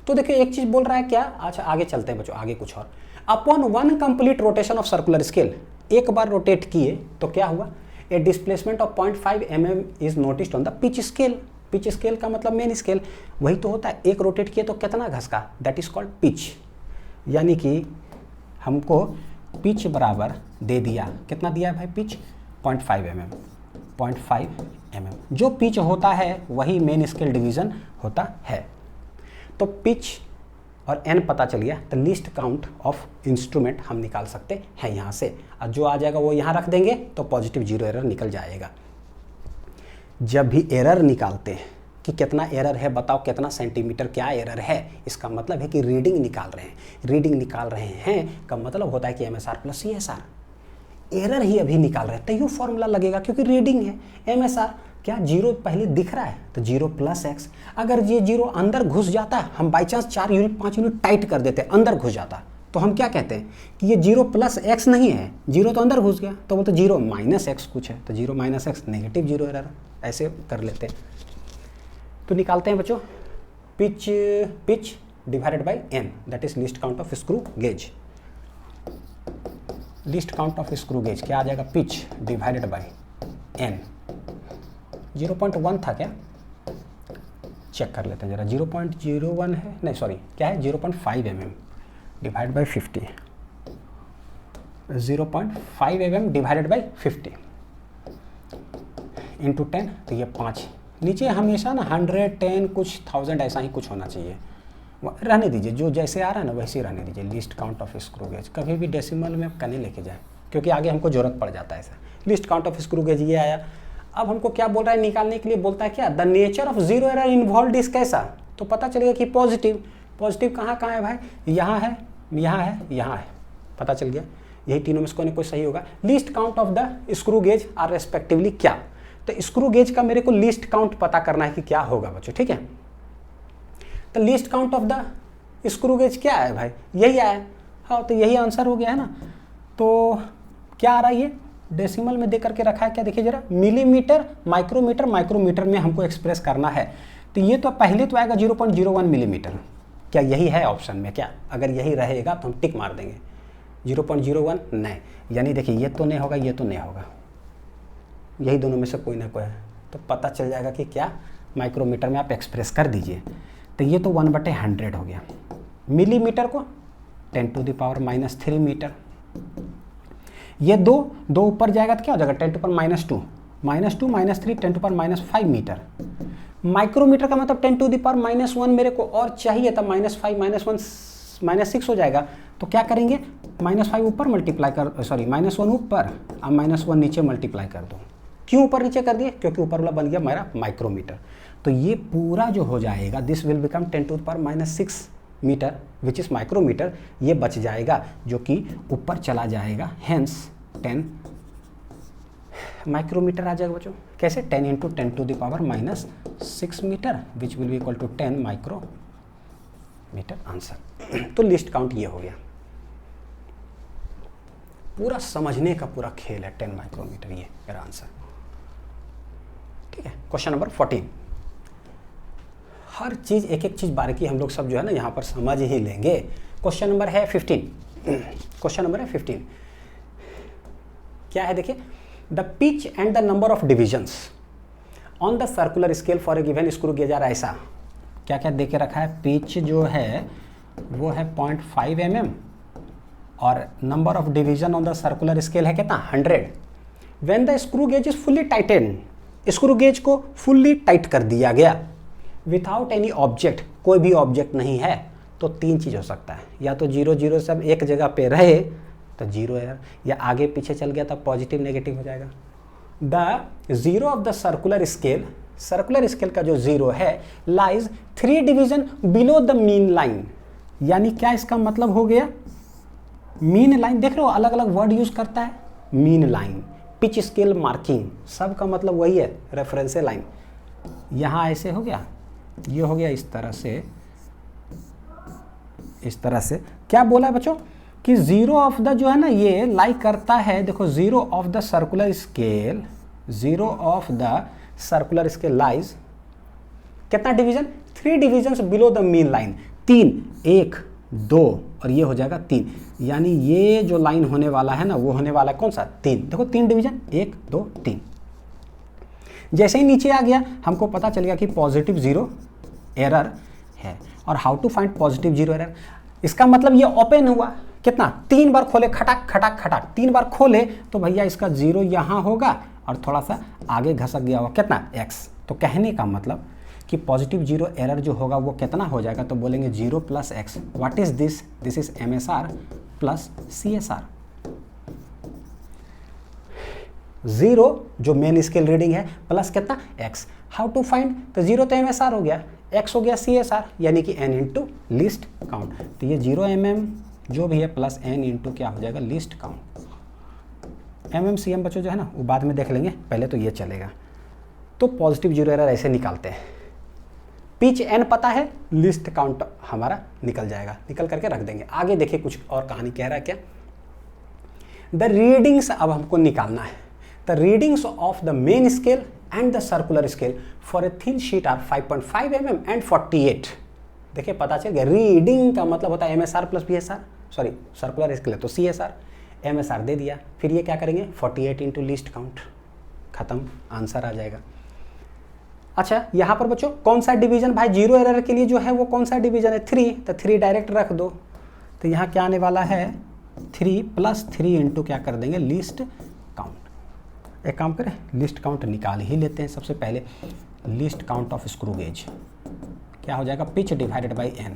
तो देखिए एक चीज बोल रहा है क्या, अच्छा आगे चलते हैं बच्चों, आगे कुछ और। Upon 1 complete rotation of circular scale, एक बार रोटेट किए तो क्या हुआ, a displacement of 0.5 mm is noticed on the pitch scale. Pitch scale का मतलब मेन स्केल, वही तो होता है, एक रोटेट किए तो कितना घसका, दैट इज कॉल्ड पिच। यानी कि हमको पिच बराबर दे दिया, कितना दिया है भाई, पिच 0.5 mm, 0.5 mm। जो पिच होता है वही मेन स्केल डिवीजन होता है। तो पिच और n पता चल गया, तो लिस्ट काउंट ऑफ इंस्ट्रूमेंट हम निकाल सकते हैं यहाँ से, और जो आ जाएगा वो यहाँ रख देंगे तो पॉजिटिव 0 एरर निकल जाएगा। जब भी एरर निकालते हैं कि कितना एरर है बताओ, कितना सेंटीमीटर क्या एरर है, इसका मतलब है कि रीडिंग निकाल रहे हैं। रीडिंग निकाल रहे हैं का मतलब होता है कि MSR प्लस CSR, एरर ही अभी निकाल रहे हैं तो यू फॉर्मूला लगेगा क्योंकि रीडिंग है। MSR क्या 0 पहले दिख रहा है तो 0 प्लस x, अगर ये 0 अंदर घुस जाता है, हम by chance 4 unit 5 unit tight कर देते हैं, अंदर घुस जाता तो हम क्या कहते हैं कि ये 0 प्लस x नहीं है, 0 तो अंदर घुस गया, तो बोलते 0 माइनस x कुछ है, तो 0 माइनस x नेगेटिव 0 एरर, ऐसे कर लेते हैं। तो निकालते हैं बच्चों, pitch divided by n, that is list count of screw gauge. List count of screw gauge क्या आ जाएगा, पिच डिवाइडेड बाई n। 0.1 था क्या, चेक कर लेते हैं जरा, 0.01 है, नहीं सॉरी क्या है, 0.5 mm divide by 50, 0.5 mm divided by 50 into 10, तो ये 5। नीचे हमेशा ना 110 कुछ 1000 ऐसा ही कुछ होना चाहिए, रहने दीजिए, जो जैसे आ रहा है ना वैसे ही रहने दीजिए। List count of screw gauge कभी भी डेसिमल में कने लेके जाए, क्योंकि आगे हमको जरूरत पड़ जाता है ऐसा। List count of screw gauge ये आया। अब हमको क्या बोल रहा है, निकालने के लिए बोलता है क्या, the nature of 0 error involved is कैसा, तो पता चलेगा कि पॉजिटिव। पॉजिटिव कहाँ कहाँ है भाई, यहाँ है, यहाँ है, यहाँ है, पता चल गया, यही तीनों में से कोई ना कोई सही होगा। Least count of the screw gauge are respectively क्या, तो स्क्रू गेज का मेरे को लिस्ट काउंट पता करना है कि क्या होगा बच्चों, ठीक है। तो least count of the screw gauge क्या है भाई, यही आया, हाँ तो यही आंसर हो गया है ना। तो क्या आ रहा है, ये डेसिमल में दे करके रखा है क्या, देखिए जरा, मिलीमीटर माइक्रोमीटर, माइक्रोमीटर में हमको एक्सप्रेस करना है। तो ये तो पहले तो आएगा 0.01 मिलीमीटर, क्या यही है ऑप्शन में क्या, अगर यही रहेगा तो हम टिक मार देंगे। 0.01 नहीं, यानी देखिए ये तो नहीं होगा, ये तो नहीं होगा, यही दोनों में से कोई ना कोई है, तो पता चल जाएगा कि क्या माइक्रोमीटर में आप एक्सप्रेस कर दीजिए। तो ये तो 1/100 हो गया। मिलीमीटर को 10⁻³ मीटर, ये दो ऊपर जाएगा तो क्या हो जाएगा 10⁻², -2 -3 10⁻5 मीटर। माइक्रोमीटर का मतलब 10⁻1 मेरे को और चाहिए था, -5 -1 -6 हो जाएगा। तो क्या करेंगे, -5 ऊपर मल्टीप्लाई कर, सॉरी -1 ऊपर और -1 नीचे मल्टीप्लाई कर दो। क्यों ऊपर नीचे कर दिए, क्योंकि ऊपर वाला बन गया मेरा माइक्रोमीटर। तो ये पूरा जो हो जाएगा, this will become 10⁻6 metre which is micrometre, ये बच जाएगा जो कि ऊपर चला जाएगा, हेंस 10 माइक्रोमीटर आ जाएगा बच्चों। कैसे? 10 × 10⁻⁻6 metre which will be equal to 10 micrometre answer. तो लिस्ट काउंट ये हो गया। पूरा समझने का पूरा खेल है, 10 माइक्रोमीटर, ये मेरा आंसर। ठीक है, क्वेश्चन नंबर 14। हर चीज एक एक चीज बारीकी हम लोग सब जो है ना यहाँ पर समझ ही लेंगे। क्वेश्चन नंबर है 15। क्वेश्चन नंबर है 15। क्या है देखिए, the pitch and the number of divisions on the circular scale for a given screw gauge are ऐसा। क्या क्या दे के रखा है? पिच जो है वो है 0.5 mm और number of division on the circular scale है कितना? 100। When the screw gauge is fully Titan, screw gauge को फुल्ली टाइट कर दिया गया विथआउट एनी ऑब्जेक्ट, कोई भी ऑब्जेक्ट नहीं है, तो तीन चीज हो सकता है। या तो 0 0 सब एक जगह पे रहे तो 0 एरर, या आगे पीछे चल गया तो पॉजिटिव नेगेटिव हो जाएगा। The zero of the circular scale, circular scale का जो 0 है lies 3 division below the mean line. यानी क्या इसका मतलब हो गया? मीन लाइन, देख रहे हो अलग अलग वर्ड यूज करता है। Mean line, pitch scale marking, सब का मतलब वही है, रेफरेंस लाइन। यहां ऐसे हो गया, ये हो गया इस तरह से, इस तरह से। क्या बोला है बच्चों कि 0 ऑफ द जो है ना ये लाई करता है, देखो 0 of the circular scale, 0 of the circular scale lies कितना division? 3 divisions below the mean line. 3, 1, 2 और ये हो जाएगा 3। यानी ये जो लाइन होने वाला है ना वो होने वाला है कौन सा? 3। देखो 3 डिवीजन, 1, 2, 3। जैसे ही नीचे आ गया हमको पता चल गया कि पॉजिटिव 0 एरर है। और how to find positive 0 error? इसका मतलब ये ओपन हुआ कितना? 3 बार खोले, खटाक खटाक खटाक, 3 बार खोले तो भैया इसका 0 यहाँ होगा और थोड़ा सा आगे घसक गया हुआ कितना? x। तो कहने का मतलब कि पॉजिटिव 0 एरर जो होगा वो कितना हो जाएगा? तो बोलेंगे 0 + x। What is this? This is MSR plus CSR। 0 जो मेन स्केल रीडिंग है प्लस कितना? x। हाउ टू फाइंड? तो 0 तो MSR हो गया, x हो गया CSR, यानी कि n इंटू लिस्ट काउंट। तो ये 0 mm जो भी है प्लस n इंटू क्या हो जाएगा? Least count. MMCM बच्चों जो है ना वो बाद में देख लेंगे, पहले तो ये चलेगा। तो पॉजिटिव 0 एरर ऐसे निकालते हैं। पिच n पता है, लिस्ट काउंट हमारा निकल जाएगा, निकल करके रख देंगे। आगे देखिए कुछ और कहानी कह रहा है क्या। द रीडिंग्स अब हमको निकालना है। The readings of the main scale and the circular scale for a thin sheet are 5.5 mm and 48। देखिए पता चल गया, रीडिंग का मतलब होता है MSR plus BSR, sorry circular scale है तो CSR, MSR दे दिया। फिर ये क्या करेंगे? 48 इंटू लिस्ट काउंट, खत्म, आंसर आ जाएगा। अच्छा यहाँ पर बच्चों कौन सा डिवीजन भाई 0 एरर के लिए जो है वो कौन सा डिवीजन है? 3। तो 3 डायरेक्ट रख दो। तो यहाँ क्या आने वाला है? 3 + 3 इंटू क्या कर देंगे? List count. एक काम करें, लिस्ट काउंट निकाल ही लेते हैं सबसे पहले। List count of screw gauge क्या हो जाएगा? Pitch divided by n।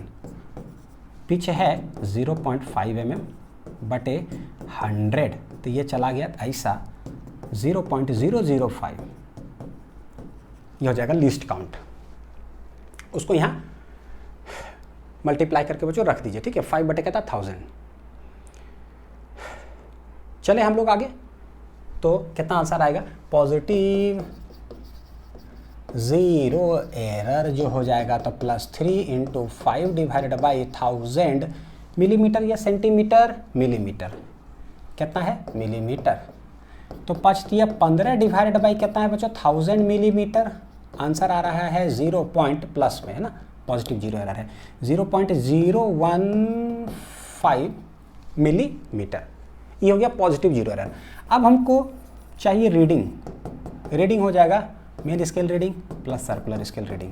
Pitch है 0.5 mm बटे 100, तो ये चला गया ऐसा 0.005। ये हो जाएगा लिस्ट काउंट। उसको यहाँ मल्टीप्लाई करके बच्चों रख दीजिए, ठीक है। 5 बटे कहता 1000। चले हम लोग आगे, तो कितना आंसर आएगा? पॉजिटिव 0 एरर जो हो जाएगा तो +3 इंटू 5 डिवाइडेड बाई 1000 मिलीमीटर या सेंटीमीटर? मिलीमीटर। कितना है? मिलीमीटर। तो 5 दिया 15 डिवाइडेड बाई कितना है बच्चों? 1000 मिलीमीटर। आंसर आ रहा है 0 पॉइंट प्लस में, है ना, पॉजिटिव 0 एरर है 0.015 मिलीमीटर। ये हो गया पॉजिटिव 0 एरर। अब हमको चाहिए रीडिंग। रीडिंग हो जाएगा main scale reading plus circular scale reading.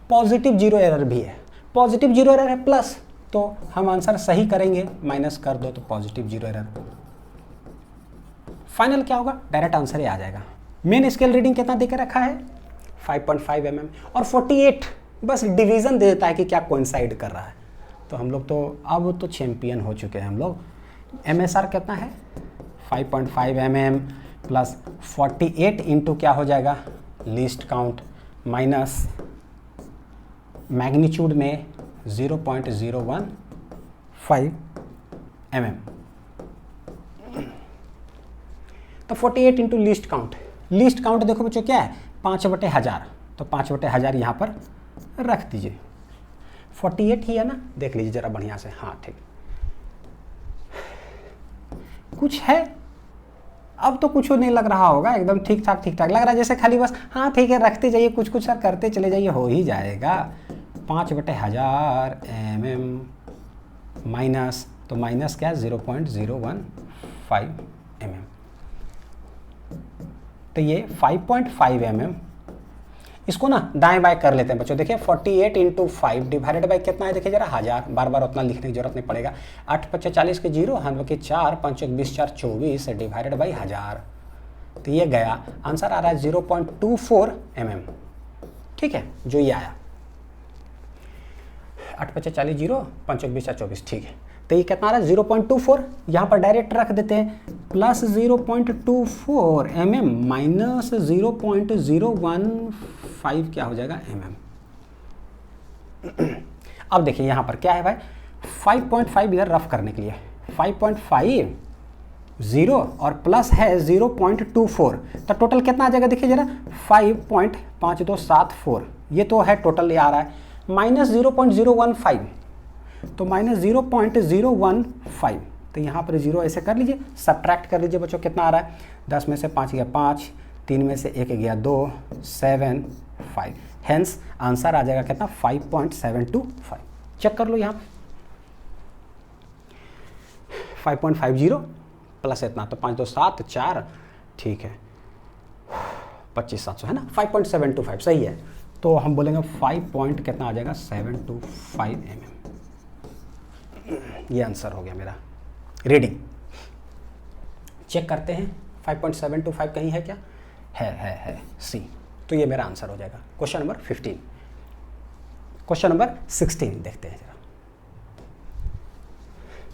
Positive 0 error भी है, पॉजिटिव 0 एरर है प्लस, तो हम आंसर सही करेंगे, माइनस कर दो तो पॉजिटिव 0 एरर। फाइनल क्या होगा? डायरेक्ट आंसर ही आ जाएगा। मेन स्केल रीडिंग कितना देकर रखा है? 5.5 mm और 48 बस डिवीजन दे देता है कि क्या कोइंसाइड कर रहा है। तो हम लोग तो अब तो चैंपियन हो चुके हैं हम लोग। MSR कितना है? 5.5 mm प्लस 48 इंटू क्या हो जाएगा? लिस्ट काउंट माइनस मैग्नीट्यूड में 0.015 mm। तो 48 into least count least count देखो बच्चों क्या है 5/1000, तो 5/1000 यहाँ पर रख दीजिए। 48 ही है ना, देख लीजिए जरा बढ़िया से। हाँ ठीक, कुछ है, अब तो कुछ नहीं लग रहा होगा, एकदम ठीक ठाक लग रहा है, जैसे खाली बस हाँ ठीक है रखते जाइए, कुछ कुछ सर करते चले जाइए, हो ही जाएगा। 5/1000 mm माइनस, तो माइनस क्या है 0.015 mm, तो ये 5.5 mm। इसको ना दाएं बाएं कर लेते हैं बच्चों। देखिए 48 × 5 डिवाइडेड बाई कितना है, देखिए जरा 1000, बार बार उतना लिखने की जरूरत नहीं पड़ेगा। 8×5 = 40 के 0, 1 के 4, 5 × 20 = 4, 24 डिवाइडेड बाई 1000, तो ये गया आंसर आ रहा है 0.24 mm। ठीक है, जो ये आया 8×5 = 40, 0, 5 × 20 = 24, ठीक है। तो ये कितना आ रहा है 0.24, यहाँ पर डायरेक्ट रख देते हैं, प्लस 0.24 mm माइनस 0.015 क्या हो जाएगा mm। अब देखिए यहाँ पर क्या है भाई, 5.5 इधर रफ करने के लिए 5.5 0 और प्लस है 0.24, तो टोटल कितना आ जाएगा देखिए जरा 5.5274, ये तो है टोटल, ये आ रहा है माइनस 0.015, तो माइनस 0.015, तो यहाँ पर 0 ऐसे कर लीजिए, सब्ट्रैक्ट कर लीजिए बच्चों, कितना आ रहा है 10 में से 5 गया 5, 3 में से 1 गया 2, 7, 5, हेंस आंसर आ जाएगा कितना 5.725। चेक कर लो यहाँ 5.50 प्लस इतना, तो 5 2 7 4, ठीक है 25,700 है ना, 5.725 सही है। तो हम बोलेंगे 5 पॉइंट कितना आ जाएगा 725 mm, ये आंसर हो गया मेरा। रीडिंग चेक करते हैं 5.725 कहीं है क्या, है सी, तो ये मेरा आंसर हो जाएगा। Question number 15। क्वेश्चन नंबर 16 देखते हैं जरा।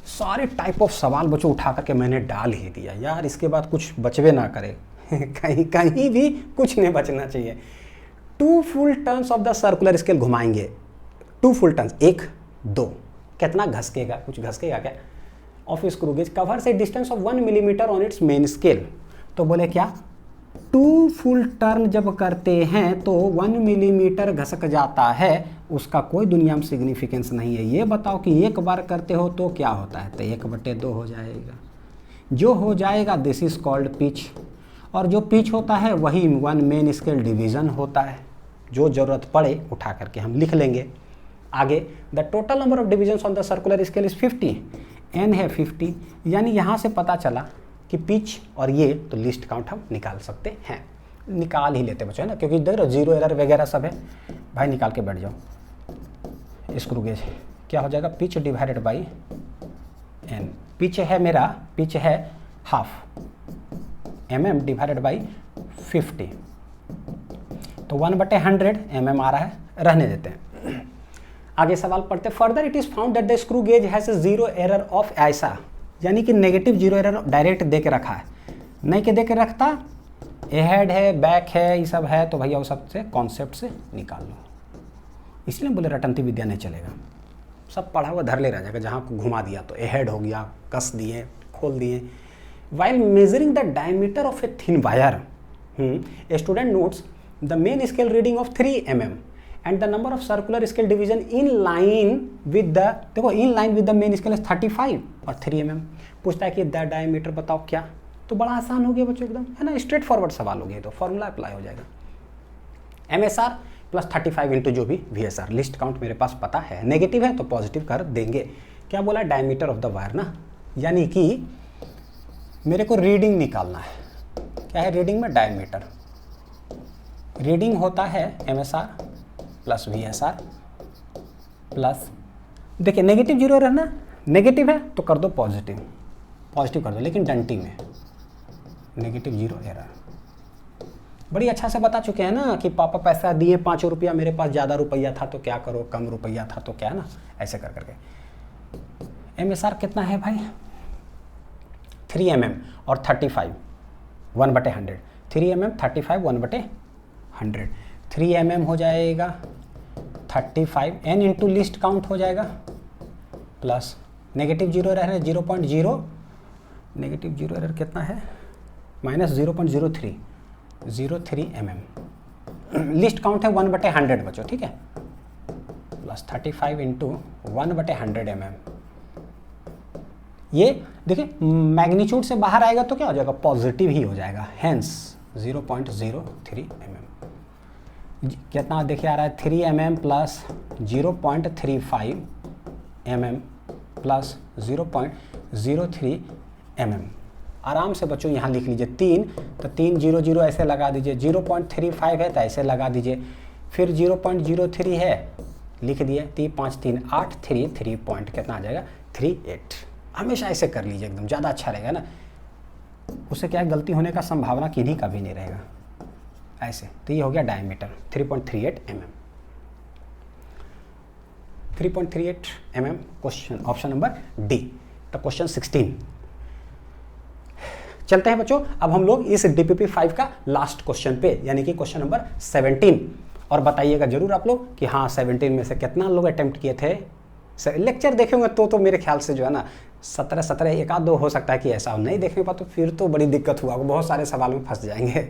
सारे टाइप ऑफ सवाल बच्चों उठा करके मैंने डाल ही दिया यार, इसके बाद कुछ बचवे ना करे कहीं भी कुछ नहीं बचना चाहिए। 2 full turns of the circular scale घुमाएंगे, 2 फुल टर्न्स, 1 2, कितना घसकेगा, कुछ घसकेगा क्या, of screw gauge covers A distance of 1 millimetre on its main scale. तो बोले क्या 2 फुल टर्न जब करते हैं तो 1 मिलीमीटर घसक जाता है, उसका कोई दुनिया में सिग्निफिकेंस नहीं है। ये बताओ कि एक बार करते हो तो क्या होता है, तो 1/2 हो जाएगा, जो हो जाएगा दिस इज कॉल्ड पिच, और जो पिच होता है वही 1 मेन स्केल डिवीज़न होता है। जो ज़रूरत पड़े उठा करके हम लिख लेंगे। आगे the total number of divisions on the circular scale is 50, n है 50, यानी यहाँ से पता चला कि पिच और ये तो लिस्ट काउंट हम निकाल सकते हैं, निकाल ही लेते बच्चों है ना, क्योंकि इधर 0 एरर वगैरह सब है भाई, निकाल के बैठ जाओ। स्क्रू गेज क्या हो जाएगा, pitch divided by n, pitch है मेरा, पिच है हाफ mm डिवाइडेड बाई 50, तो 1/100 mm आ रहा है, रहने देते हैं। आगे सवाल पढ़ते, further it is found that the screw gauge has 0 error of ऐसा, यानी कि नेगेटिव 0 एरर डायरेक्ट दे के रखा है, नहीं के दे के रखता, हेड है बैक है ये सब है, तो भैया वो सब से कॉन्सेप्ट से निकाल लो। इसलिए बोले रटंती विद्या नहीं चलेगा, सब पढ़ा हुआ धर ले रह जाएगा, जहाँ को घुमा दिया तो हेड हो गया, कस दिए खोल दिए। While measuring the diameter of a thin wire, a student notes the main scale reading of 3 mm and the number of circular scale division in line with the, देखो in line with the main scale is 35 और 3 mm। पूछता है कि the diameter बताओ क्या, तो बड़ा आसान हो गया बच्चों एकदम, है ना, स्ट्रेट फॉरवर्ड सवाल हो गया, तो फॉर्मूला अप्लाई हो जाएगा MSR प्लस 35 इंटू जो भी VSR। लिस्ट काउंट मेरे पास पता है, नेगेटिव है तो पॉजिटिव कर देंगे। क्या बोला, डायमीटर ऑफ द वायर ना, यानी कि मेरे को रीडिंग निकालना है। क्या है रीडिंग में, डायमीटर, रीडिंग होता है MSR प्लस VSR प्लस, देखिए नेगेटिव 0 रहना, नेगेटिव है तो कर दो पॉजिटिव, पॉजिटिव कर दो, लेकिन डंटी में नेगेटिव 0 एरर। बड़ी अच्छा से बता चुके हैं ना कि पापा पैसा दिए 5 रुपया, मेरे पास ज़्यादा रुपया था तो क्या करो, कम रुपया था तो क्या ना, ऐसे कर करके। MSR कितना है भाई 3 mm और 35 1/100, 3 mm 35 1/100, 3 mm हो जाएगा 35 n इंटू लिस्ट काउंट हो जाएगा प्लस नेगेटिव 0 रह रहे 0.0, नेगेटिव 0 एरर कितना है माइनस 0.03, 03 mm। लिस्ट काउंट है 1/100 बच्चों, ठीक है, प्लस 35 इंटू 1/100 mm। ये देखिए मैग्नीट्यूड से बाहर आएगा तो क्या हो जाएगा, पॉजिटिव ही हो जाएगा, हेंस 0.03 mm। कितना देखिए आ रहा है 3 mm plus 0.35 mm plus 0.03 mm। आराम से बच्चों यहाँ लिख लीजिए 3, तो 3 0 0 ऐसे लगा दीजिए, 0.35 है तो ऐसे लगा दीजिए, फिर 0.03 है लिख दिए, 3 5 3 8 3 पॉइंट कितना आ जाएगा 38। हमेशा ऐसे कर लीजिए, एकदम ज़्यादा अच्छा रहेगा ना, उससे क्या है गलती होने का संभावना किन्हीं का भी नहीं रहेगा। ऐसे तो ये हो गया diameter 3.38 mm। 3.38 mm question option number D. तो क्वेश्चन 16 चलते हैं बच्चों, अब हम लोग इस DPP 5 का लास्ट क्वेश्चन पे, यानी कि क्वेश्चन नंबर 17। और बताइएगा जरूर आप लोग कि हाँ 17 में से कितना लोग अटेम्प्ट किए थे। लेक्चर देखेंगे तो मेरे ख्याल से जो है ना 17 एक आध दो हो सकता है कि ऐसा हो, नहीं देखने पा तो फिर तो बड़ी दिक्कत हुआ, बहुत सारे सवाल में फंस जाएंगे।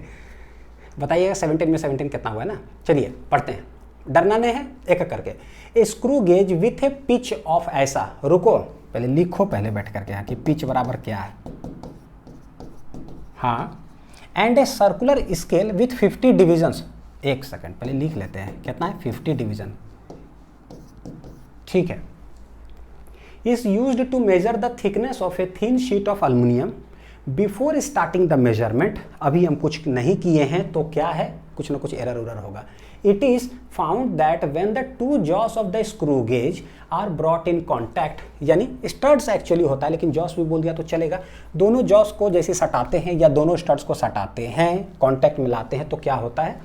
बताइएगा 17 में 17 कितना हुआ है ना। चलिए पढ़ते हैं, डरना नहीं है, एक एक करके। ए screw gauge with A pitch of ऐसा, रुको पहले लिखो पहले बैठ करके यहाँ कि पिच बराबर क्या है, हाँ, and a circular scale with 50 divisions. एक सेकंड पहले लिख लेते हैं कितना है 50 डिवीजन, ठीक है। Is used to measure the thickness of a thin sheet of aluminium before starting the measurement. अभी हम कुछ नहीं किए हैं तो क्या है, कुछ ना कुछ एरर उरर होगा। It is found that when the two jaws of the screw gauge are brought in contact, यानी स्टड्स एक्चुअली होता है लेकिन जॉस भी बोल दिया तो चलेगा। दोनों जॉस को जैसे सटाते हैं या दोनों स्टड्स को सटाते हैं, कॉन्टैक्ट में लाते हैं तो क्या होता है,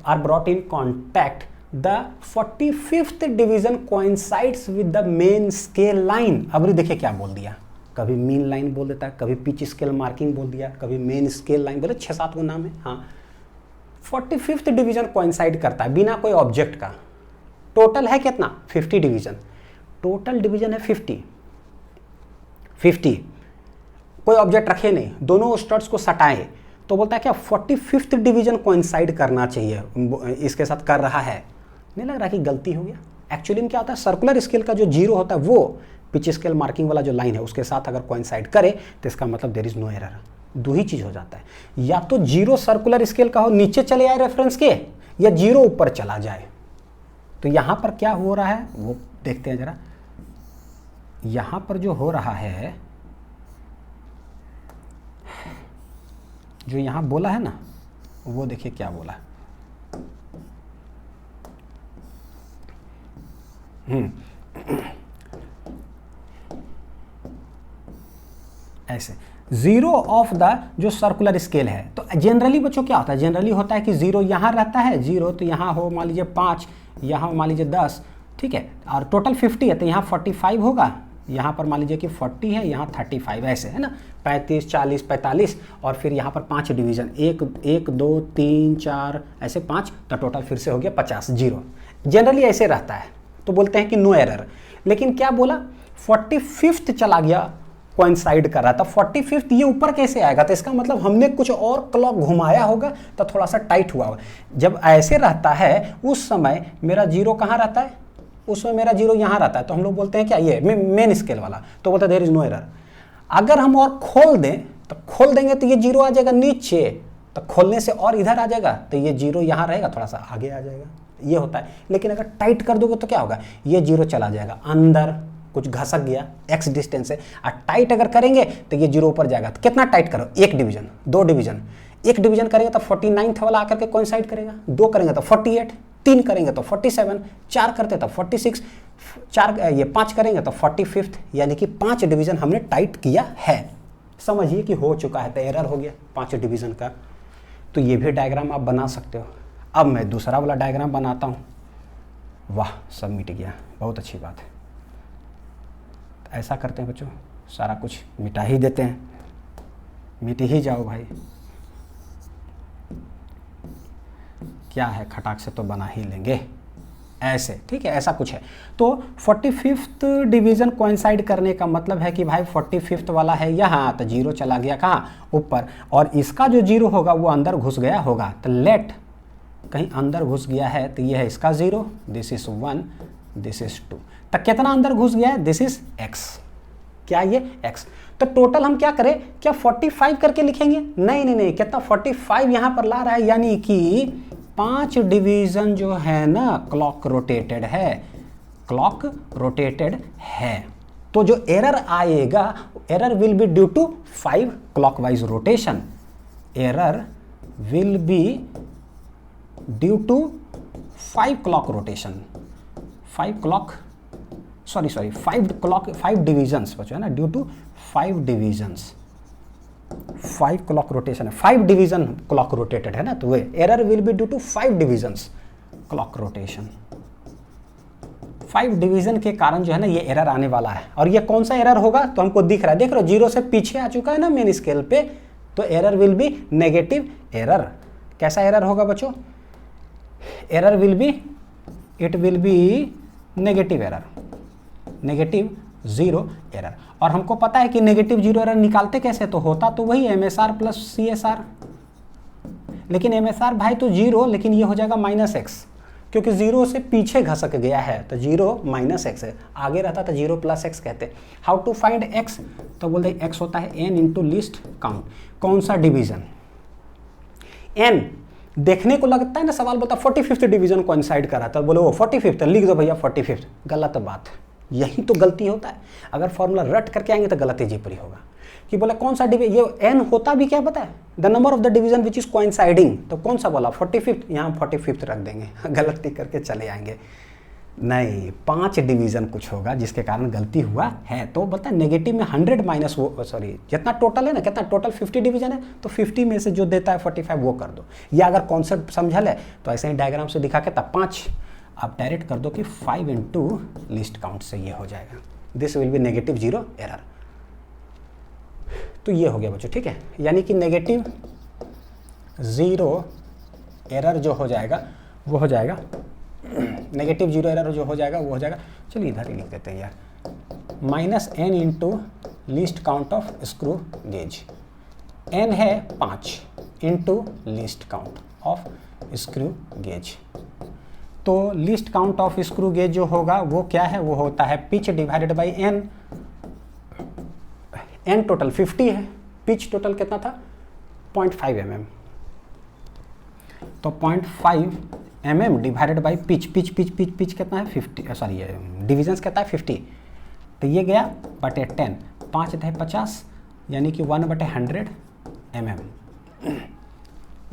are brought in contact, the 45th division coincides with the main scale line. अब देखिए क्या बोल दिया, कभी मीन लाइन बोल देता है, कभी पिच स्केल मार्किंग बोल दिया, कभी मेन स्केल लाइन, बोले 6-7 गो नाम है। हाँ 45th डिवीजन कोइंसाइड करता है बिना कोई ऑब्जेक्ट का। टोटल है कितना 50 डिवीजन, टोटल डिवीजन है 50, कोई ऑब्जेक्ट रखे नहीं, दोनों स्टड्स को सटाए तो बोलता है क्या 45th डिवीजन कोइंसाइड करना चाहिए, इसके साथ कर रहा है। नहीं लग रहा कि गलती हो गया। एक्चुअली में क्या होता है, सर्कुलर स्केल का जो जीरो होता है वो पिच स्केल मार्किंग वाला जो लाइन है उसके साथ अगर कोइंसाइड करे तो इसका मतलब देयर इज नो एरर। दो ही चीज हो जाता है, या तो जीरो सर्कुलर स्केल का हो नीचे चले आए रेफरेंस के, या जीरो ऊपर चला जाए। तो यहां पर क्या हो रहा है वो देखते हैं जरा। यहां पर जो हो रहा है, जो यहां बोला है ना, वो देखिए क्या बोला है। ऐसे जीरो ऑफ द जो सर्कुलर स्केल है, तो जनरली बच्चों क्या होता है, जनरली होता है कि जीरो यहाँ रहता है, जीरो तो यहाँ हो मान लीजिए 5, यहाँ मान लीजिए 10, ठीक है, और टोटल 50 है तो यहाँ 45 होगा, यहाँ पर मान लीजिए कि 40 है, यहाँ 35, ऐसे है ना, 35 40 45, और फिर यहाँ पर 5 डिवीजन, 1 1 2 3 4 ऐसे 5, तो टोटल फिर से हो गया 50, जीरो। जनरली ऐसे रहता है तो बोलते हैं कि नो एरर। लेकिन क्या बोला 45th चला गया, कोइंसाइड कर रहा था 45th, ये ऊपर कैसे आएगा, तो इसका मतलब हमने कुछ और क्लॉक घुमाया होगा तो थोड़ा सा टाइट हुआ होगा। जब ऐसे रहता है उस समय मेरा जीरो कहाँ रहता है, उसमें मेरा जीरो यहाँ रहता है, तो हम लोग बोलते हैं क्या ये मेन स्केल वाला, तो बोलते हैं देयर इज नो एरर। अगर हम और खोल दें तो खोल देंगे तो ये जीरो आ जाएगा नीचे, तो खोलने से और इधर आ जाएगा तो ये जीरो यहाँ रहेगा, थोड़ा सा आगे आ जाएगा, ये होता है। लेकिन अगर टाइट कर दोगे तो क्या होगा, ये जीरो चला जाएगा अंदर, कुछ घसक गया x डिस्टेंस से, और टाइट अगर करेंगे तो ये जीरो ऊपर जाएगा। तो कितना टाइट करो, 1 डिवीजन 2 डिवीजन, 1 डिवीजन करेंगे तो 49th वाला आकर के कोइंसाइड करेगा, 2 करेंगे तो 48, 3 करेंगे तो 47, 4 करते तो 46, 5 करेंगे तो 45th, यानी कि 5 डिवीजन हमने टाइट किया है। समझिए कि हो चुका है, तो एरर हो गया 5 डिवीजन का। तो ये भी डायग्राम आप बना सकते हो। अब मैं दूसरा वाला डायग्राम बनाता हूँ। वाह, सब मिट गया, बहुत अच्छी बात है। ऐसा करते हैं बच्चों, सारा कुछ मिटा ही देते हैं, मिट ही जाओ भाई, क्या है, खटाक से तो बना ही लेंगे। ऐसे, ठीक है, ऐसा कुछ है। तो 45th डिवीज़न कोइंसाइड करने का मतलब है कि भाई 45th वाला है यहाँ, तो 0 चला गया कहाँ, ऊपर, और इसका जो 0 होगा वो अंदर घुस गया होगा। तो लेट कहीं अंदर घुस गया है तो ये है इसका 0, दिस इज 1, दिस इज 2। तो कितना अंदर घुस गया है, दिस इज x, क्या ये x। तो टोटल हम क्या करें, क्या 45 करके लिखेंगे, नहीं नहीं नहीं, कितना 45 यहाँ पर ला रहा है, यानी कि 5 डिवीजन जो है ना क्लॉक रोटेटेड है, क्लॉक रोटेटेड है। तो जो एरर आएगा, error will be due to 5 clockwise rotation, error will be due to 5 clock rotation, 5 divisions बचो है ना, due to 5 divisions, 5 clock rotation है, 5 डिवीजन क्लॉक रोटेटेड है ना, तो वे error will be due to 5 divisions clock rotation. 5 division के कारण जो है ना ये एरर आने वाला है। और ये कौन सा एरर होगा, तो हमको दिख रहा है, देख रहे हो 0 से पीछे आ चुका है ना मेन स्केल पे, तो error will B negative error. कैसा एरर होगा बच्चों, error will B, it will be negative error, negative 0 error. और हमको पता है कि नेगेटिव 0 एरर निकालते कैसे, तो होता तो वही MSR प्लस CSR, लेकिन MSR भाई तो 0, लेकिन ये हो जाएगा -x, क्योंकि 0 से पीछे घसक गया है, तो 0 -x है, आगे रहता तो 0 + x कहते। हाउ टू फाइंड x, तो बोलते x होता है n इंटू लिस्ट काउंट। कौन सा डिवीजन, n देखने को लगता है ना, सवाल बोलता 45th डिवीजन कोइंसाइड करा था, बोलो 45th, लिख दो भैया 45th, गलत बात, यही तो गलती होता है। अगर फॉर्मूला रट करके आएंगे तो गलती जी परी होगा कि बोला कौन सा डिवीजन, ये n होता भी क्या पता है, the number of the division which is coinciding, तो कौन सा बोला 45th, यहाँ 45th रख देंगे, गलती करके चले आएंगे। नहीं, 5 डिवीजन कुछ होगा जिसके कारण गलती हुआ है। तो बता नेगेटिव में 100 माइनस वो, सॉरी जितना टोटल है ना, कितना टोटल 50 डिवीजन है, तो 50 में से जो देता है 45 वो कर दो। या अगर कॉन्सेप्ट समझल है तो ऐसे ही डायग्राम से दिखा के तब 5 आप डायरेक्ट कर दो कि 5 इंटू लिस्ट काउंट से ये हो जाएगा, this will B negative 0 error. तो ये हो गया बच्चों, ठीक है, यानी कि नेगेटिव 0 एरर जो हो जाएगा वो हो जाएगा, नेगेटिव 0 एरर जो हो जाएगा वो हो जाएगा, चलिए इधर ही लिख देते हैं यार, -n into least count of screw gauge. n है 5 into least count of screw gauge. तो least count of screw gauge जो होगा वो क्या है, वो होता है pitch divided by n। n total 50 है, पिच टोटल कितना था 0.5 mm, तो 0.5 mm divided by pitch, pitch कितना है 50, सॉरी डिविजन्स कितना है 50, तो ये गया बटे 10, 5 × 50 यानी कि 1/100 mm,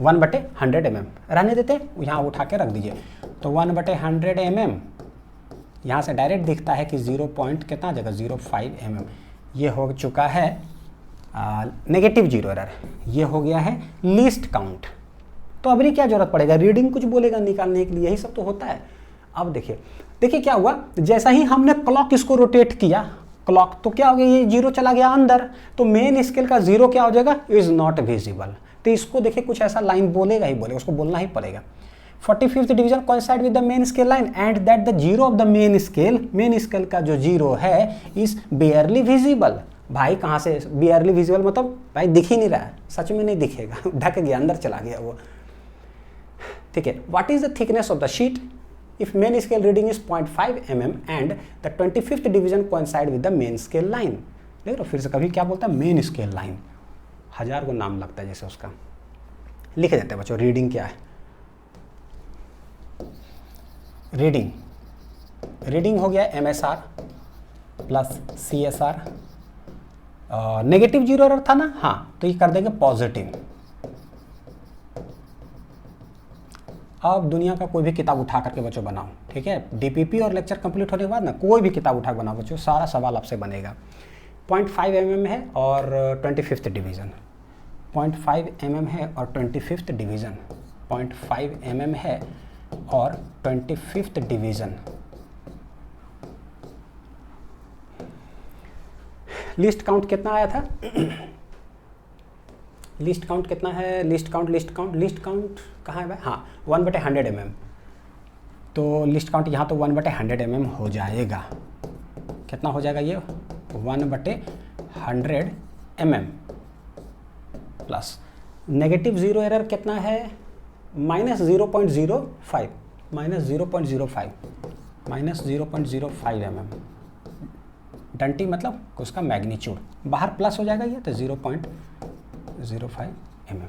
1/100 mm रहने देते, यहाँ उठा के रख दीजिए। तो 1/100 mm यहाँ से डायरेक्ट दिखता है कि 0 पॉइंट कितना जगह 0.5 mm, ये हो चुका है नेगेटिव 0 एरर, ये हो गया है लीस्ट काउंट। तो अभी क्या जरूरत पड़ेगा, रीडिंग कुछ बोलेगा निकालने के लिए, यही सब तो होता है। अब देखिए क्या हुआ, जैसा ही हमने क्लॉक इसको रोटेट किया, क्लॉक तो क्या हो गया, ये 0 चला गया अंदर, तो मेन स्केल का 0 क्या हो जाएगा, इज नॉट विजिबल। तो इसको देखिए कुछ ऐसा लाइन बोलेगा ही बोलेगा, उसको बोलना ही पड़ेगा। 45th division coincide with the main scale line and that the 0 of the main scale का जो 0 है इज बेयरली विजिबल। भाई कहाँ से बेयरली विजिबल, मतलब भाई दिख ही नहीं रहा है, सच में नहीं दिखेगा, ढक गया, अंदर चला गया वो, ठीक है। What is the thickness of the sheet if main scale reading is 0.5 mm and the 25th division coincide with the main scale line. देख लो फिर से कभी क्या बोलता है, मेन स्केल लाइन, 1000 को नाम लगता है जैसे उसका, लिख देते हैं बच्चों। रीडिंग क्या है, रीडिंग हो गया MSR plus CSR, negative 0 error था ना, हाँ, तो ये कर देंगे पॉजिटिव। अब दुनिया का कोई भी किताब उठा करके बच्चों बनाओ, ठीक है, DPP और लेक्चर कंप्लीट होने के बाद ना कोई भी किताब उठा बनाओ बच्चों, सारा सवाल आपसे बनेगा। 0.5 mm है और 25th डिवीज़न, 0.5 mm है और 25th डिवीज़न, 0.5 mm है और 25th डिवीज़न। लिस्ट काउंट कितना आया था, लिस्ट काउंट कितना है, लिस्ट काउंट कहाँ है भाई, हाँ 1/100 mm, तो लिस्ट काउंट यहाँ तो 1/100 mm हो जाएगा। कितना हो जाएगा ये? 1/100 mm plus negative zero error कितना है? -0.05 -0.05 mm। डंटी मतलब उसका मैग्नीट्यूड, बाहर प्लस हो जाएगा ये, तो 0.05 mm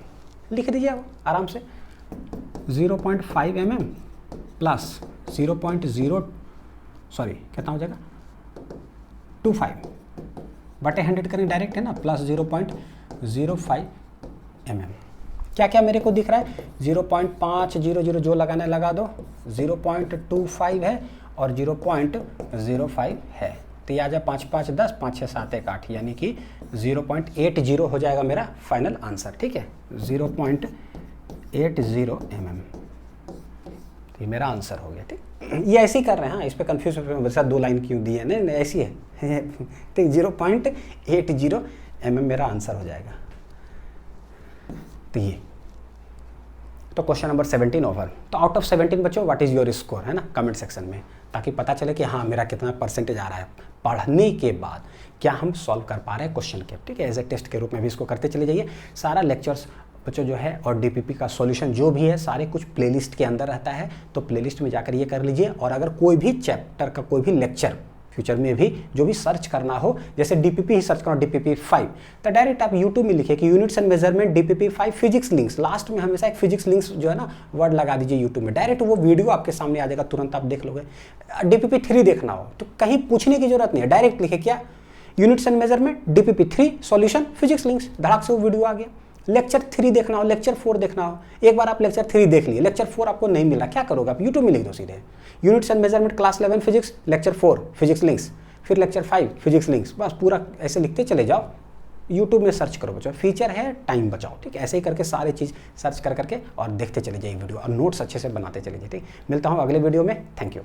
लिख दीजिए आप आराम से। 0.5 mm प्लस कितना हो जाएगा? 25/100 करें, डायरेक्ट है ना, प्लस 0.05 mm। क्या क्या मेरे को दिख रहा है? 0.500 जो लगाना है लगा दो, 0.25 है और 0.05 है, तो ये आ जाए 5 5 10, 5 6 7 1 8, यानी कि 0.80 हो जाएगा मेरा फाइनल आंसर। ठीक है, 0.80 mm ये मेरा आंसर हो गया। ठीक, ये ऐसे ही कर रहे हैं, हाँ, इस पर कन्फ्यूज वैसा 2 लाइन क्यों दी है? नहीं ऐसी है। ठीक, 0.80 mm मेरा आंसर हो जाएगा। तो ये तो क्वेश्चन नंबर 17 ओवर। तो आउट ऑफ 17 बच्चों व्हाट इज़ योर स्कोर, है ना, कमेंट सेक्शन में, ताकि पता चले कि हाँ मेरा कितना परसेंटेज आ रहा है पढ़ने के बाद, क्या हम सॉल्व कर पा रहे हैं क्वेश्चन के। ठीक है, एज ए टेस्ट के रूप में भी इसको करते चले जाइए। सारा लेक्चर्स बच्चों जो है और डीपीपी का सॉल्यूशन जो भी है सारे कुछ प्लेलिस्ट के अंदर रहता है, तो प्लेलिस्ट में जाकर ये कर लीजिए। और अगर कोई भी चैप्टर का कोई भी लेक्चर फ्यूचर में भी जो भी सर्च करना हो, जैसे डीपीपी ही सर्च करना, डीपीपी 5, तो डायरेक्ट आप यूट्यूब में लिखिए कि units and measurement DPP 5 physics links, last में हमेशा एक फिजिक्स लिंक्स जो है ना वर्ड लगा दीजिए यूट्यूब में, डायरेक्ट वो वीडियो आपके सामने आ जाएगा, तुरंत आप देख लोगे। डीपीपी 3 देखना हो तो कहीं पूछने की जरूरत नहीं है, डायरेक्ट लिखे क्या, units and measurement DPP 3 solution physics links, धड़ाक से वो वीडियो आ गया। लेक्चर 3 देखना हो, लेक्चर 4 देखना हो, एक बार आप लेक्चर 3 देख लिए, लेक्चर 4 आपको नहीं मिला, क्या करोगे आप? यूट्यूब में लिख दो सीधे units and measurement class 11 physics, lecture 4 physics links, फिर लेक्चर 5 फिजिक्स लिंक्स, बस पूरा ऐसे लिखते चले जाओ। यूट्यूब में सर्च करो बच्चों, फीचर है टाइम बचाओ। ठीक, ऐसे ही करके सारे चीज़ सर्च करके और देखते चले जाइए वीडियो, और नोट्स अच्छे से बनाते चले जाइए। ठीक, मिलता हूँ अगले वीडियो में, थैंक यू।